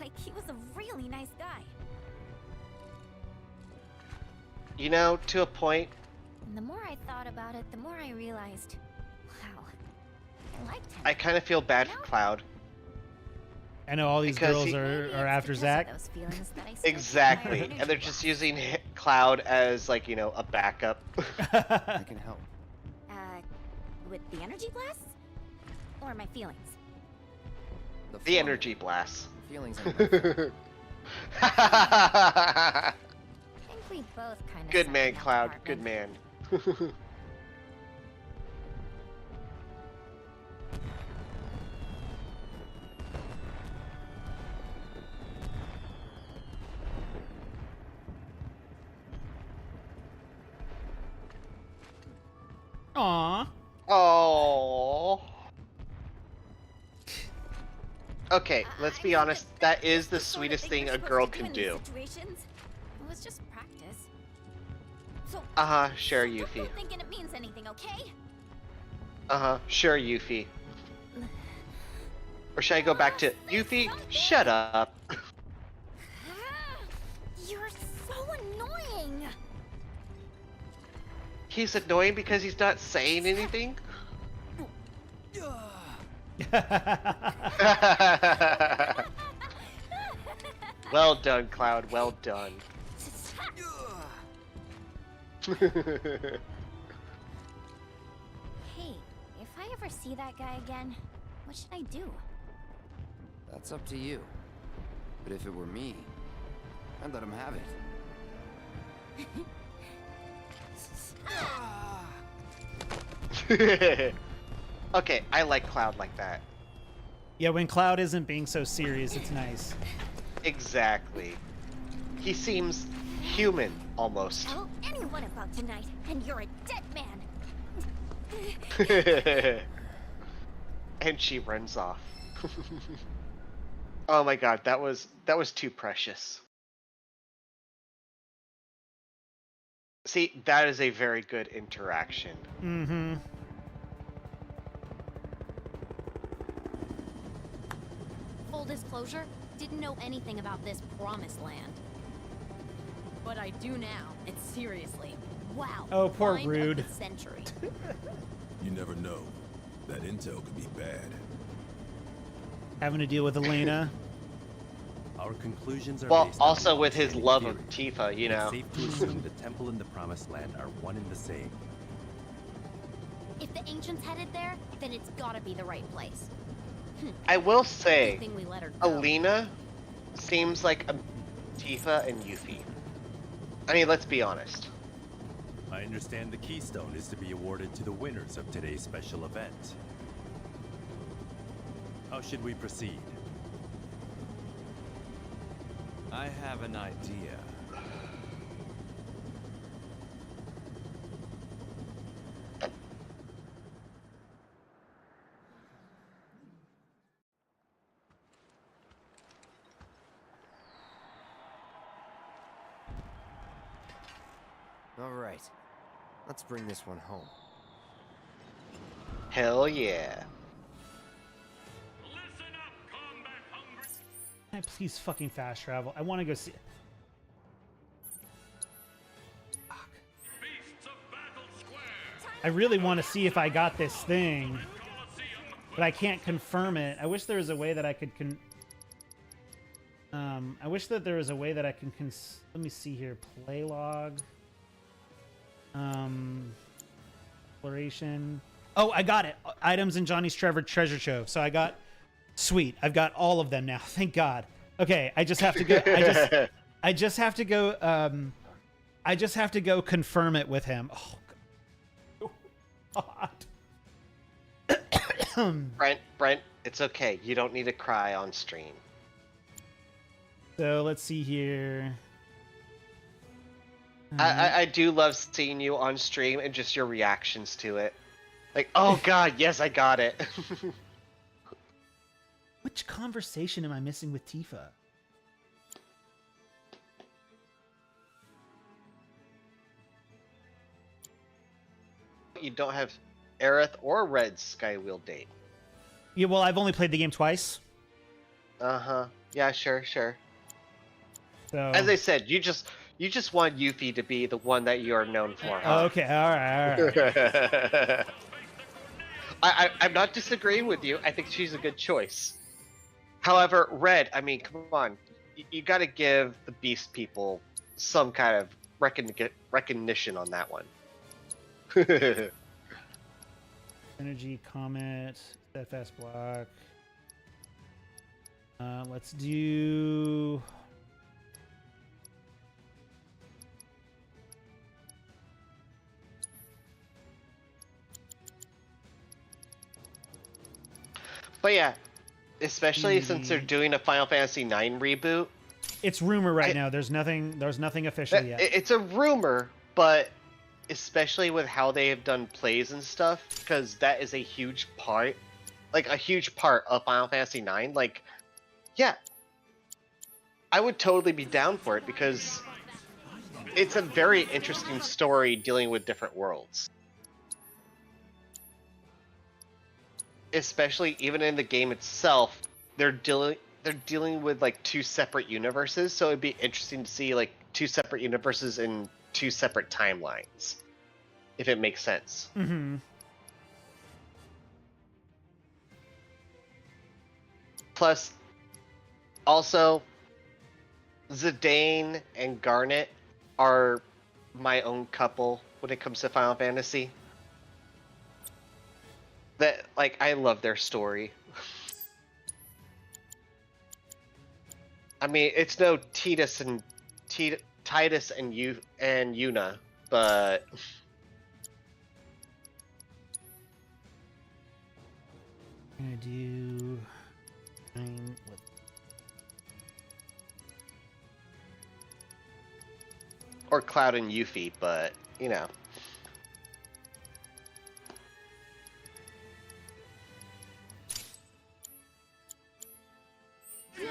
[SPEAKER 18] Like he was a really nice guy.
[SPEAKER 2] You know, to a point.
[SPEAKER 18] And the more I thought about it, the more I realized, wow, I liked him.
[SPEAKER 2] I kind of feel bad for Cloud.
[SPEAKER 1] I know all these
[SPEAKER 2] Because
[SPEAKER 1] girls
[SPEAKER 2] he-
[SPEAKER 1] are after Zach.
[SPEAKER 18] Those feelings that I still
[SPEAKER 2] Exactly,
[SPEAKER 18] keep my
[SPEAKER 2] and they're just using Cloud as, like, you know, a backup.
[SPEAKER 9] I can help.
[SPEAKER 18] with the energy blasts? Or my feelings?
[SPEAKER 2] The energy blast.
[SPEAKER 9] Feelings.
[SPEAKER 18] I think we both kind of.
[SPEAKER 2] Good man, Cloud. Good man.
[SPEAKER 1] Aww.
[SPEAKER 2] Oh. Okay, let's be honest. That is the sweetest thing a girl can do.
[SPEAKER 18] Situations. It was just practice. So.
[SPEAKER 2] Sure,
[SPEAKER 18] Don't
[SPEAKER 2] Yuffie.
[SPEAKER 18] go thinking it means anything, okay?
[SPEAKER 2] Sure, Yuffie. Or should I go back to Yuffie? Shut up.
[SPEAKER 18] You're so annoying.
[SPEAKER 2] He's annoying because he's not saying anything. Well done, Cloud. Well done.
[SPEAKER 18] Hey, if I ever see that guy again, what should I do?
[SPEAKER 9] That's up to you. But if it were me, I'd let him have it.
[SPEAKER 2] Okay, I like Cloud like that.
[SPEAKER 1] Yeah, when Cloud isn't being so serious, it's nice.
[SPEAKER 2] Exactly. He seems human, almost.
[SPEAKER 18] Tell anyone about tonight, and you're a dead man.
[SPEAKER 2] And she runs off. Oh my god, that was too precious. See, that is a very good interaction.
[SPEAKER 1] Mm-hmm.
[SPEAKER 19] Full disclosure, didn't know anything about this promised land. But I do now, and seriously, wow.
[SPEAKER 1] Oh, poor
[SPEAKER 19] find of
[SPEAKER 1] Rude.
[SPEAKER 19] the century.
[SPEAKER 3] You never know. That intel could be bad.
[SPEAKER 1] Having to deal with Elena.
[SPEAKER 20] Our conclusions are
[SPEAKER 2] Well,
[SPEAKER 20] based on
[SPEAKER 2] also with his
[SPEAKER 20] long-standing
[SPEAKER 2] love of
[SPEAKER 20] theory.
[SPEAKER 2] Tifa, you know.
[SPEAKER 20] It's safe to assume the temple and the promised land are one and the same.
[SPEAKER 19] If the ancients headed there, then it's gotta be the right place.
[SPEAKER 2] I will say,
[SPEAKER 19] Good thing we let her go.
[SPEAKER 2] Alina seems like a Tifa and Yuffie. I mean, let's be honest.
[SPEAKER 20] I understand the keystone is to be awarded to the winners of today's special event. How should we proceed?
[SPEAKER 9] I have an idea. All right. Let's bring this one home.
[SPEAKER 2] Hell yeah.
[SPEAKER 1] Can I please fucking fast travel? I want to go see. Fuck. I really want to see if I got this thing, but I can't confirm it. I wish there was a way that I could I wish that there was a way that I can let me see here. Play log. Exploration. Oh, I got it. Items in Johnny's treasure trove. So I got. Sweet. I've got all of them now. Thank God. Okay, I just have to go. I just have to go. I just have to go confirm it with him. Oh God.
[SPEAKER 2] Brent, it's okay. You don't need to cry on stream.
[SPEAKER 1] So let's see here.
[SPEAKER 2] I do love seeing you on stream and just your reactions to it. Like, oh God, yes, I got it.
[SPEAKER 1] Which conversation am I missing with Tifa?
[SPEAKER 2] You don't have Aerith or Red's Skywheel date.
[SPEAKER 1] Yeah, well, I've only played the game twice.
[SPEAKER 2] Uh-huh. Yeah, sure.
[SPEAKER 1] So
[SPEAKER 2] as I said, you just want Yuffie to be the one that you are known for. Huh?
[SPEAKER 1] Okay, all right.
[SPEAKER 2] I'm not disagreeing with you. I think she's a good choice. However, Red, I mean, come on. You got to give the Beast people some kind of recognition on that one.
[SPEAKER 1] Energy, Comet, Steadfast Block. Let's do...
[SPEAKER 2] But yeah, especially since they're doing a Final Fantasy IX reboot.
[SPEAKER 1] It's rumor right now. There's nothing official yet.
[SPEAKER 2] It's a rumor, but especially with how they have done plays and stuff, because that is a huge part, of Final Fantasy IX. Like, yeah, I would totally be down for it because it's a very interesting story dealing with different worlds. Especially even in the game itself, they're dealing with like two separate universes, so it'd be interesting to see like two separate universes in two separate timelines, if it makes sense.
[SPEAKER 1] Mm-hmm.
[SPEAKER 2] Plus, also, Zidane and Garnet are my own couple when it comes to Final Fantasy. That, like, I love their story. I mean, it's no Titus and Yuna, but
[SPEAKER 1] I'm gonna do
[SPEAKER 2] or Cloud and Yuffie, but you know.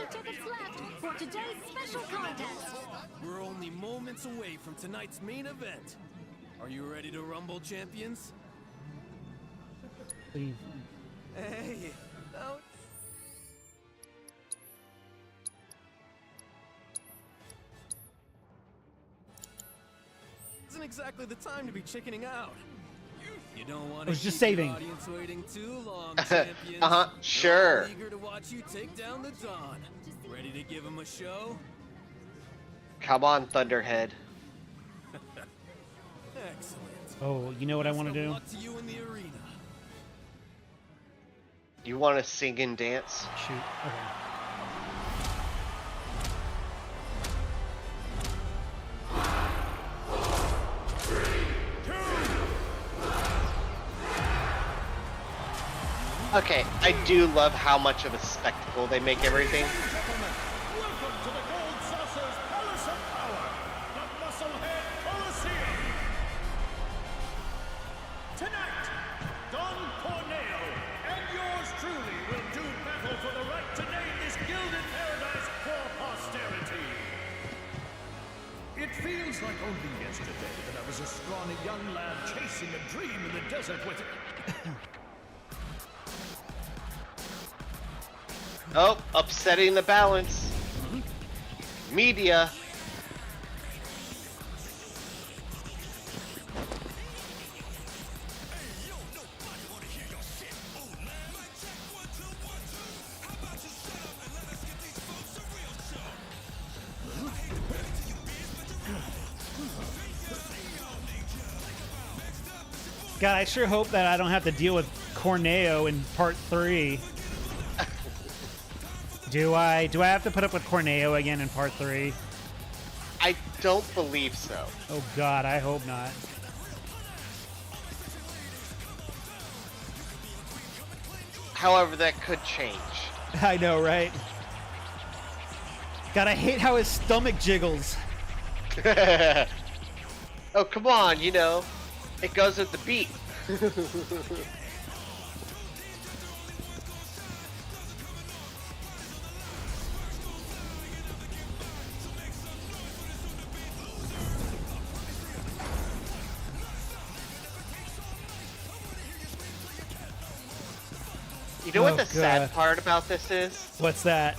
[SPEAKER 15] Tickets left for today's special contest.
[SPEAKER 3] We're only moments away from tonight's main event. Are you ready to rumble, champions?
[SPEAKER 1] Leave.
[SPEAKER 6] Hey, no. Isn't exactly the time to be chickening out. You don't want to
[SPEAKER 1] was just
[SPEAKER 3] keep
[SPEAKER 1] saving.
[SPEAKER 3] your audience waiting too long, champions.
[SPEAKER 2] Sure.
[SPEAKER 3] We're all eager to watch you take down the Dawn. Ready to give them a show?
[SPEAKER 2] Come on, Thunderhead.
[SPEAKER 3] Excellent.
[SPEAKER 1] Oh, you know what I want to do?
[SPEAKER 3] Luck to you in the arena.
[SPEAKER 2] You want to sing and dance?
[SPEAKER 1] Shoot. Okay.
[SPEAKER 2] Okay, I do love how much of a spectacle they make everything.
[SPEAKER 10] Welcome to the Gold Saucer's Palace of Power, the Musclehead Coliseum. Tonight, Don Corneo and yours truly will do battle for the right to name this gilded paradise for posterity. It
[SPEAKER 7] feels like only yesterday that I was a scrawny young lad chasing a dream in the desert with
[SPEAKER 2] Oh, upsetting the balance. Media.
[SPEAKER 1] God, I sure hope that I don't have to deal with Corneo in part 3. Do I have to put up with Corneo again in part 3?
[SPEAKER 2] I don't believe so.
[SPEAKER 1] Oh God, I hope not.
[SPEAKER 2] However, that could change.
[SPEAKER 1] I know, right? God, I hate how his stomach jiggles.
[SPEAKER 2] Oh, come on, you know. It goes with the beat. You know what the sad part about this is?
[SPEAKER 1] What's that?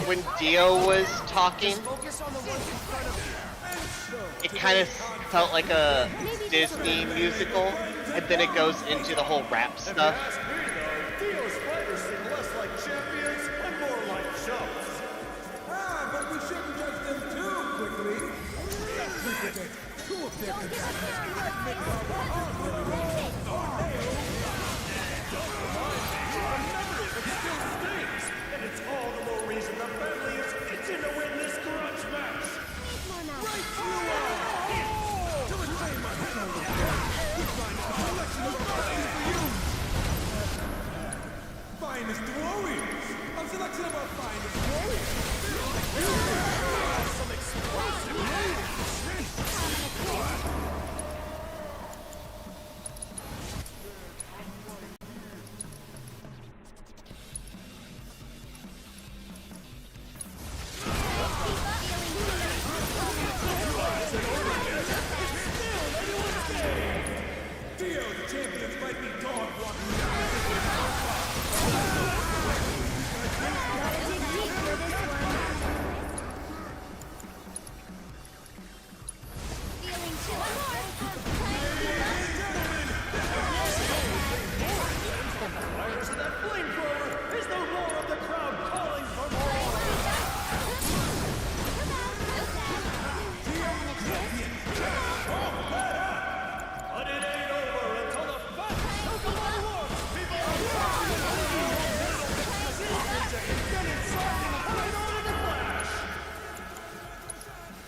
[SPEAKER 2] When Dio was talking, it kind of felt like a Disney musical, and then it goes into the whole rap stuff.
[SPEAKER 10] Dio's fighters seem less like champions and more like chumps. Ah, but we shouldn't judge them too quickly. Two of their contestants make our hard work. And it's all the more reason the family is itching to win this grudge match. Right through all. To retain my title, we find a selection of fighters for you. Finest warriors. A selection of our finest warriors. Some explosive moves. Dio's champions might be dog walking down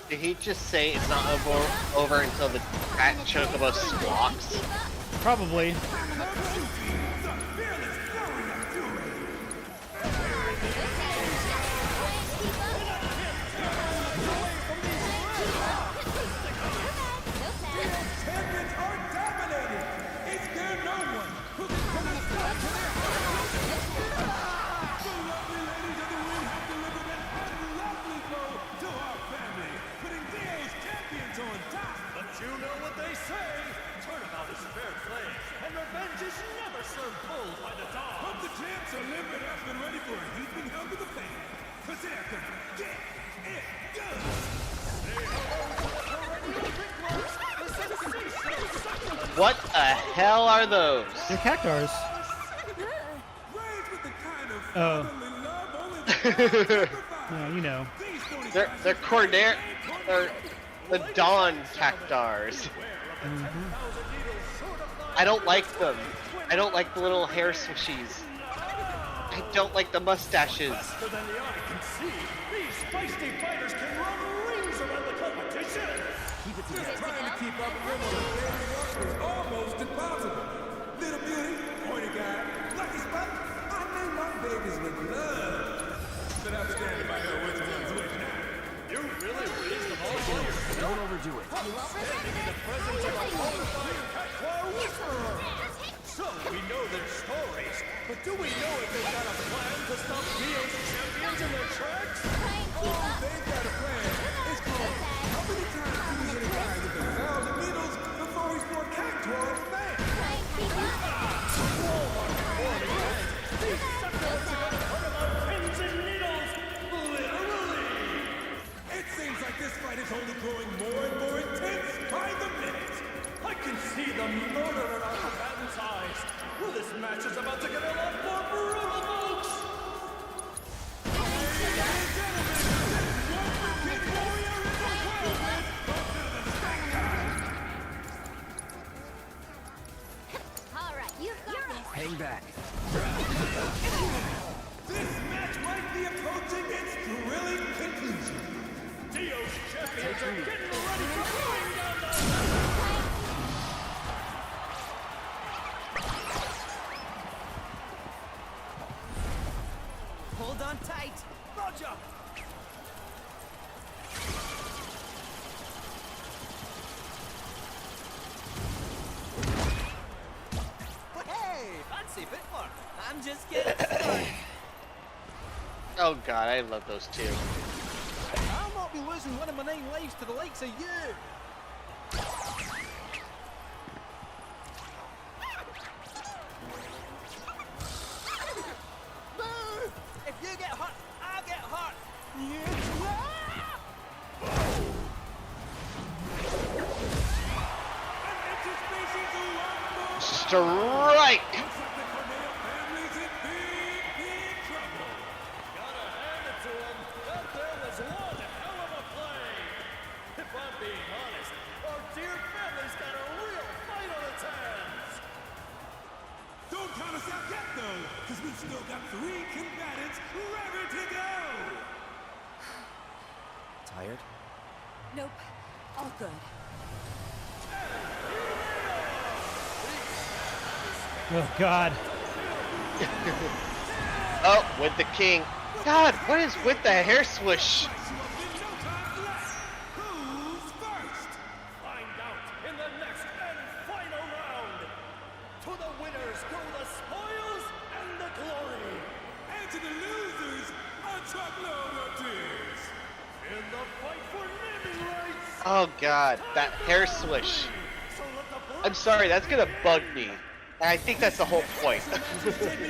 [SPEAKER 2] Did he just say it's not over until the fat chocobo squawks?
[SPEAKER 1] Probably.
[SPEAKER 10] champions are dominating. Is there no one who can put a stop to their The lovely ladies of the ring have delivered an unlovely blow to our family, putting Dio's champions on top. But you know what they say. Turnabout is fair play, and revenge is never served cold by the dog. Hope the champs are livid up and ready for a heaping hug of the fan. Cause they're gonna get it done.
[SPEAKER 2] What the hell are those?
[SPEAKER 1] They're cactars. Oh. Yeah, you know.
[SPEAKER 2] They're Cordair. They're the Dawn Cactars. I don't like them. I don't like the little hair swishies. I don't like the mustaches.
[SPEAKER 10] Faster than the eye can see, these feisty fighters can run rings around the competition. Keep it together. Just trying to keep up with them on the daily work is almost impossible. Little beauty, pointy guy, lucky spot. I name my babies with love. But I'm standing by her which one's which now. You really raised them all by yourself.
[SPEAKER 16] Don't overdo it.
[SPEAKER 10] Standing in the presence of a horrifying Quechua whisperer. So we know their stories, but do we know if they've got a plan to stop Dio's champions in their tracks? Oh, they've got a plan. It's called How Many Times Do We Hit a Guy with 1,000 Needles Before He's More Cactuar as a Man? These suckers are gonna talk about pins and needles, literally! It seems like this fight is only growing more and more intense by the minute. I can see the murder in our combatants' eyes. Well, this match is about to get a lot more brutal, folks! Ladies and gentlemen, this one-for-kid warrior in the whirlwind,
[SPEAKER 18] All right, you've got this.
[SPEAKER 16] Hang back.
[SPEAKER 10] this match might be approaching its thrilling conclusion. Dio's champions are getting ready to bring down the...
[SPEAKER 6] Hold on tight.
[SPEAKER 10] Roger!
[SPEAKER 6] Hey, fancy footwork. I'm just getting started.
[SPEAKER 2] Oh god, I love those two.
[SPEAKER 6] I'll not be losing one of my 9 lives to the likes of you. Boo! If you get hurt, I'll get hurt.
[SPEAKER 2] Strike!
[SPEAKER 10] Gotta hand it to him. That there was one hell of a play. If I'm being honest, our dear family's got a real fight on its hands. Don't count us out yet, though, because we've still got 3 combatants ready to go.
[SPEAKER 16] Tired?
[SPEAKER 8] Nope. All good.
[SPEAKER 1] Oh God.
[SPEAKER 2] Oh, with the king. God, what is with the hair swoosh?
[SPEAKER 10] Who's first? Find out in the next and final round. To the winners go the spoils and the glory. And to the losers, a truckload of tears. In the fight for naming rights.
[SPEAKER 2] Oh god, that hair swoosh. I'm sorry, that's gonna bug me. And I think that's the whole point.
[SPEAKER 10] Shaping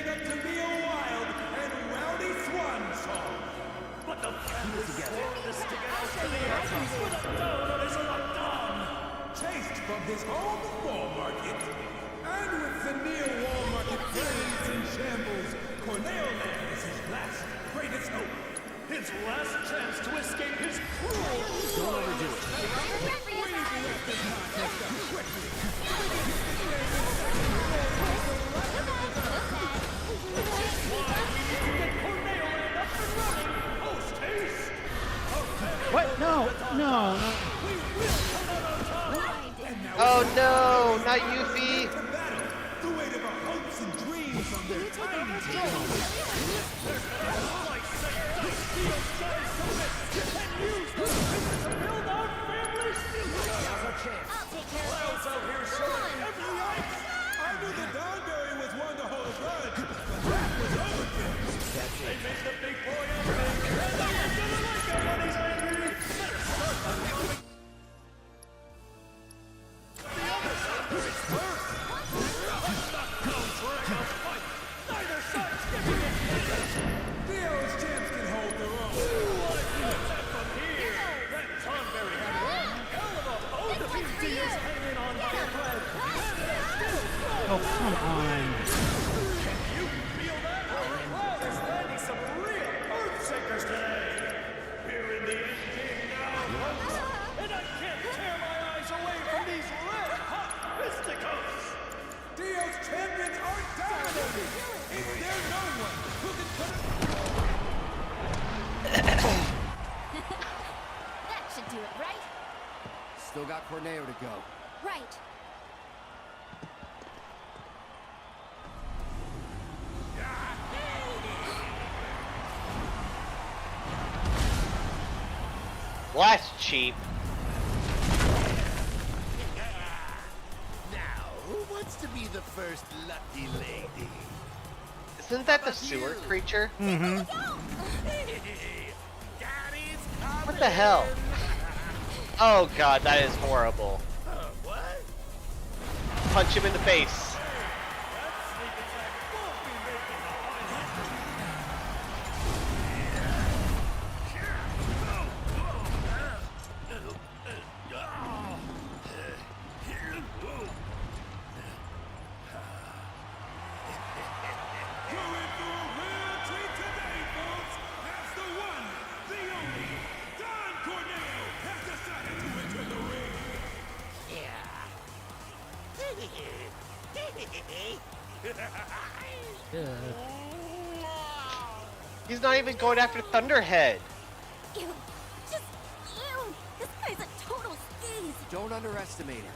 [SPEAKER 10] up to be a wild and rowdy swan song. But the family swore this to get out to the heavens with a down on his lockdown. Chased from his home wall market. And with the near wall market flames in shambles, Corneoland is his last greatest hope. His last chance to escape his cruel...
[SPEAKER 16] Don't overdo it.
[SPEAKER 10] We've left his mark quickly.
[SPEAKER 1] What? No, no, no.
[SPEAKER 2] Oh no, not Yuffie.
[SPEAKER 10] The weight of our hopes and dreams on their tiny shoulders. Like Dio's tries to miss and use those pieces to build our family's future. Now's our chance.
[SPEAKER 18] I'll take care of
[SPEAKER 10] Clouds
[SPEAKER 18] this.
[SPEAKER 10] out here showing every ice. I knew the Donberry was one to hold a grudge, but that was overkill. They made the big boy angry, and no one's gonna like him when he's angry. Better start by moving. The other side is first. Let's not go drag a fight. Neither side's giving it. Dio's champs can hold their own. What is that from here? That Donberry had one hell of a bow to beat Dio's hanging on by a thread. And they're still strong.
[SPEAKER 1] Oh, come on.
[SPEAKER 10] Can you feel that? Cloud is landing some real earthshakers today. We're in the end game now, folks. And I can't tear my eyes away from these red-hot fisticuffs. Dio's champions are dominating. Is there no one who can put it...
[SPEAKER 18] That should do it, right?
[SPEAKER 16] Still got Corneo to go.
[SPEAKER 5] Right.
[SPEAKER 2] Well, that's cheap.
[SPEAKER 14] to be the first lucky lady.
[SPEAKER 2] Isn't that the sewer creature?
[SPEAKER 1] Mm-hmm.
[SPEAKER 2] What the hell? Oh god, that is horrible.
[SPEAKER 14] What?
[SPEAKER 2] Punch him in the face. He's not even going after Thunderhead.
[SPEAKER 18] Ew. Just ew. This guy's a total skis.
[SPEAKER 16] Don't underestimate him.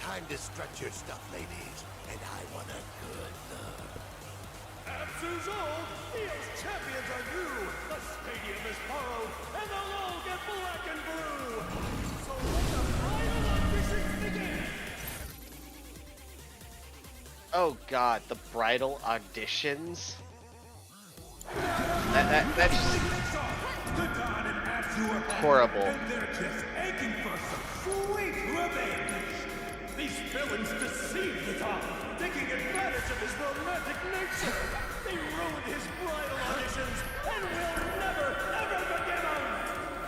[SPEAKER 14] Time to stretch your stuff, ladies. And I want a good look.
[SPEAKER 10] As usual, Theo's champions are new. The stadium is borrowed, and they'll all get black and blue. So let the final auditions begin.
[SPEAKER 2] Oh god, the bridal auditions. That's horrible.
[SPEAKER 10] And they're just aching for some sweet revenge. These villains deceived the Tom, taking advantage of his romantic nature. They ruined his bridal auditions, and we'll never, ever forgive him.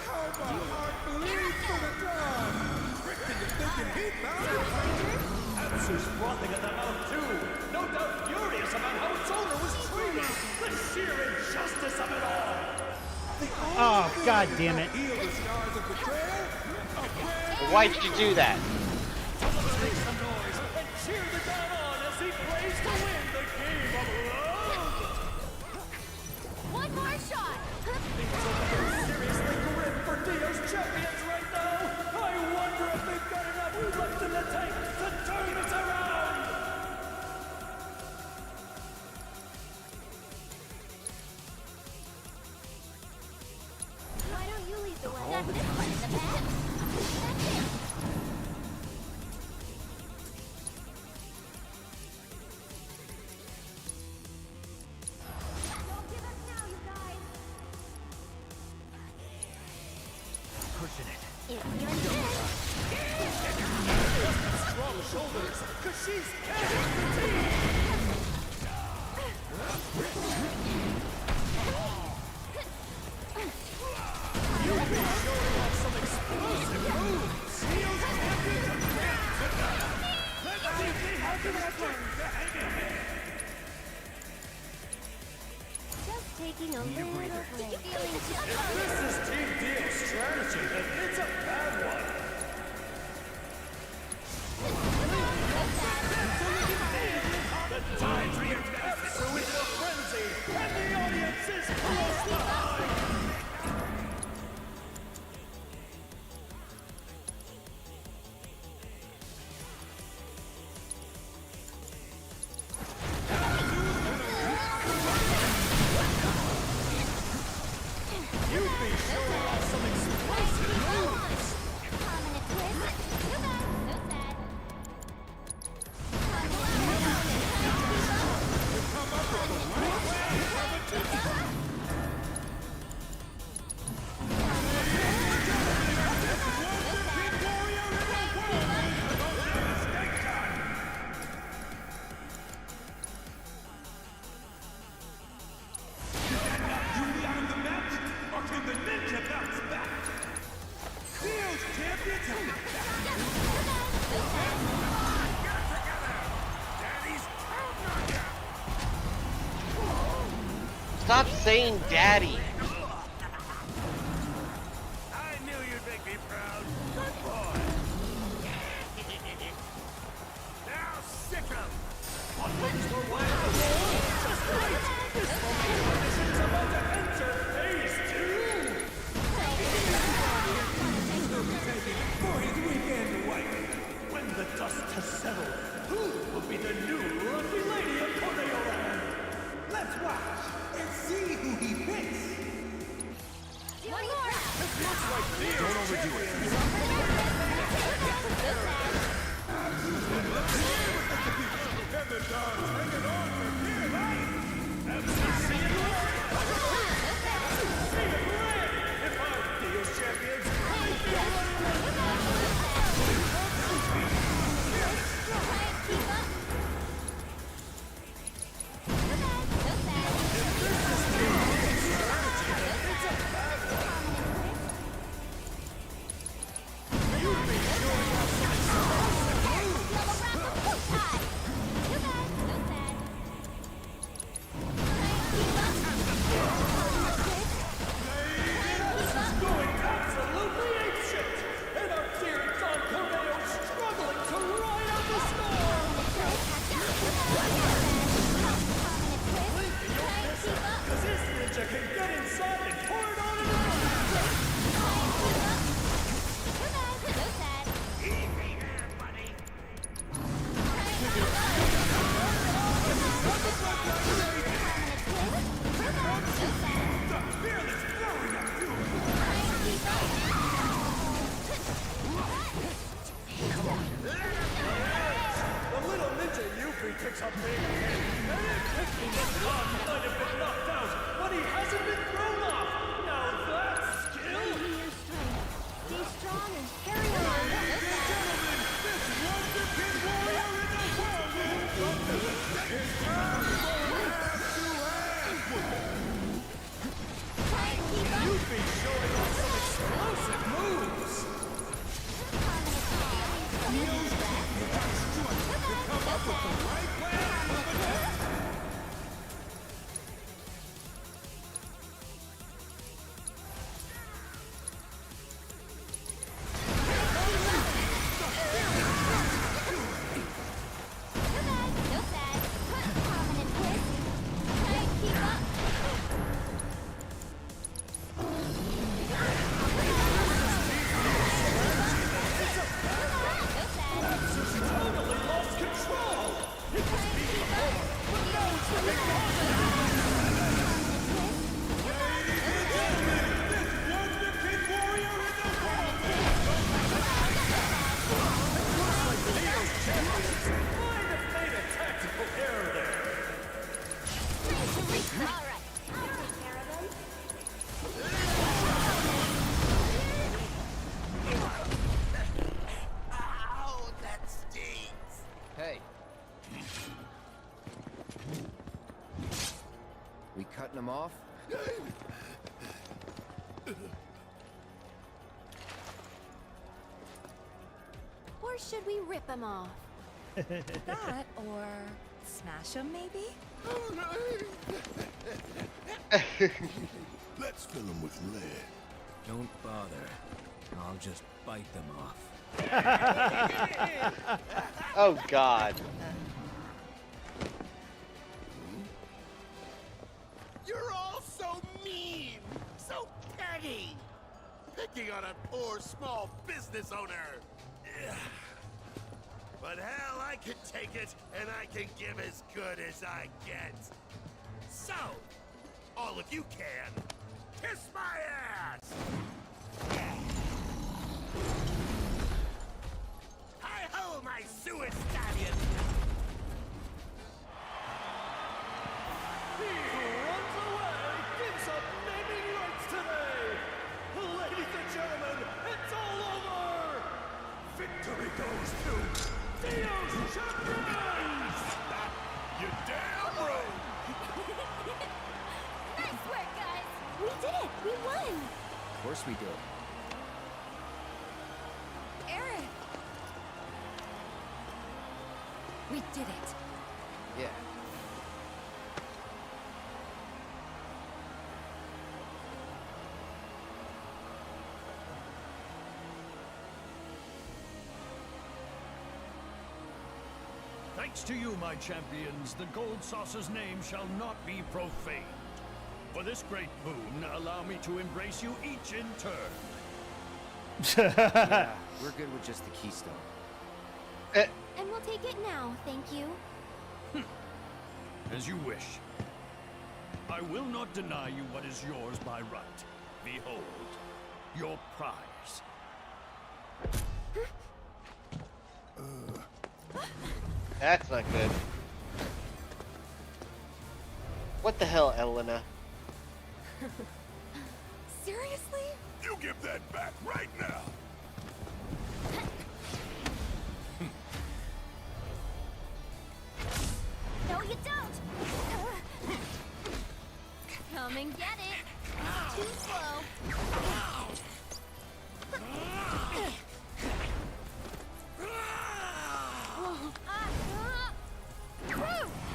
[SPEAKER 10] How my heart bleeds for the Tom. Tricked into thinking he'd bound it. Absu's frothing at the mouth too, no doubt furious about how its owner was treated. The sheer injustice of it all.
[SPEAKER 1] Oh, god damn it.
[SPEAKER 2] Why did you do that?
[SPEAKER 10] Make some noise and cheer the Don on as he plays to win the game of love.
[SPEAKER 19] One more shot.
[SPEAKER 10] Things are looking seriously grim for Dio's champions right now. I wonder if they've got enough left in the tank to turn this around.
[SPEAKER 5] Why don't you lead the way? Got this one in the back. That's it.
[SPEAKER 15] Don't give up now, you guys.
[SPEAKER 10] Pushing it.
[SPEAKER 5] If you're
[SPEAKER 10] Strong shoulders, cause she's carrying the team. You'll be showing off some explosive moves. Heels champions of France tonight. Let's see if they have the strength to hang in there.
[SPEAKER 5] just taking a little break.
[SPEAKER 10] If this is Team Dio's strategy, then it's a bad one. The tide's reached Epsu into a frenzy, and the audience is close behind. You'd be showing off some explosive moves.
[SPEAKER 2] Stop saying daddy.
[SPEAKER 10] I knew you'd make me proud. Good boy. Now sick 'em. On wings for one of the war. Just right. This momentum audition is about to enter phase 2. He'll be taking it for his weekend wife. When the dust has settled, who will be the new lucky lady of Corneoland? Let's watch and see who he picks.
[SPEAKER 19] One more.
[SPEAKER 10] It looks like Theo's
[SPEAKER 20] Don't overdo it.
[SPEAKER 10] champions. Picks up big hit. Khan might have been knocked out, but he hasn't been thrown off. Now that's skill.
[SPEAKER 5] Stay strong and carry on.
[SPEAKER 10] Ladies and gentlemen, this wonderkid warrior in the whirlwind is hand to hand. You've been showing off some explosive moves. Come up with the right plan of attack.
[SPEAKER 16] We cutting them off?
[SPEAKER 5] Or should we rip them off?
[SPEAKER 8] That, or smash them, maybe?
[SPEAKER 17] Let's fill them with lead.
[SPEAKER 13] Don't bother. I'll just bite them off.
[SPEAKER 2] Oh, God.
[SPEAKER 14] You're all so mean, so petty, picking on a poor small business owner. Ugh. But hell, I can take it, and I can give as good as I get. So, all of you can kiss my ass. Hi-ho, my sewer stallion.
[SPEAKER 10] He who runs away gives up naming rights today! Ladies and gentlemen, it's all over! Victory goes to Dio's champions! You're damn right!
[SPEAKER 5] Nice work, guys! We did it! We won!
[SPEAKER 16] Of course we did.
[SPEAKER 8] Eric! We did it.
[SPEAKER 16] Yeah.
[SPEAKER 7] Thanks to you, my champions, the Gold Saucer's name shall not be profaned. For this great boon, allow me to embrace you each in turn.
[SPEAKER 16] Yeah, we're good with just the keystone.
[SPEAKER 5] And we'll take it now, thank you.
[SPEAKER 7] As you wish. I will not deny you what is yours by right. Behold, your prize.
[SPEAKER 2] That's not good. What the hell, Elena?
[SPEAKER 8] Seriously?
[SPEAKER 14] You
[SPEAKER 17] You give that back right now.
[SPEAKER 5] No, you don't! Come and get it! Too slow.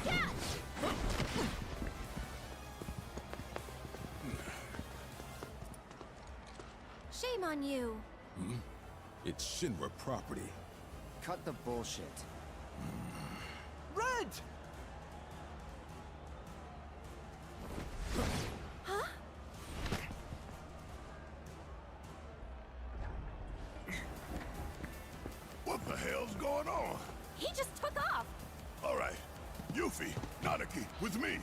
[SPEAKER 5] Catch! Shame on you.
[SPEAKER 17] It's Shinra property.
[SPEAKER 9] Cut the bullshit.
[SPEAKER 6] Red!
[SPEAKER 5] Huh?
[SPEAKER 17] What the hell's going on?
[SPEAKER 5] He just took off!
[SPEAKER 17] All right, Yuffie, Nanaki, with me.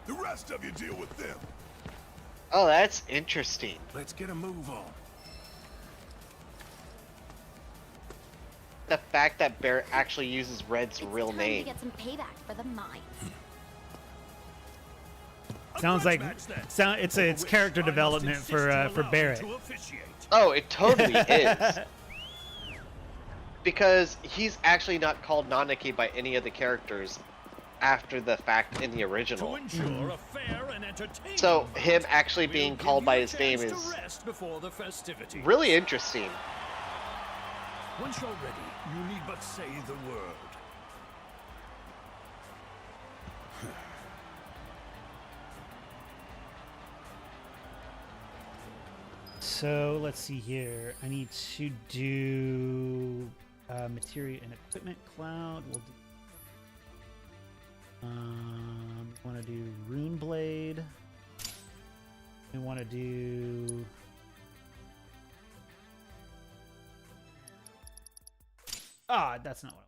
[SPEAKER 17] The rest of you deal with them.
[SPEAKER 2] Oh, that's interesting.
[SPEAKER 3] Let's get a move on.
[SPEAKER 2] The fact that Barrett actually uses Red's real
[SPEAKER 5] Time
[SPEAKER 2] name.
[SPEAKER 5] to get some payback for the mines.
[SPEAKER 1] Sounds like it's character development for Barrett.
[SPEAKER 2] Oh, it totally is. Because he's actually not called Nanaki by any of the characters after the fact in the original.
[SPEAKER 7] To ensure a fair and entertaining
[SPEAKER 2] So
[SPEAKER 7] fight,
[SPEAKER 2] him actually
[SPEAKER 7] we'll
[SPEAKER 2] being
[SPEAKER 7] give
[SPEAKER 2] called
[SPEAKER 7] you
[SPEAKER 2] by
[SPEAKER 7] a
[SPEAKER 2] his name
[SPEAKER 7] chance
[SPEAKER 2] is
[SPEAKER 7] to rest before the festivities.
[SPEAKER 2] really interesting.
[SPEAKER 7] Once you're ready, you need but say the word.
[SPEAKER 1] So let's see here. I need to do material and equipment cloud. We'll do. Want to do rune blade. We want to do. Ah, that's not what.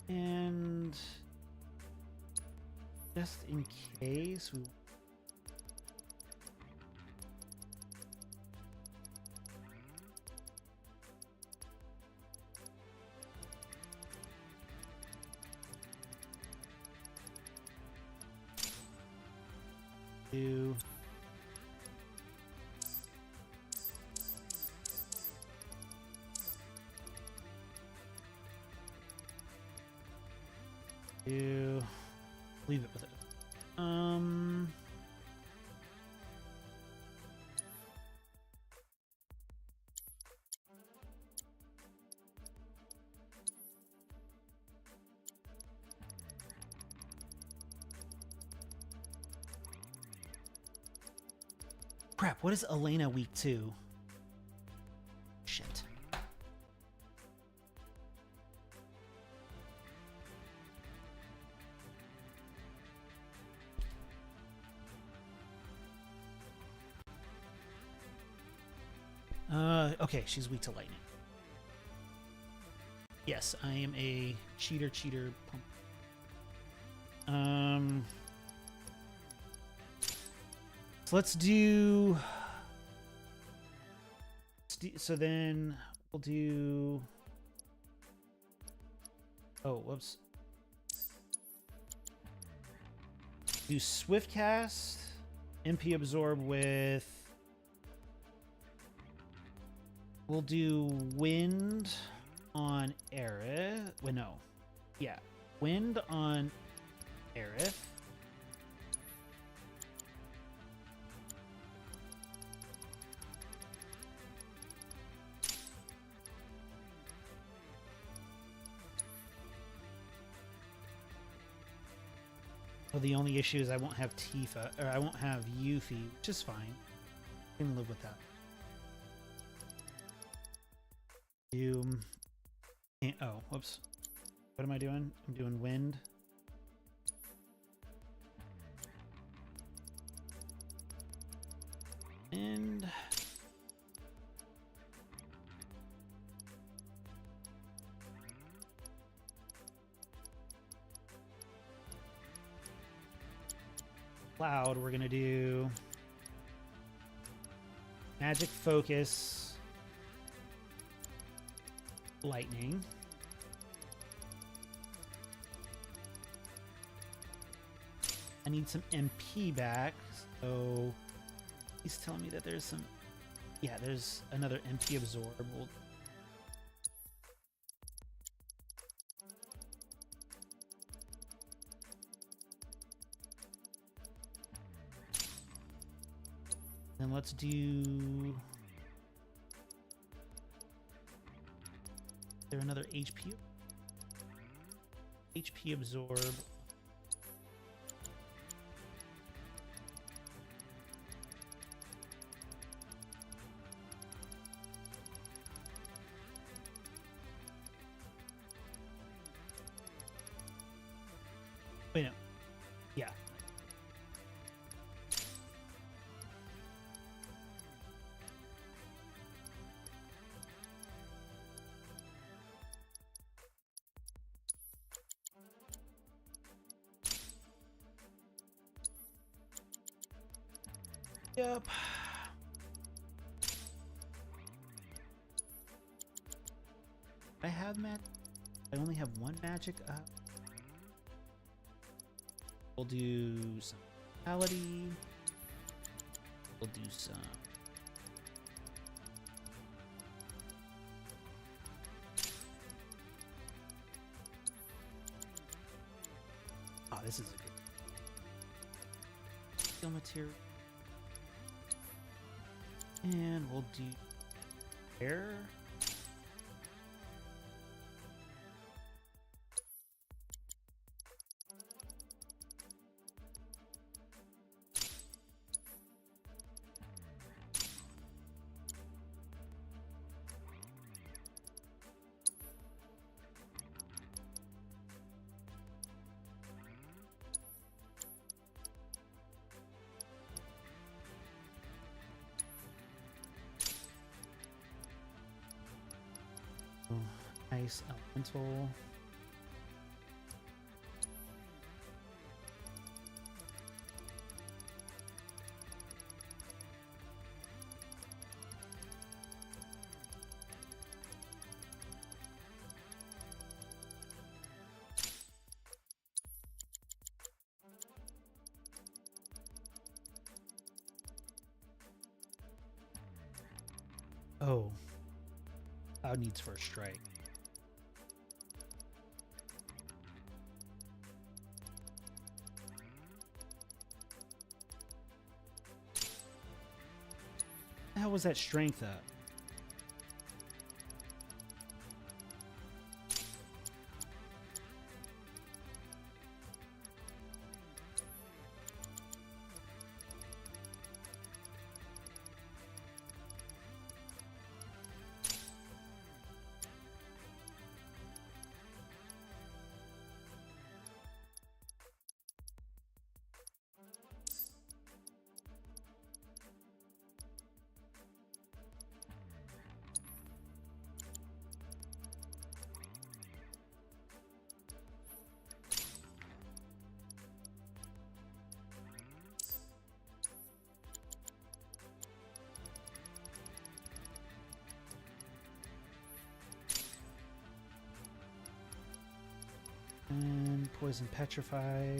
[SPEAKER 1] And just in case we do leave it with it. Crap, what is Elena week 2? Shit. Okay, she's weak to lightning. Yes, I am a cheater pump. So let's do. So then we'll do. Oh, whoops. Do Swift Cast, MP Absorb with. We'll do Wind on Aerith. Well, no. Yeah. Wind on Aerith. Well, the only issue is I won't have Tifa, or I won't have Yuffie, which is fine. I can live with that. Oh, whoops. What am I doing? I'm doing Wind. And Cloud, we're gonna do Magic Focus, Lightning. I need some MP back, so he's telling me that there's some. Yeah, there's another MP absorb. Then let's do. Is there another HP? HP absorb. Wait, no. Yeah. Yep. I have I only have one magic up. We'll do some vitality. We'll do some. Oh, this is a good skill material. And we'll do air. Nice elemental. Oh, Cloud needs first strike. How was that strength up? And poison petrify.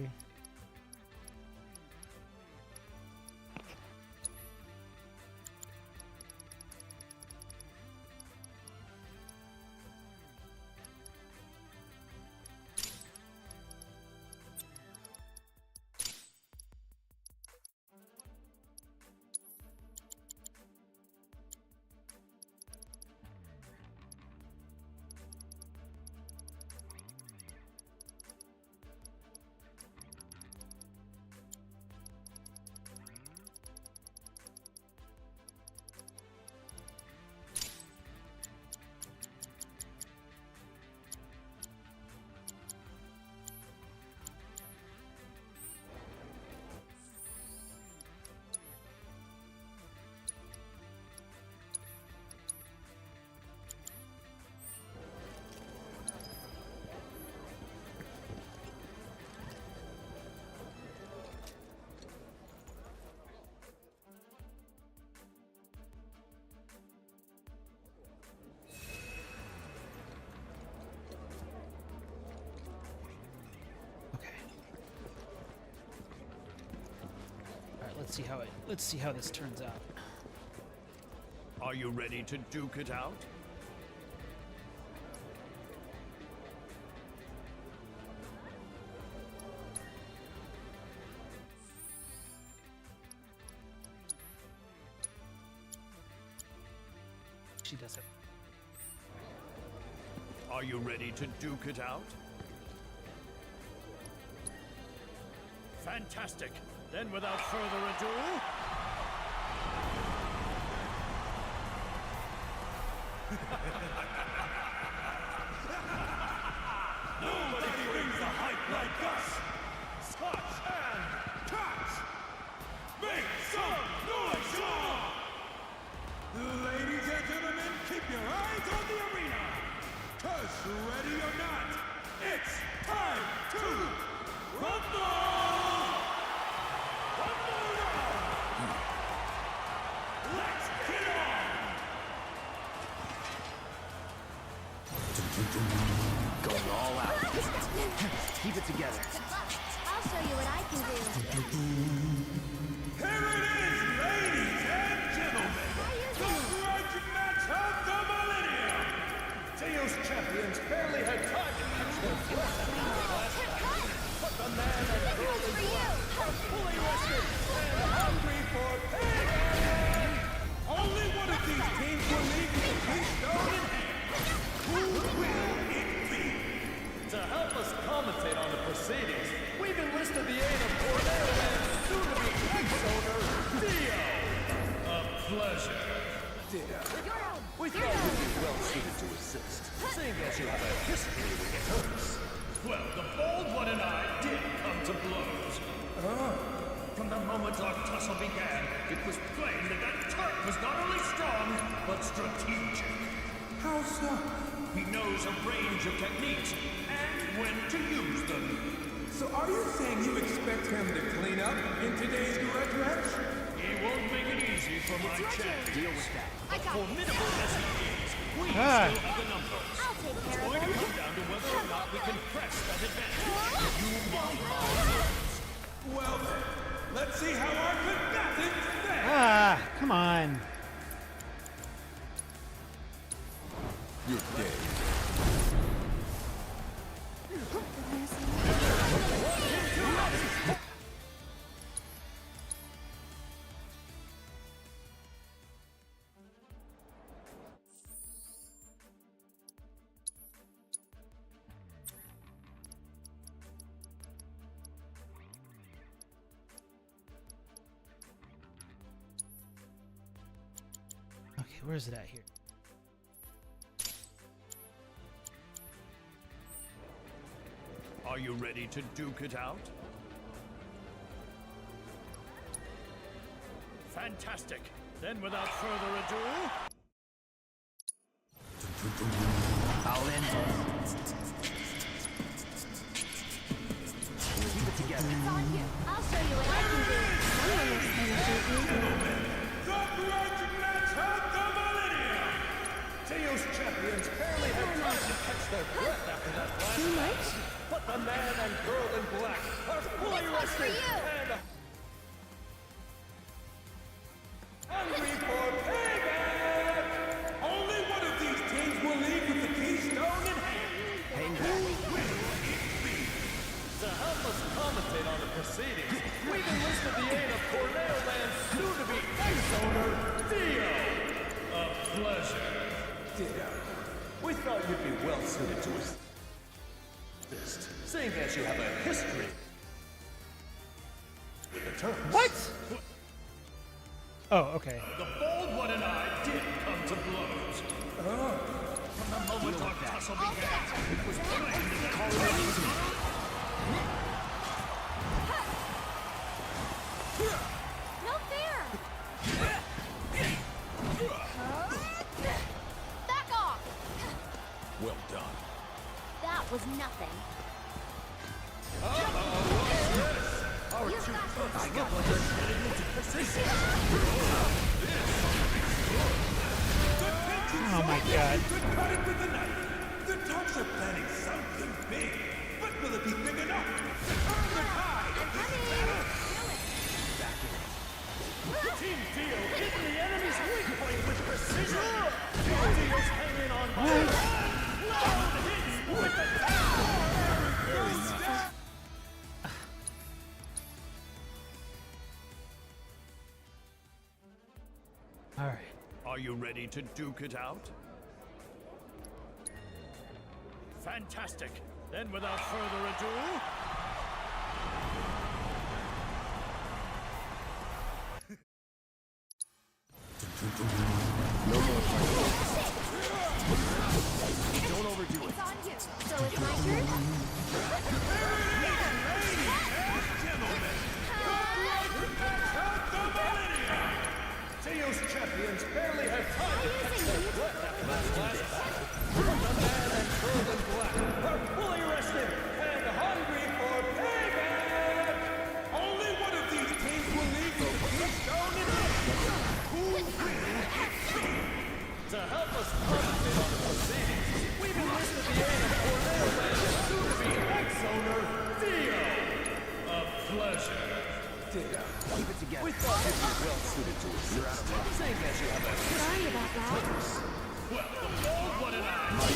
[SPEAKER 1] let's see how this turns out.
[SPEAKER 7] Are you ready to duke it out?
[SPEAKER 1] She does it.
[SPEAKER 7] Are you ready to duke it out? Fantastic. Then without further ado...
[SPEAKER 10] Nobody brings the hype like us! Scotch and catch! Make some noise, y'all! Ladies and gentlemen, keep your eyes on the arena! 'Cause ready or not, it's time to rumble! Let's get on!
[SPEAKER 6] Going all out. Keep it together.
[SPEAKER 5] I'll show you what I can do.
[SPEAKER 10] Here it is, ladies and gentlemen! The grudge match of the millennium! Teos champions barely had time to catch their breath after their last match, but the man and girl in black are fully rested and hungry for payback! Only one of these teams will leave with the keystone in hand. Who will it be? To help us commentate on the proceedings, we've enlisted the aid of Cornell and soon-to-be ex-owner, Dio! A pleasure. Dio, we thought you'd be well-suited to assist, seeing as you have a history with Turks.
[SPEAKER 7] Well, the bold one and I did come to blows. From the moment our tussle began, it was plain that that Turk was not only strong, but strategic.
[SPEAKER 10] How so?
[SPEAKER 7] He knows a range of techniques and when to use them.
[SPEAKER 10] So are you saying you expect him to clean up in today's grudge match?
[SPEAKER 7] He won't make it easy for my champion.
[SPEAKER 6] Deal with that.
[SPEAKER 7] Formidable as he is, we still have the numbers.
[SPEAKER 5] I'll take
[SPEAKER 7] It's
[SPEAKER 5] care of
[SPEAKER 7] going to
[SPEAKER 5] him.
[SPEAKER 7] come down to whether or not we can press that advantage. You mark my words.
[SPEAKER 10] Well then, let's see how our combatants fare.
[SPEAKER 1] Ah, come on.
[SPEAKER 17] You're dead.
[SPEAKER 1] Okay, where is it at here?
[SPEAKER 7] Are you ready to duke it out? Fantastic. Then without further ado...
[SPEAKER 6] I'll end this. Keep it together.
[SPEAKER 5] It's on you. I'll show you what I can do.
[SPEAKER 10] The grudge match of the millennium! Teos champions barely had time to catch their breath after that last
[SPEAKER 5] Too much?
[SPEAKER 10] match, but the man and girl in black are fully
[SPEAKER 5] This one's for
[SPEAKER 10] rested
[SPEAKER 5] you.
[SPEAKER 10] and hungry for payback! Only one of these teams will leave with the keystone in hand.
[SPEAKER 6] Hang
[SPEAKER 10] Who
[SPEAKER 6] back.
[SPEAKER 10] will it be? To help us commentate on the proceedings, we've enlisted the aid of Cornell Land's soon-to-be ex-owner, Dio!
[SPEAKER 7] A pleasure.
[SPEAKER 10] Dio, we thought you'd be well-suited to us. Seeing as you have a history with the Turks.
[SPEAKER 1] What? Oh, okay.
[SPEAKER 7] The bold one and I did come to blows. From the moment our tussle began, it was plain that that Turk was not
[SPEAKER 5] No fair! Back off!
[SPEAKER 17] Well done.
[SPEAKER 5] That was nothing.
[SPEAKER 10] Our
[SPEAKER 5] You
[SPEAKER 10] two
[SPEAKER 5] got
[SPEAKER 10] Turks
[SPEAKER 5] this.
[SPEAKER 10] look like they're getting into position.
[SPEAKER 1] Oh my god.
[SPEAKER 10] Could cut it with a knife. The Turks are planning something big, but will it be big enough to turn the tide of this battle? Team Dio hitting the enemy's weak point with precision. Dio's hanging on by a thread. Loud hits with the
[SPEAKER 13] Very nice.
[SPEAKER 1] All right.
[SPEAKER 7] Are you ready to duke it out? Fantastic. Then without further ado...
[SPEAKER 9] No more fighting. Don't overdo it.
[SPEAKER 5] It's on you. So it's my turn?
[SPEAKER 10] Dio's champions barely have time to catch their breath after that last battle. The man and girl in black are fully rested and hungry for payback! Only one of these teams will leave the keystone in it! Who will? To help us commentate on the proceedings, we've enlisted the aid of Cornell and soon-to-be ex-owner, Dio! A pleasure. Dio,
[SPEAKER 9] keep it together.
[SPEAKER 10] We thought you'd be well suited to it. You're out of luck. Saying that you have a
[SPEAKER 5] Sorry about that.
[SPEAKER 7] Well, the bold one and I come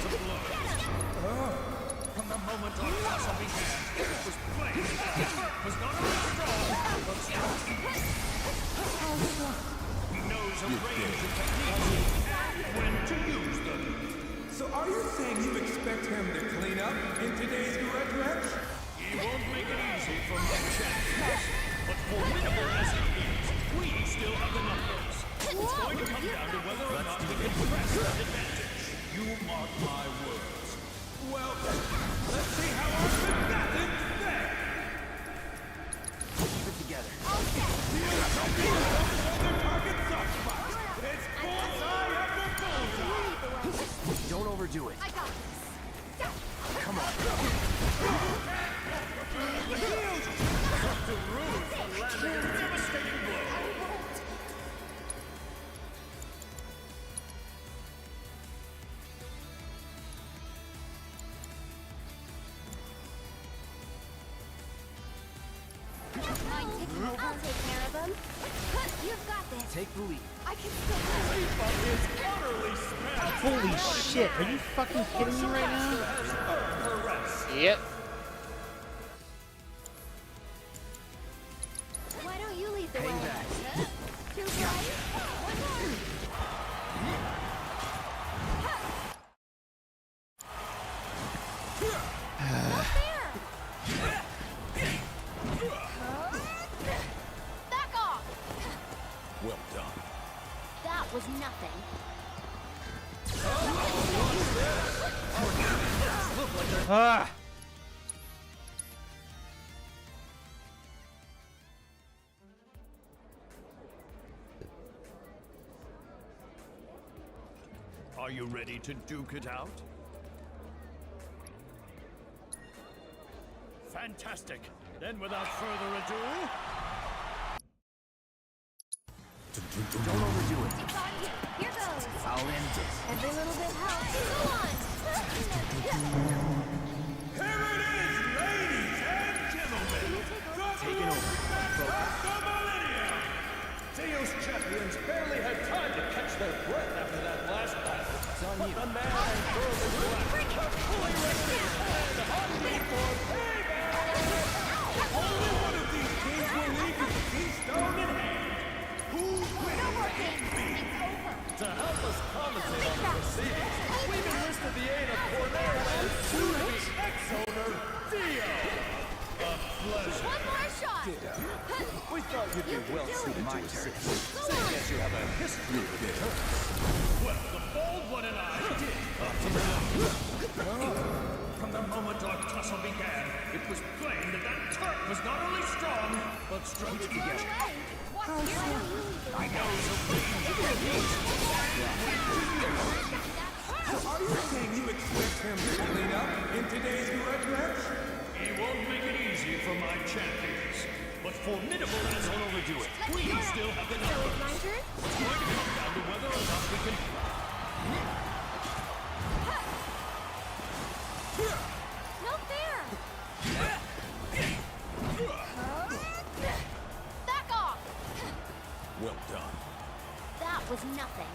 [SPEAKER 7] to blows. From the moment our tussle began, it was plain that the Turk was not only strong, but strong. He knows a range of techniques and when to use them.
[SPEAKER 10] So are you saying you expect him to clean up in today's direct match?
[SPEAKER 7] He won't make it easy for my champions, but formidable as he is, we still have the numbers. It's going to come down to whether or not we can press that advantage. You mark my words.
[SPEAKER 10] Well, let's see how often that is fair.
[SPEAKER 9] Keep it together.
[SPEAKER 10] Other target soft spot. It's bullseye after bullseye.
[SPEAKER 9] Don't overdo it.
[SPEAKER 5] I got this.
[SPEAKER 9] Come on.
[SPEAKER 7] Dr. Rude for landing a devastating blow.
[SPEAKER 5] I'll take care of them. You've got this.
[SPEAKER 9] Take the lead.
[SPEAKER 5] I can still
[SPEAKER 10] is utterly smashed.
[SPEAKER 1] Holy shit! Are you fucking kidding me right now?
[SPEAKER 2] Yep.
[SPEAKER 5] Why don't you lead the way?
[SPEAKER 9] Hang back.
[SPEAKER 5] Two right. One more. Not fair. Back off.
[SPEAKER 13] Well done.
[SPEAKER 5] That was nothing.
[SPEAKER 1] Ah!
[SPEAKER 7] Are you ready to duke it out? Fantastic. Then without further ado...
[SPEAKER 9] Don't overdo it.
[SPEAKER 5] It's on you. Here goes.
[SPEAKER 9] I'll end it.
[SPEAKER 5] Every little bit helps. Go on.
[SPEAKER 10] Here it is, ladies and gentlemen.
[SPEAKER 9] Take it over.
[SPEAKER 10] The millennium. Dio's champions barely had time to catch their breath after that last battle.
[SPEAKER 9] It's on you.
[SPEAKER 10] The man and girl in black are fully rested and hungry for payback. Only one of these teams will leave with the keystone in hand. Who will it be? To help us commentate on the proceedings, we've enlisted the aid of Cornell and soon-to-be ex-owner, Dio. A pleasure.
[SPEAKER 5] One more shot.
[SPEAKER 10] We thought you'd be well suited to assist.
[SPEAKER 5] Go
[SPEAKER 10] Seeing
[SPEAKER 5] on.
[SPEAKER 10] as you have a history with it.
[SPEAKER 7] Well, the bold one and I did up to the From the moment our tussle began, it was plain that that Turk was not only strong, but strong together. I know the range of techniques.
[SPEAKER 10] So are you saying you expect him to clean up in today's direct match?
[SPEAKER 7] He won't make it easy for my champions, but formidable as
[SPEAKER 9] Don't overdo it.
[SPEAKER 7] we still have the
[SPEAKER 5] So it's
[SPEAKER 7] numbers.
[SPEAKER 5] my turn?
[SPEAKER 7] It's going to come down to whether or not we can...
[SPEAKER 5] No fair. Back off.
[SPEAKER 3] Well done.
[SPEAKER 5] That was nothing.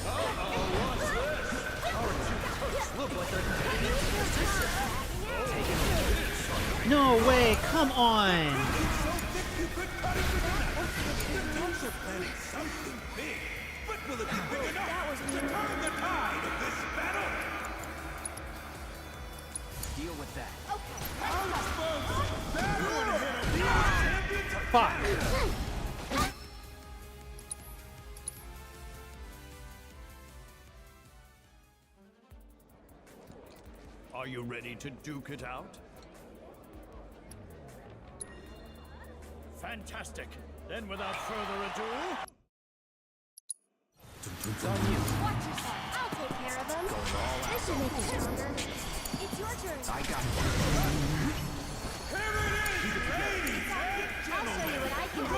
[SPEAKER 10] What's this?
[SPEAKER 6] Our two cooks look like they're heading into position. Taking this.
[SPEAKER 1] No way! Come on!
[SPEAKER 10] So thick you could cut it with a knife. The Dukes are planning something big, but will it be big enough to turn the tide of this battle?
[SPEAKER 6] Deal with that.
[SPEAKER 10] Ouch, folks! That one hit a real champion.
[SPEAKER 1] Fuck!
[SPEAKER 7] Are you ready to duke it out? Fantastic. Then without further ado...
[SPEAKER 6] It's on you.
[SPEAKER 5] Watch yourself. I'll take care of them. This should make you stronger. It's your turn.
[SPEAKER 6] I got it.
[SPEAKER 10] Here it is, ladies and
[SPEAKER 5] I'll show you what I can do.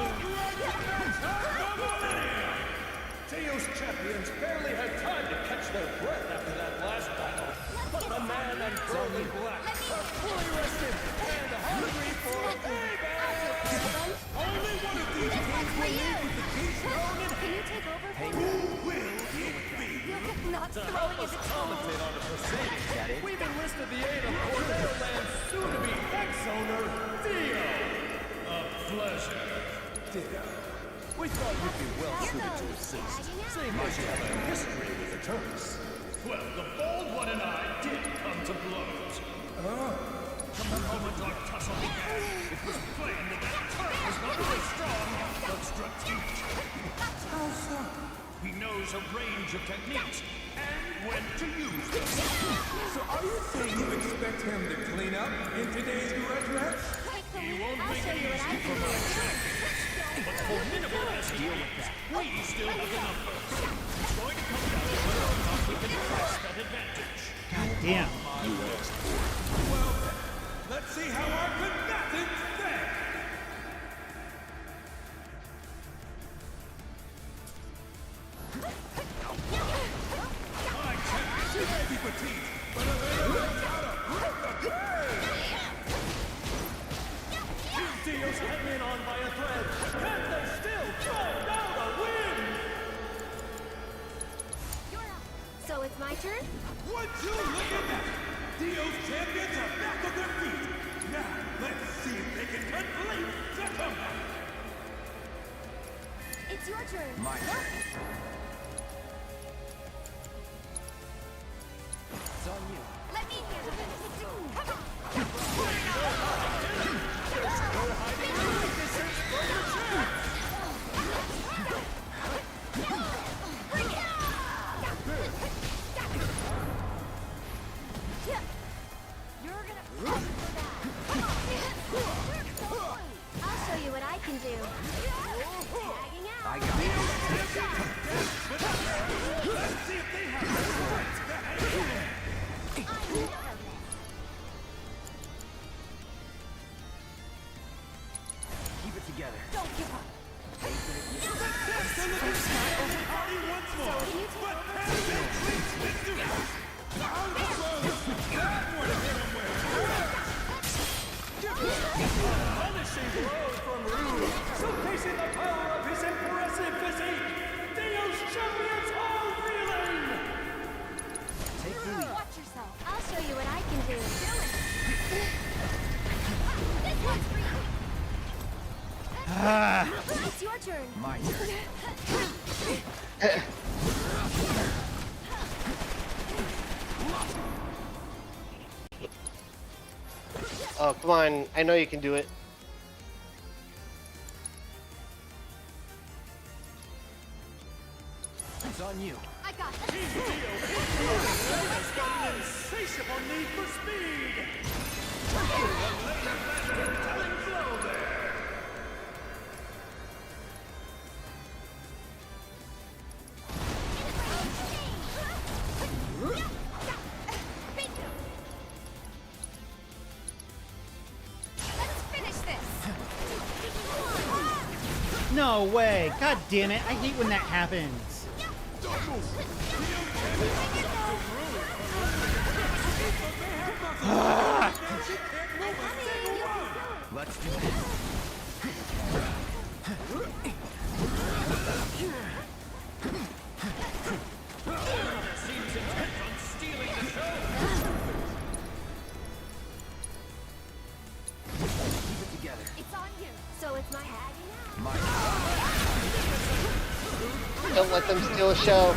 [SPEAKER 10] Teo's champions barely had time to catch their breath after that last battle, but the man and girl in black are fully rested and hungry for payback. Only one of these teams will leave with the keystone in
[SPEAKER 5] Can you take over?
[SPEAKER 10] Who will it be?
[SPEAKER 5] Not
[SPEAKER 3] To
[SPEAKER 5] throwing
[SPEAKER 3] help
[SPEAKER 5] is
[SPEAKER 3] us
[SPEAKER 5] a
[SPEAKER 3] commentate on the proceedings, we've enlisted the aid of Cordero Land's soon-to-be ex-owner, Dio. A pleasure, Dio. We thought you'd be well suited to assist, seeing as you have a history with the Turks.
[SPEAKER 7] Well, the Bald One and I did come to blows. From the moment our tussle began, it was plain that that Turk was not only strong, but strategic.
[SPEAKER 10] How so?
[SPEAKER 7] He knows a range of techniques and when to use them.
[SPEAKER 10] So are you saying you expect him to clean up in today's grudge match?
[SPEAKER 7] He won't
[SPEAKER 5] I'll
[SPEAKER 7] make
[SPEAKER 5] show
[SPEAKER 7] it
[SPEAKER 5] you what I
[SPEAKER 7] easy
[SPEAKER 5] can
[SPEAKER 7] for
[SPEAKER 5] do.
[SPEAKER 7] our champions. But formidable as he is, we still have the numbers. It's going to come down to whether or not we can press that advantage.
[SPEAKER 1] God damn.
[SPEAKER 10] Well, let's see how our combatants fare. My champion, she may be petite, but a little out of the
[SPEAKER 3] Dio's hanging on by a thread. Can they still find out a win?
[SPEAKER 5] So it's my turn?
[SPEAKER 10] Would you look at that? Dio's champions are back on their feet. Now, let's see if they can complete the comeback.
[SPEAKER 5] It's your turn.
[SPEAKER 6] My turn. It's on you.
[SPEAKER 5] Let me handle this. Come on. You're gonna fight for that. Come on. I'll show you what I can do. Tagging out.
[SPEAKER 6] I got it.
[SPEAKER 10] Let's see if they have the strength to hang in.
[SPEAKER 5] I know this.
[SPEAKER 6] Keep it together.
[SPEAKER 5] Don't give up.
[SPEAKER 10] They're looking smart over party once more, but can they clinch victory? Out the close. That would have hit him well.
[SPEAKER 3] Punishing blow from Rue, showcasing the power of his impressive physique. Dio's champions are reeling.
[SPEAKER 6] Take the lead.
[SPEAKER 5] Watch yourself. I'll show you what I can do. This one's for you. It's your turn.
[SPEAKER 6] My turn.
[SPEAKER 2] Oh, come on. I know you can do it.
[SPEAKER 6] It's on you.
[SPEAKER 5] I got this.
[SPEAKER 3] Has got an insatiable need for speed. Telling blow there.
[SPEAKER 5] Let's finish this.
[SPEAKER 1] No way! God damn it! I hate when that happens.
[SPEAKER 6] Let's do this.
[SPEAKER 2] Don't let them steal a show.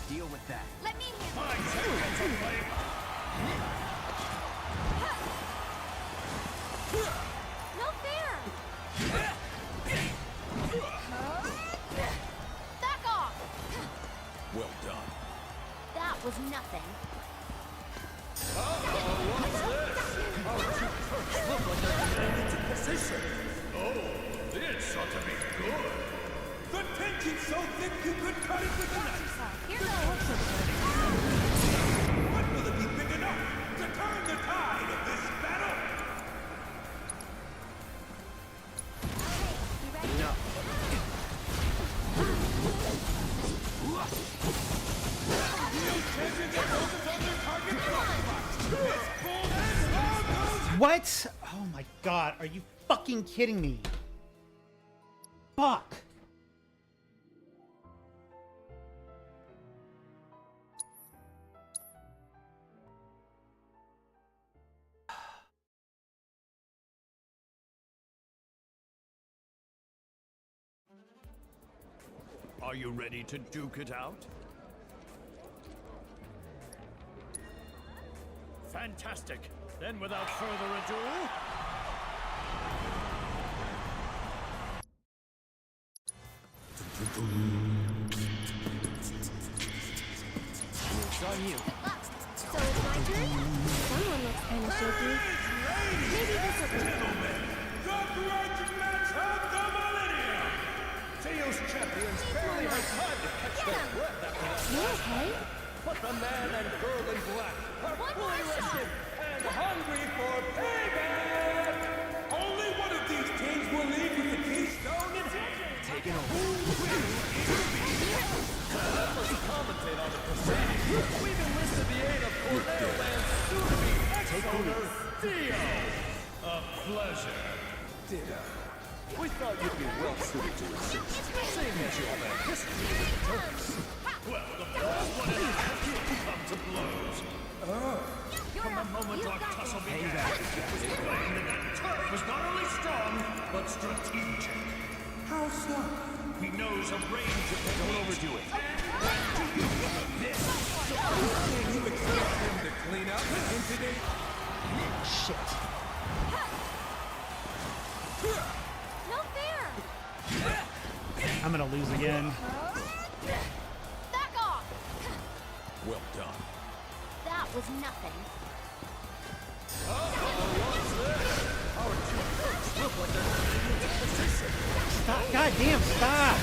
[SPEAKER 16] Deal with that.
[SPEAKER 5] Let me handle No fair! Back off!
[SPEAKER 13] Well done.
[SPEAKER 19] That was nothing.
[SPEAKER 10] Oh, this ought to be good. The tension's so thick you could cut it with a knife. But will it be big enough to turn the tide of this battle?
[SPEAKER 16] No.
[SPEAKER 1] What? Oh my god, are you fucking kidding me? Fuck.
[SPEAKER 7] Are you ready to duke it out? Fantastic. Then without further ado...
[SPEAKER 16] It's on you.
[SPEAKER 5] So it's my turn? Someone looks kind of shaky. Maybe this will be
[SPEAKER 10] The great match of the millennium! Theos champions barely had time to catch their breath after that.
[SPEAKER 5] You okay?
[SPEAKER 10] But the man and girl in black are fully rested and hungry for payback! Only one of these teams will leave with the keystone in hand.
[SPEAKER 16] Taking over.
[SPEAKER 3] Let's commentate on the proceedings. We've enlisted the aid of Cordero Land's soon-to-be ex-owner, Theo. A pleasure.
[SPEAKER 10] Ditto. We thought you'd be well suited to assist, seeing as you have a history with Turks.
[SPEAKER 7] Well, the first one in a half come to blows. From the moment our tussle began, it was plain that that Turk was not only strong, but strategic.
[SPEAKER 10] How so?
[SPEAKER 7] He knows a range of
[SPEAKER 16] Don't overdo it.
[SPEAKER 10] Can you expect him to clean up in today?
[SPEAKER 1] Shit.
[SPEAKER 5] No fair!
[SPEAKER 1] I'm gonna lose again.
[SPEAKER 19] Back off!
[SPEAKER 13] Well done.
[SPEAKER 19] That was nothing.
[SPEAKER 1] Stop! Goddamn! Stop!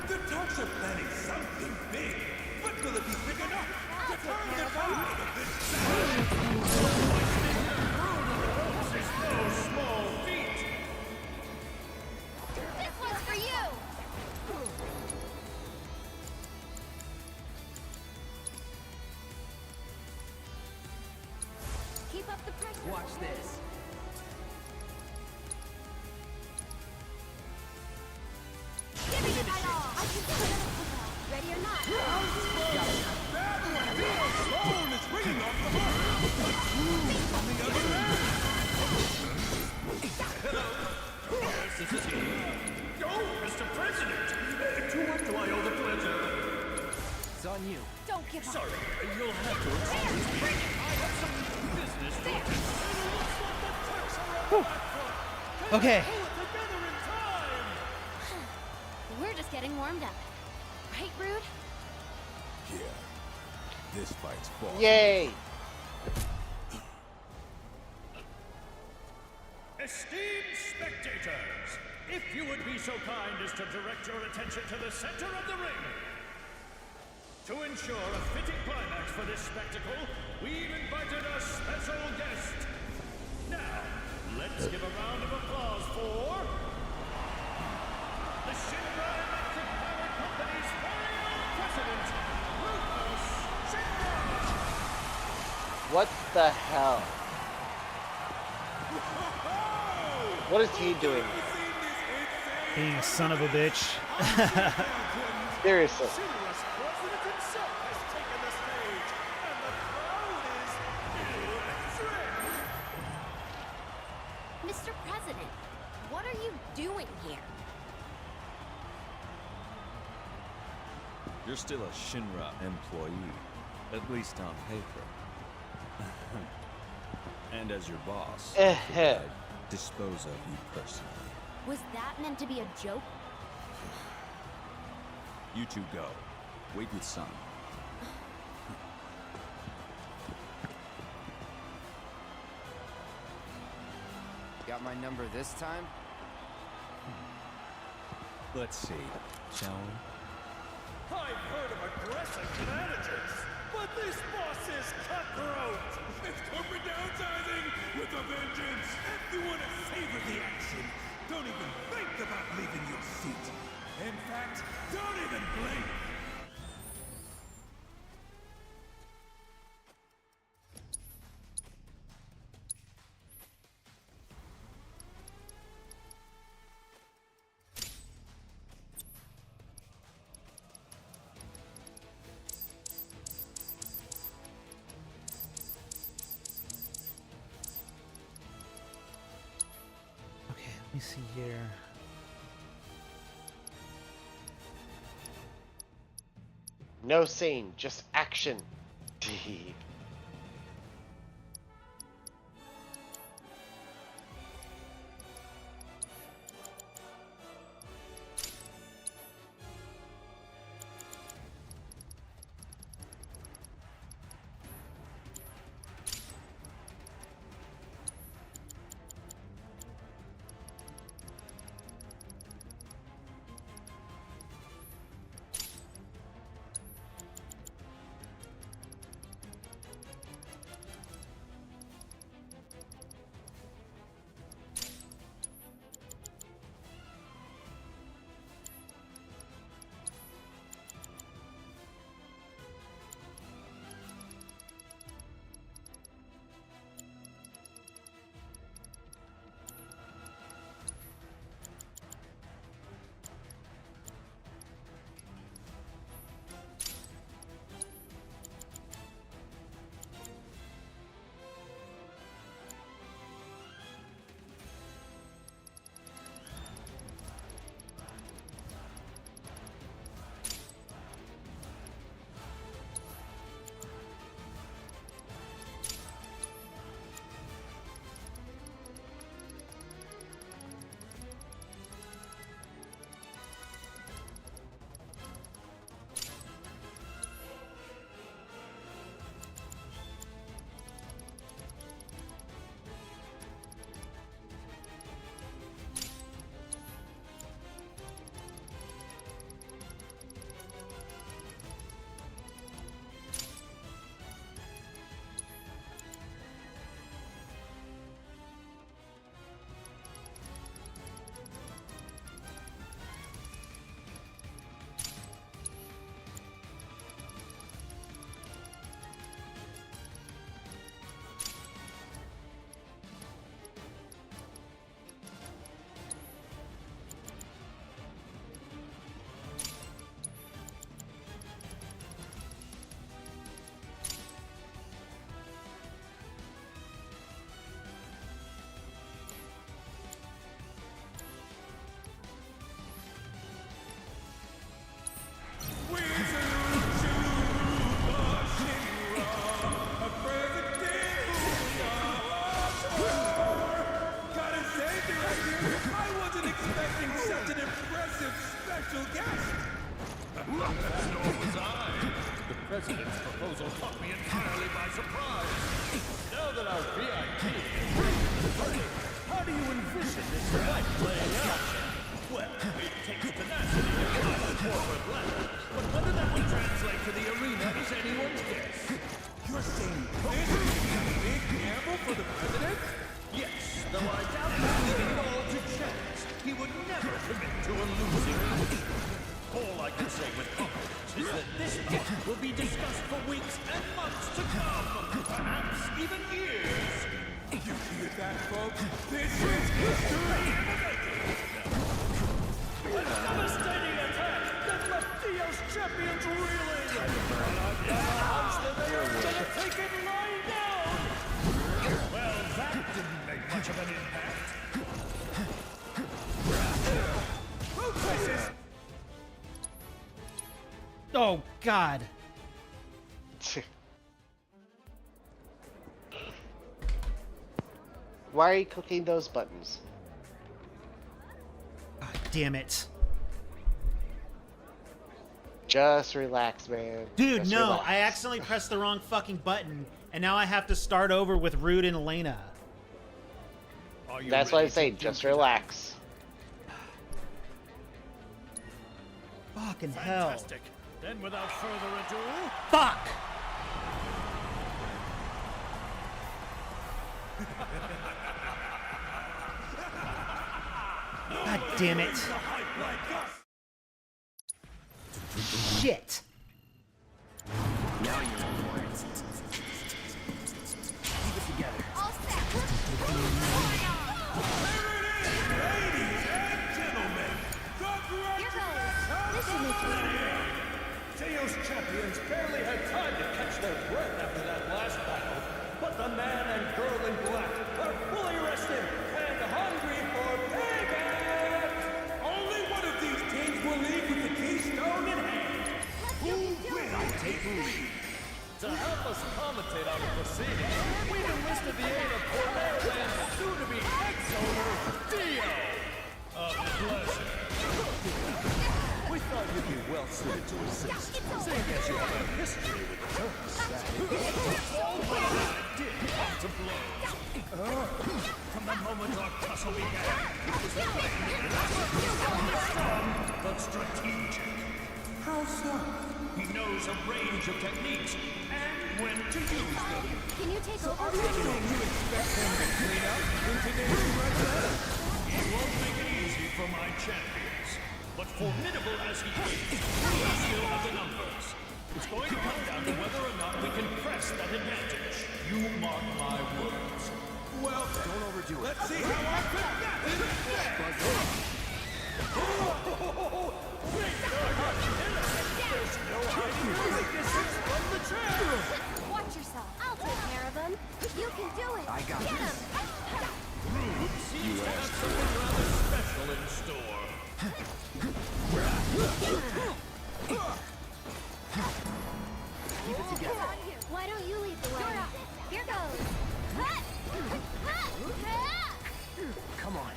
[SPEAKER 10] The Turks are planning something big, but will it be big enough to turn the tide of this battle?
[SPEAKER 7] It's no small feat.
[SPEAKER 19] This one's for you!
[SPEAKER 5] Keep up the pressure.
[SPEAKER 16] Watch this.
[SPEAKER 5] Give me my all! I can do it! Ready or not?
[SPEAKER 10] Theo's phone is ringing off the hook! On the other end!
[SPEAKER 7] This is he. Oh, Mr. President! To what do I owe the pleasure?
[SPEAKER 16] It's on you.
[SPEAKER 19] Don't give up.
[SPEAKER 7] Sorry, you'll have to excuse me. I have some business to attend to.
[SPEAKER 1] Okay.
[SPEAKER 19] We're just getting warmed up. Right, Rude?
[SPEAKER 13] Yeah. This fight's fought.
[SPEAKER 2] Yay!
[SPEAKER 7] Esteemed spectators, if you would be so kind as to direct your attention to the center of the ring. To ensure a fitting climax for this spectacle, we've invited a special guest. Now, let's give a round of
[SPEAKER 2] What the hell? What is he doing?
[SPEAKER 1] Being a son of a bitch.
[SPEAKER 2] Seriously.
[SPEAKER 19] Mr. President, what are you doing here?
[SPEAKER 13] You're still a Shinra employee, at least on paper. And as your boss, I figured I'd dispose of you personally.
[SPEAKER 19] Was that meant to be a joke?
[SPEAKER 13] You two go. Wait with Sun.
[SPEAKER 16] Got my number this time?
[SPEAKER 13] Let's see, shall we?
[SPEAKER 3] I've heard of aggressive shenanigans, but this boss is cutthroat!
[SPEAKER 10] It's corporate downsizing with a vengeance! If you want to savor the action, don't even think about leaving your seat. In fact, don't even blink!
[SPEAKER 1] Let me see here.
[SPEAKER 2] No scene, just action.
[SPEAKER 3] President's proposal caught me entirely by surprise. Now that our VIP is ready, how do you envision this fight playing out? Well, it takes tenacity to climb the corporate ladder, but whether that will translate to the arena is anyone's guess.
[SPEAKER 10] You're saying this is a big gamble for the president?
[SPEAKER 3] Yes, though I doubt he's leaving it all to chance. He would never commit to a losing league. All I can say with confidence is that this bout will be discussed for weeks and months to come. Perhaps even years. You hear that, folks? This is history in the making. A devastating attack that left Theo's champions reeling. And I've got a hunch that they are gonna take it lying down. Well, that didn't make much of an impact. Road races.
[SPEAKER 1] Oh, God.
[SPEAKER 2] Why are you clicking those buttons?
[SPEAKER 1] God damn it.
[SPEAKER 2] Just relax, man.
[SPEAKER 1] Dude,
[SPEAKER 2] Just
[SPEAKER 1] no,
[SPEAKER 2] relax.
[SPEAKER 1] I accidentally pressed the wrong fucking button, and now I have to start over with Rude and Elena.
[SPEAKER 2] That's what I'm saying. Just relax.
[SPEAKER 1] Fucking hell.
[SPEAKER 3] Fantastic. Then without further ado...
[SPEAKER 1] Fuck! God damn it. Shit.
[SPEAKER 16] Now you're for it. Keep it together.
[SPEAKER 10] All set. Ladies and gentlemen,
[SPEAKER 5] This should make you
[SPEAKER 3] Theo's champions barely had time to catch their breath after that last battle, but the man and girl in black are fully rested and hungry for payback!
[SPEAKER 10] only one of these teams will leave with the keystone in hand. Who will take the lead?
[SPEAKER 3] To help us commentate on the proceedings, we've enlisted the aid of Cornellland's soon-to-be ex-owner, Theo! A pleasure.
[SPEAKER 20] We thought you'd be well suited to assist, seeing as you have a history with the Turks.
[SPEAKER 3] Did come to blows. From the moment our tussle began, it was strong but strategic.
[SPEAKER 10] How so?
[SPEAKER 3] He knows a range of techniques and when to use them.
[SPEAKER 5] Can you take over?
[SPEAKER 3] You expect him to clean up in today's record? He won't make it easy for my champions. But formidable as he is, we still have the numbers. It's going to come down to whether or not we can press that advantage. You mark my words.
[SPEAKER 10] Well,
[SPEAKER 16] Don't overdo it.
[SPEAKER 10] let's see how I fit that in
[SPEAKER 3] There's no hiding your weaknesses from the champ!
[SPEAKER 5] Watch yourself. I'll take care of him. You can do it.
[SPEAKER 16] I got
[SPEAKER 5] Get
[SPEAKER 16] this.
[SPEAKER 5] him.
[SPEAKER 3] Rude seems to have something rather special in store.
[SPEAKER 16] Keep it together.
[SPEAKER 5] Why don't you lead the way? Here goes.
[SPEAKER 16] Come on.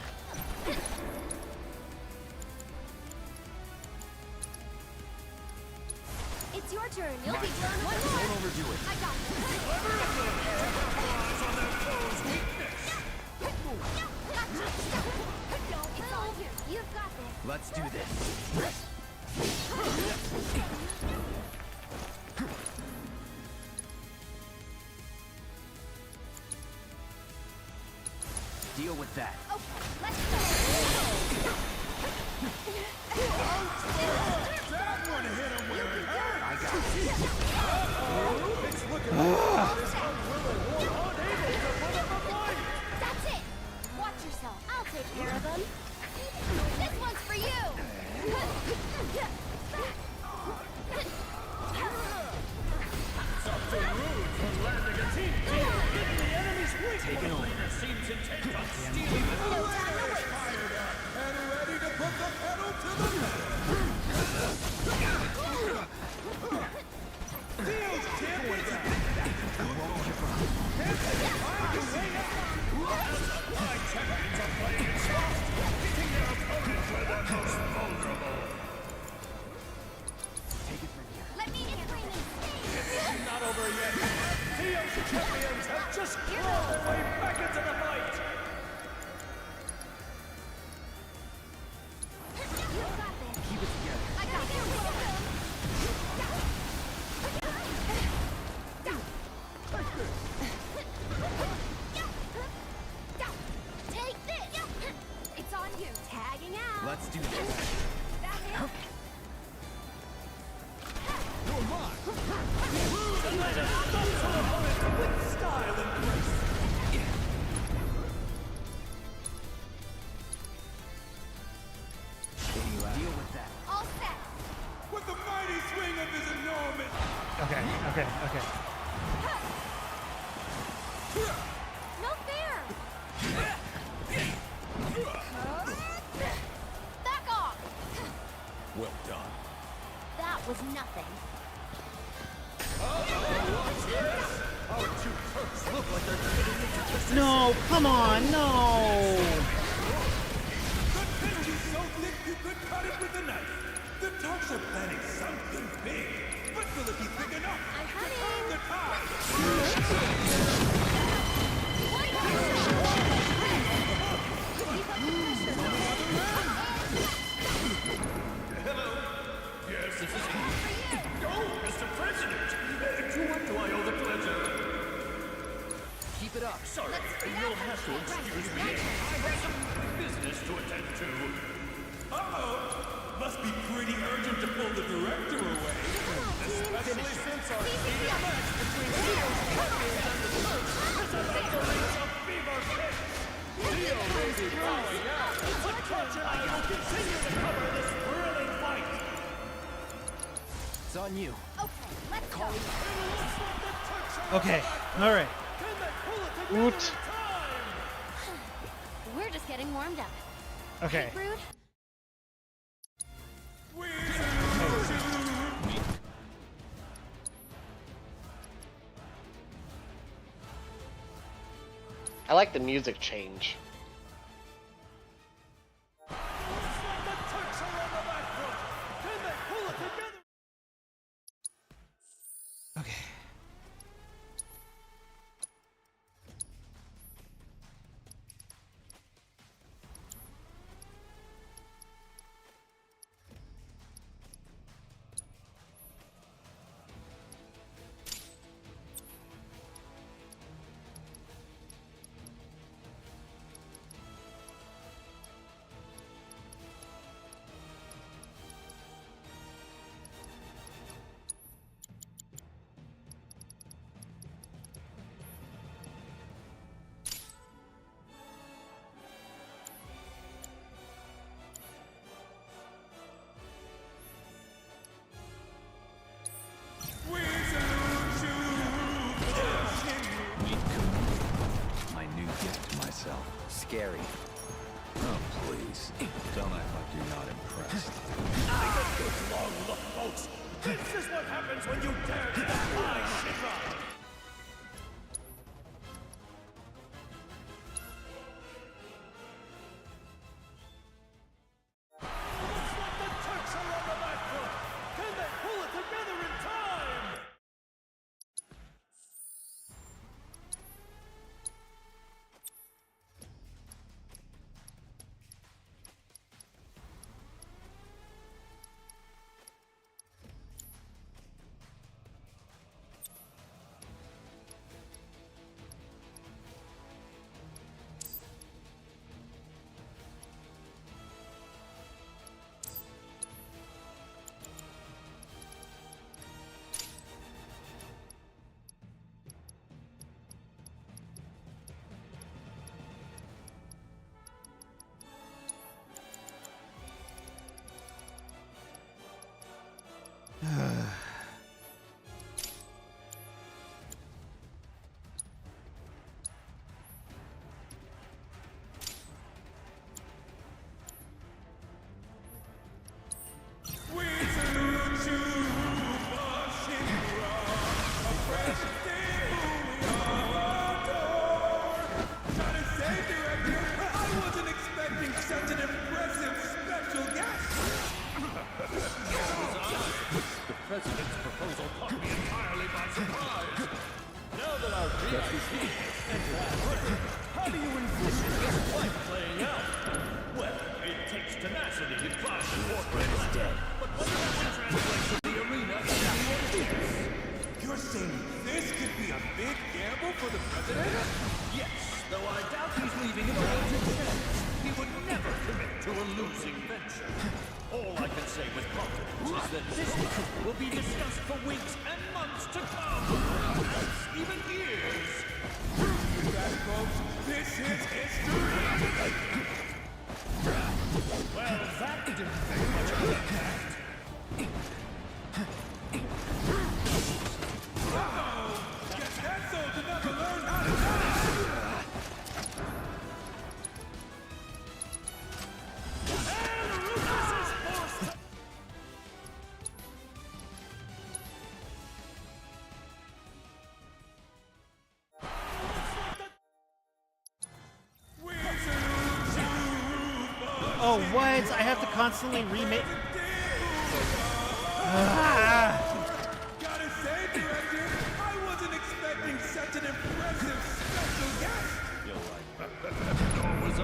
[SPEAKER 5] It's your turn. You'll be blown away.
[SPEAKER 16] Don't overdo it.
[SPEAKER 5] I got this. It's all here. You've got this.
[SPEAKER 16] Let's do this. Deal with that.
[SPEAKER 5] Okay, let's go.
[SPEAKER 10] that one hit him where it hurt.
[SPEAKER 16] I got it.
[SPEAKER 3] It's looking like this one really unable to put up a fight!
[SPEAKER 5] That's it. Watch yourself. I'll take care of him. This one's for you.
[SPEAKER 3] It's up to Rude for landing a team kill in the enemy's weak
[SPEAKER 16] Take it
[SPEAKER 3] point.
[SPEAKER 16] on.
[SPEAKER 3] Seems intent on stealing the
[SPEAKER 10] Fired up and ready to put the pedal to the metal. Feels champions.
[SPEAKER 3] My champions are playing it soft, hitting their opponents where they're most vulnerable.
[SPEAKER 16] Take it from here.
[SPEAKER 5] Let me explain it.
[SPEAKER 3] It's not over yet. Theo's champions have just clawed their way back into the fight.
[SPEAKER 5] You've got this.
[SPEAKER 16] Keep it together.
[SPEAKER 5] I got this. Take this. It's on you. Tagging out.
[SPEAKER 16] Let's do this.
[SPEAKER 5] That hit.
[SPEAKER 3] With style and
[SPEAKER 1] Okay, okay.
[SPEAKER 5] No fair! Back off!
[SPEAKER 20] Well done.
[SPEAKER 5] That was nothing.
[SPEAKER 3] Our two Turks look like they're getting into this.
[SPEAKER 1] No, come on, no!
[SPEAKER 10] The pinch is so thick you could cut it with a knife. The Turks are planning something big. But will it be big enough to turn the tide?
[SPEAKER 3] Yes, this is he. Oh, Mr. President! To what do I owe the pleasure?
[SPEAKER 16] Keep it up.
[SPEAKER 3] Sorry, you'll have to excuse me. I have some business to attend to.
[SPEAKER 10] Uh-oh. Must be pretty urgent to pull the director away. Especially since our heated match between Theo's champions and the Turks is about to reach a fever pitch.
[SPEAKER 3] Theo may be bowing out, but Clutch and I will continue to cover this thrilling fight.
[SPEAKER 16] It's on you.
[SPEAKER 5] Okay, let's go.
[SPEAKER 1] Okay, alright.
[SPEAKER 2] Oot.
[SPEAKER 5] We're just getting warmed up.
[SPEAKER 1] Okay.
[SPEAKER 5] Hey, Brood?
[SPEAKER 2] I like the music change.
[SPEAKER 1] Okay.
[SPEAKER 13] My new gift to myself.
[SPEAKER 4] Scary.
[SPEAKER 13] Oh, please. Don't act like you're not impressed.
[SPEAKER 3] Take a good long look, folks. This is what happens when you dare to defy Shikra. President's proposal caught me entirely by surprise. Now that our VIP and Britain, how do you envision this fight playing out? Well, it takes tenacity to clash and warfare is dead. But what does that translate to the arena in the Olympics?
[SPEAKER 10] You're saying this could be a big gamble for the president?
[SPEAKER 3] Yes, though I doubt he's leaving it all to chance. He would never commit to a losing venture. All I can say with confidence is that this will be discussed for weeks and months to come. Perhaps even years.
[SPEAKER 10] You got it, folks. This is history.
[SPEAKER 3] Well, that didn't make much of an impact.
[SPEAKER 1] Oh, what? I have to constantly remake.
[SPEAKER 10] Gotta say, Director, I wasn't expecting such an impressive special guest.
[SPEAKER 7] Nor was I.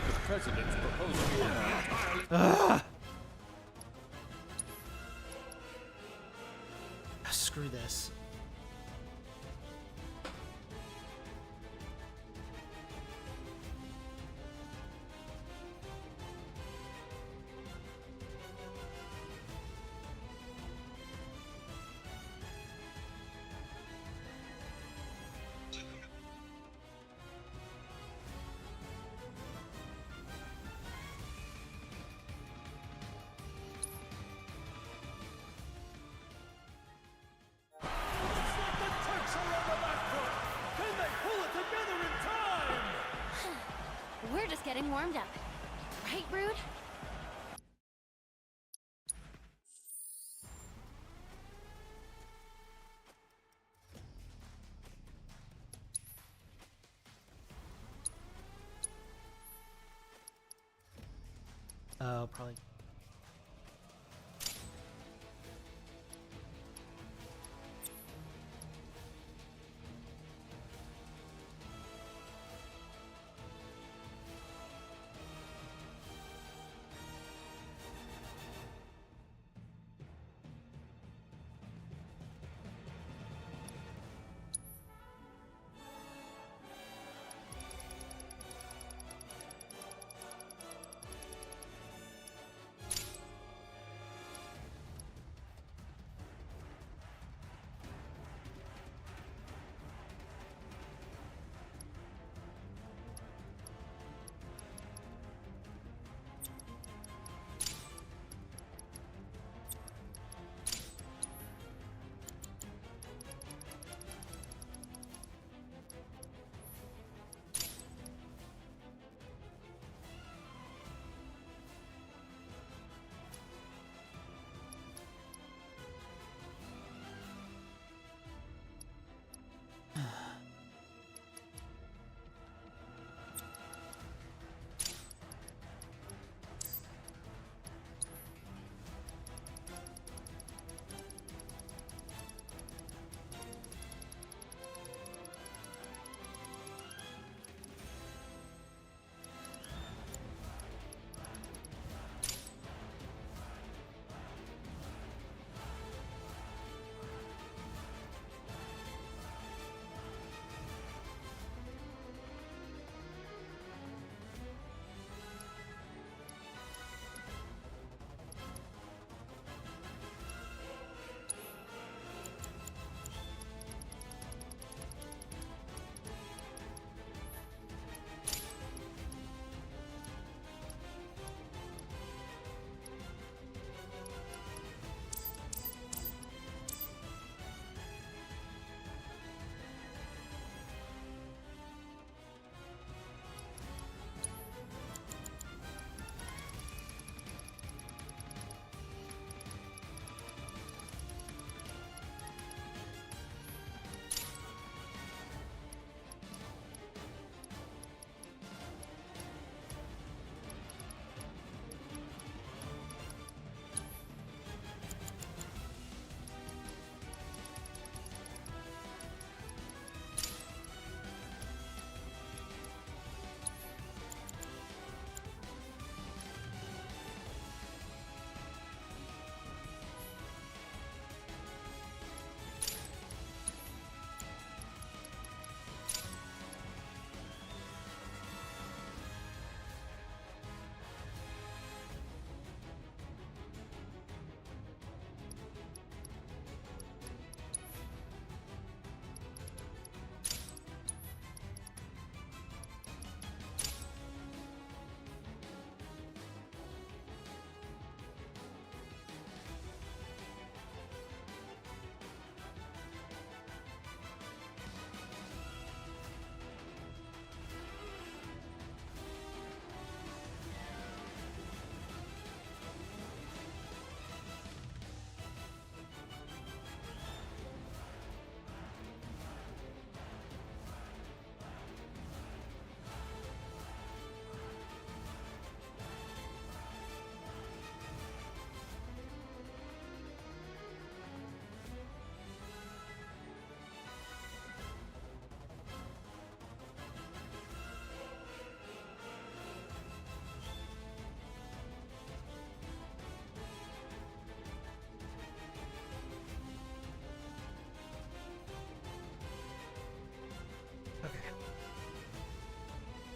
[SPEAKER 7] The president's proposal was entirely.
[SPEAKER 1] Screw this.
[SPEAKER 19] We're just getting warmed up. Right, Brood?
[SPEAKER 1] Oh, probably.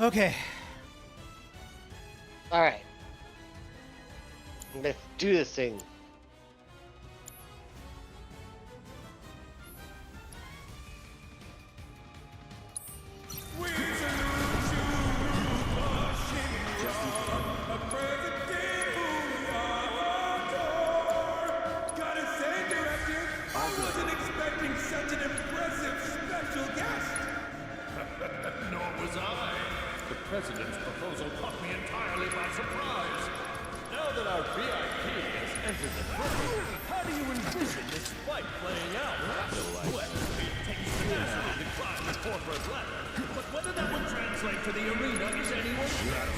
[SPEAKER 1] Okay.
[SPEAKER 2] All right. Let's do this thing.
[SPEAKER 10] Gotta say, Director, I wasn't expecting such an impressive special guest.
[SPEAKER 7] Nor was I. The president's proposal caught me entirely by surprise.
[SPEAKER 3] Now that our VIP has entered the building, how do you envision this fight playing out?
[SPEAKER 7] Well, it takes tenacity to climb the corporate ladder, but whether that would translate to the arena is anyone's guess.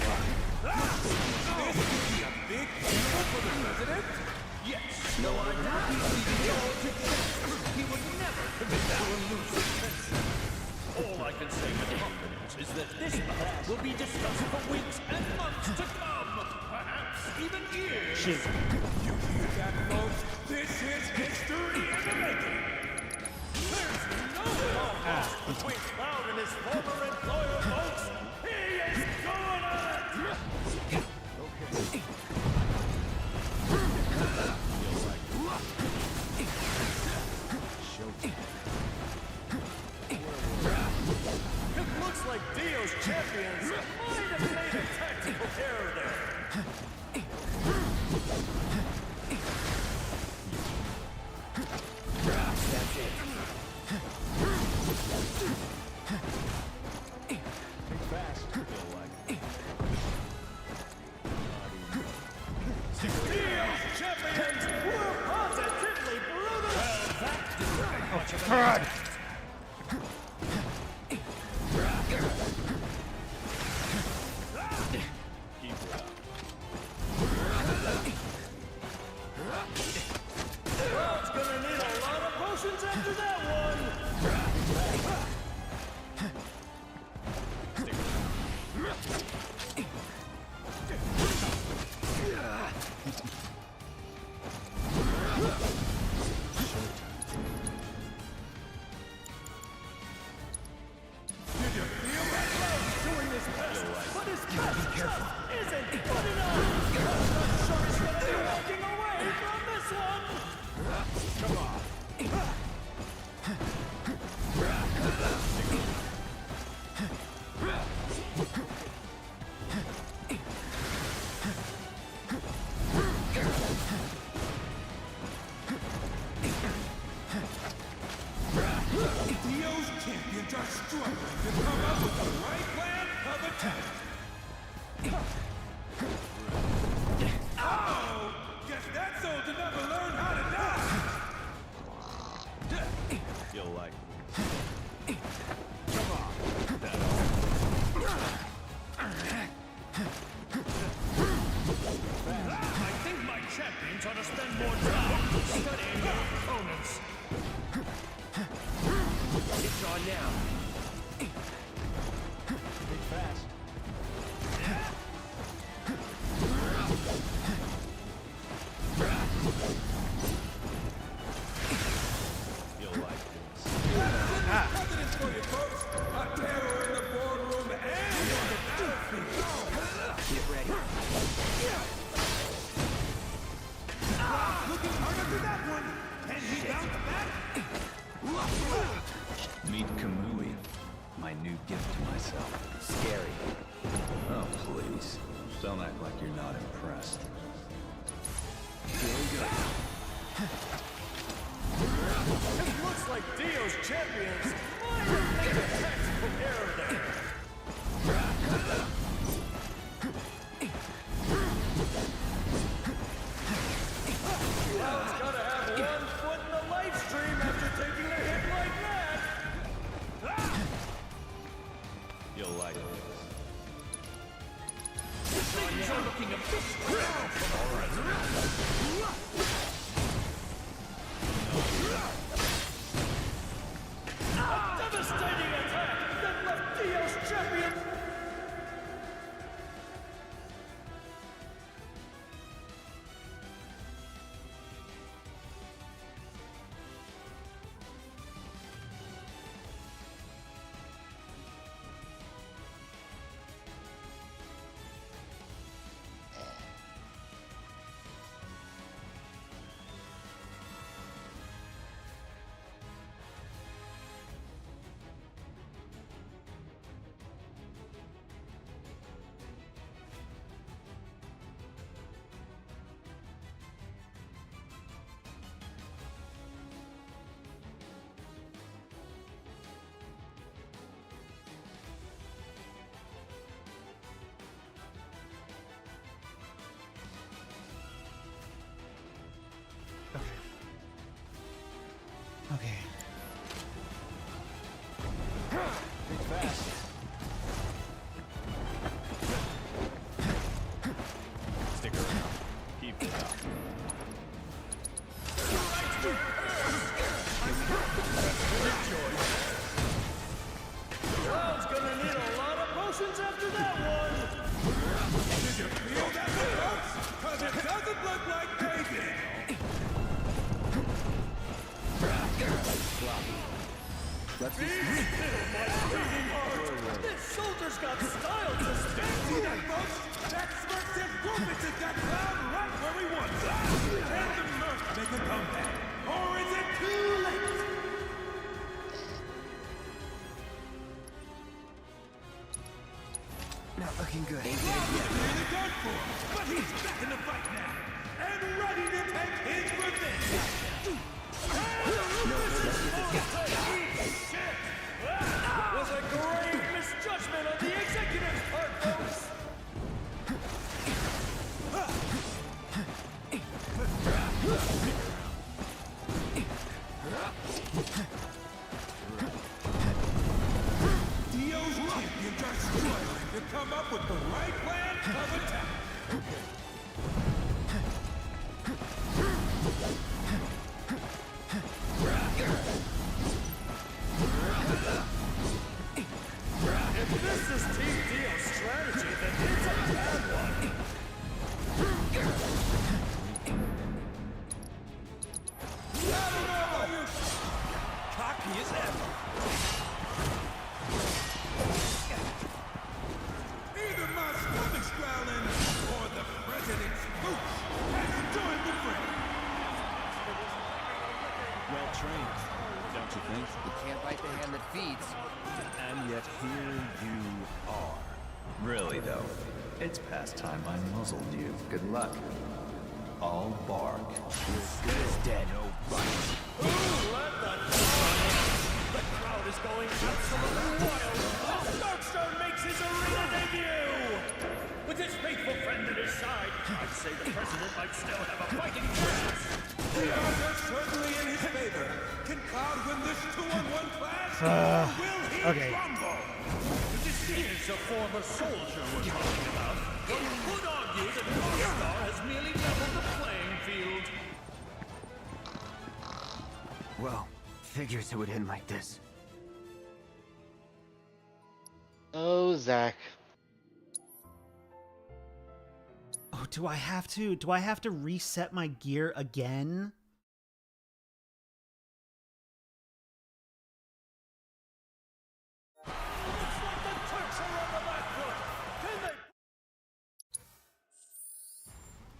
[SPEAKER 10] This could be a big deal for the president?
[SPEAKER 7] Yes, no, I doubt he'd leave it all to chance. He would never commit to a losing venture. All I can say with confidence is that this bout will be discussed for weeks and months to come. Perhaps even years.
[SPEAKER 10] You hear that, folks? This is history in the making.
[SPEAKER 3] There's no loss between Cloud and his former employer, folks. He is going on it! It looks like Dio's champions might have made a tactical error there.
[SPEAKER 16] That's it.
[SPEAKER 20] Fast. Feel like.
[SPEAKER 3] Dio's champions were positively brutal! Well, that didn't make much of a
[SPEAKER 1] God.
[SPEAKER 3] Cloud's gonna need a lot of potions after that one!
[SPEAKER 10] Did you feel that?
[SPEAKER 3] Cloud's doing his best, but his best just isn't good enough! I'm not sure he's gonna be walking away from this one!
[SPEAKER 10] Come on. Dio's champions are struggling to come up with the right plan of attack. Oh, guess that soldier's never learned how to die.
[SPEAKER 20] Feel like.
[SPEAKER 10] Come on.
[SPEAKER 7] I think my champions ought to spend more time studying their opponents.
[SPEAKER 16] It's on now.
[SPEAKER 20] Think fast. Feel like this.
[SPEAKER 10] President's for you, folks. A terror in the boardroom and on the battlefield.
[SPEAKER 16] Get ready.
[SPEAKER 10] Looking hard after that one. Can he bounce back?
[SPEAKER 13] Meet Kamui, my new gift to myself.
[SPEAKER 16] Scary.
[SPEAKER 13] Oh, please. Don't act like you're not impressed.
[SPEAKER 3] It looks like Dio's champions might have made a tactical error there. Cloud's gotta have one foot in the live stream after taking a hit like that.
[SPEAKER 13] You'll like this.
[SPEAKER 7] Things are looking a bit grim for the president.
[SPEAKER 3] A devastating attack that left Dio's champion.
[SPEAKER 1] Okay.
[SPEAKER 20] Think fast. Stick around. Keep it up.
[SPEAKER 3] Cloud's gonna need a lot of potions after that one.
[SPEAKER 10] Did you feel that one, folks? Cause it doesn't look like they did.
[SPEAKER 20] Let's
[SPEAKER 3] Be still, my bleeding heart. This soldier's got style to stand.
[SPEAKER 10] See that, folks? That smirk movement has got Cloud right where we want him. Can the Merc make a comeback? Or is it too late?
[SPEAKER 4] Not looking good.
[SPEAKER 10] Really done for, but he's back in the fight now, and ready to take his revenge.
[SPEAKER 3] Was a grave misjudgment on the executive's part, folks.
[SPEAKER 10] Dio's champions are struggling to come up with the right plan of attack.
[SPEAKER 3] If this is Team Dio's strategy, then it's a bad one.
[SPEAKER 20] cocky as ever.
[SPEAKER 10] Either my stomach's growling or the president's pooch has joined the fray.
[SPEAKER 13] Well trained, don't you think?
[SPEAKER 16] You can't bite the hand that feeds.
[SPEAKER 13] And yet here you are.
[SPEAKER 20] Really, though, it's past time I muzzled you. Good luck. All bark.
[SPEAKER 16] You're as good as dead.
[SPEAKER 20] No bite.
[SPEAKER 3] Ooh, let the The crowd is going absolutely wild as Darkstar makes his arena debut! With his faithful friend at his side, I'd say the president might still have a fighting chance.
[SPEAKER 10] The odds are certainly in his favor. Can Cloud win this 2-on-1 clash? Or will he
[SPEAKER 1] okay.
[SPEAKER 10] crumble?
[SPEAKER 3] This is a former soldier we're talking about. One could argue that Darkstar has merely leveled the playing field.
[SPEAKER 4] Well, figures it would end like this.
[SPEAKER 2] Oh, Zach.
[SPEAKER 1] Oh, do I have to? Do I have to reset my gear again?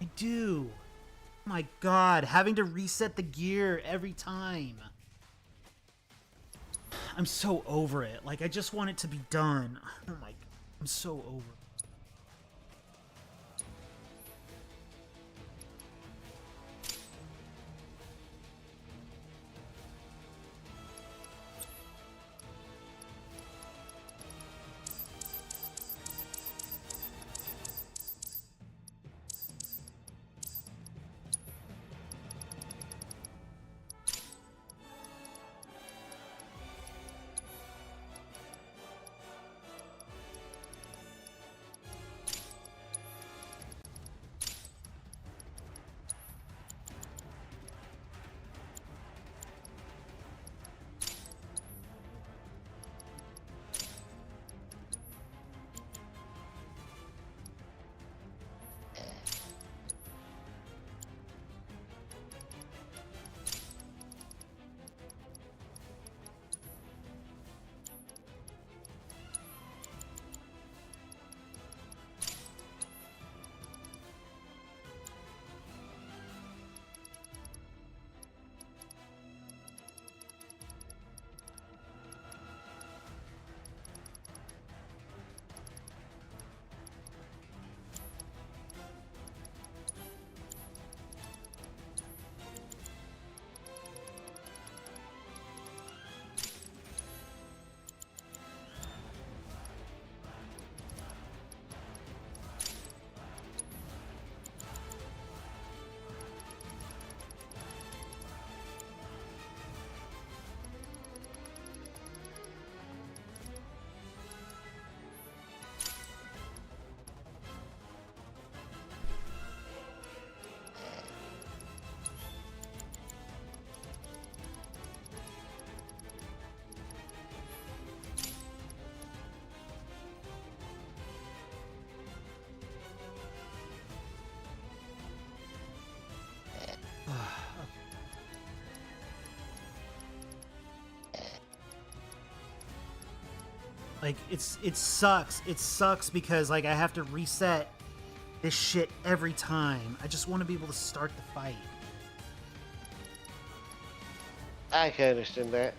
[SPEAKER 1] I do. Oh my god, having to reset the gear every time. I'm so over it. Like, I just want it to be done. Oh my, I'm so over it. Like, it sucks. It sucks because, like, I have to reset this shit every time. I just want to be able to start the fight.
[SPEAKER 2] I can understand that.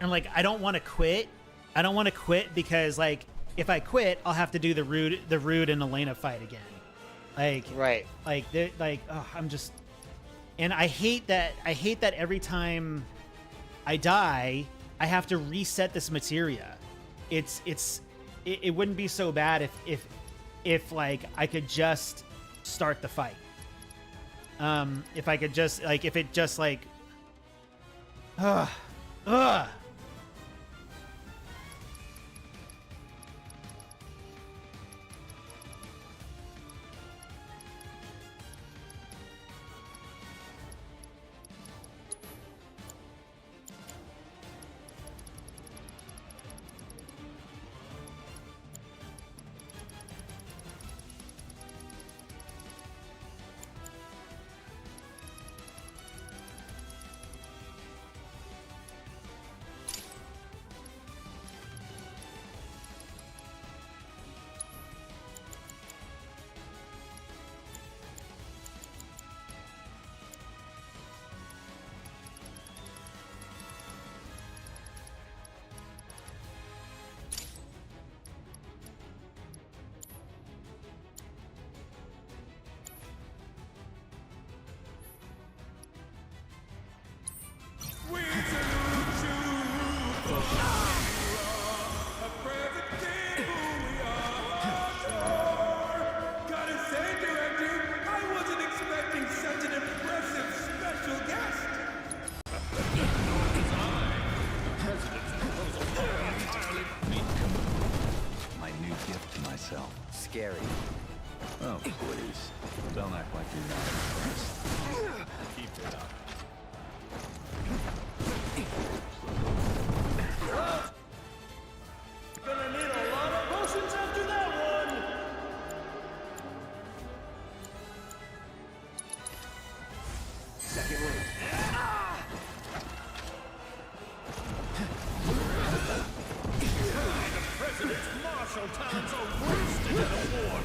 [SPEAKER 1] And like, I don't want to quit. I don't want to quit because, like, if I quit, I'll have to do the Rude and Elena fight again. Like,
[SPEAKER 2] right.
[SPEAKER 1] Like, oh, I'm just, and I hate that. I hate that every time I die, I have to reset this materia. It wouldn't be so bad if like I could just start the fight. If I could just like, if it just like, ugh.
[SPEAKER 4] Scary.
[SPEAKER 13] Oh, please. Don't act like you're not impressed. Keep it up.
[SPEAKER 3] Gonna need a lot of potions after that one!
[SPEAKER 10] Second round.
[SPEAKER 3] The President's martial talents are wasted in a war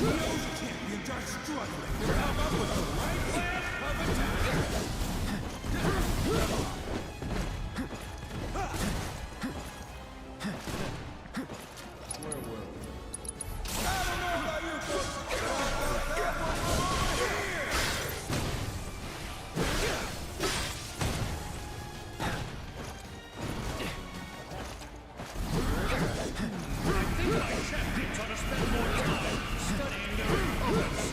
[SPEAKER 10] Those champions are struggling to come up with the right plan of attack.
[SPEAKER 3] Where were we?
[SPEAKER 10] I don't know about you folks.
[SPEAKER 3] I think my champions ought to spend more time studying their opponents.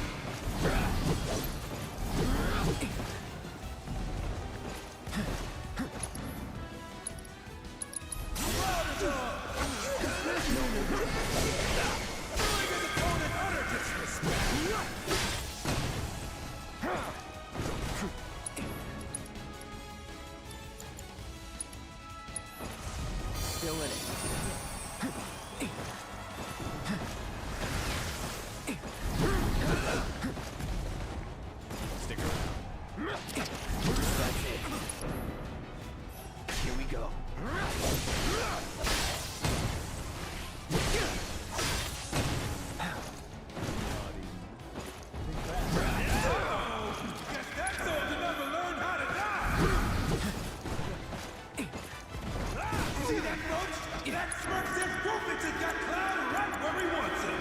[SPEAKER 4] Still in it.
[SPEAKER 10] See that, folks? That Smurf says Goofix has got Cloud right where he wants him.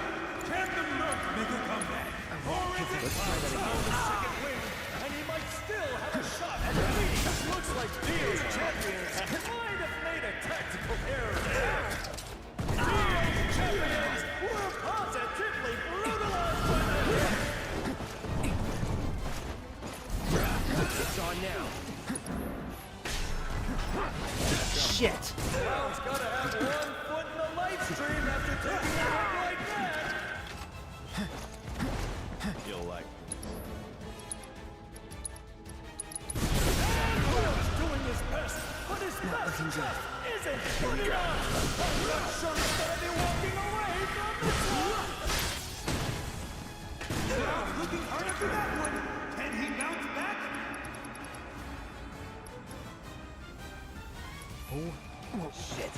[SPEAKER 10] Can the Merc make a comeback? Or is it Cloud on the second wing, and he might still have a shot at least?
[SPEAKER 3] Looks like Dio's champions might have made a tactical error there. Dio's champions were positively brutalized by the...
[SPEAKER 16] It's on now.
[SPEAKER 1] Shit.
[SPEAKER 3] Cloud's gotta have 1 foot in the live stream after taking a hit like that.
[SPEAKER 13] You'll like
[SPEAKER 3] Cloud's doing his best, but his best just isn't good enough. I'm not sure he's gonna be walking away from this one.
[SPEAKER 10] Cloud's looking hard after that one. Can he bounce back?
[SPEAKER 16] Oh, shit.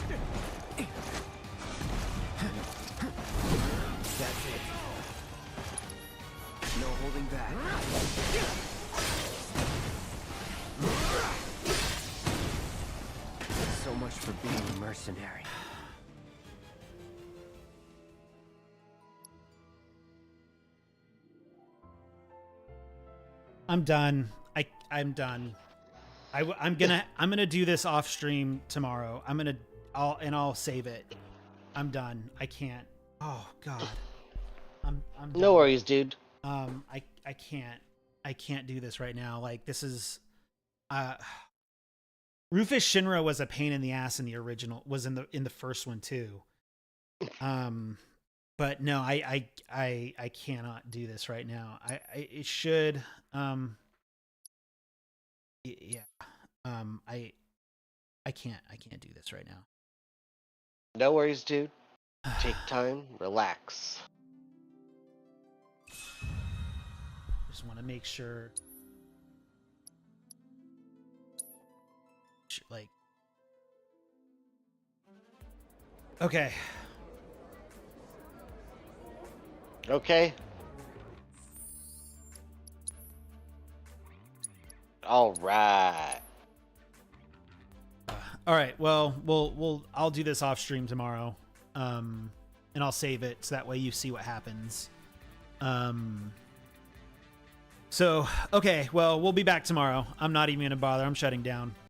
[SPEAKER 16] That's it. No holding back. So much for being a mercenary.
[SPEAKER 1] I'm done. I'm done. I'm gonna do this off stream tomorrow. I'll save it. I'm done. I can't. Oh God. I'm done.
[SPEAKER 2] No worries, dude.
[SPEAKER 1] I can't do this right now. Like, this is Rufus Shinra was a pain in the ass in the original, was in the first one too. But no, I cannot do this right now. It should yeah. I can't do this right now.
[SPEAKER 2] No worries, dude. Take time, relax.
[SPEAKER 1] Just want to make sure, like, okay.
[SPEAKER 2] Okay. All right.
[SPEAKER 1] All right. Well, I'll do this off stream tomorrow, and I'll save it so that way you see what happens. So okay. Well, we'll be back tomorrow. I'm not even gonna bother. I'm shutting down.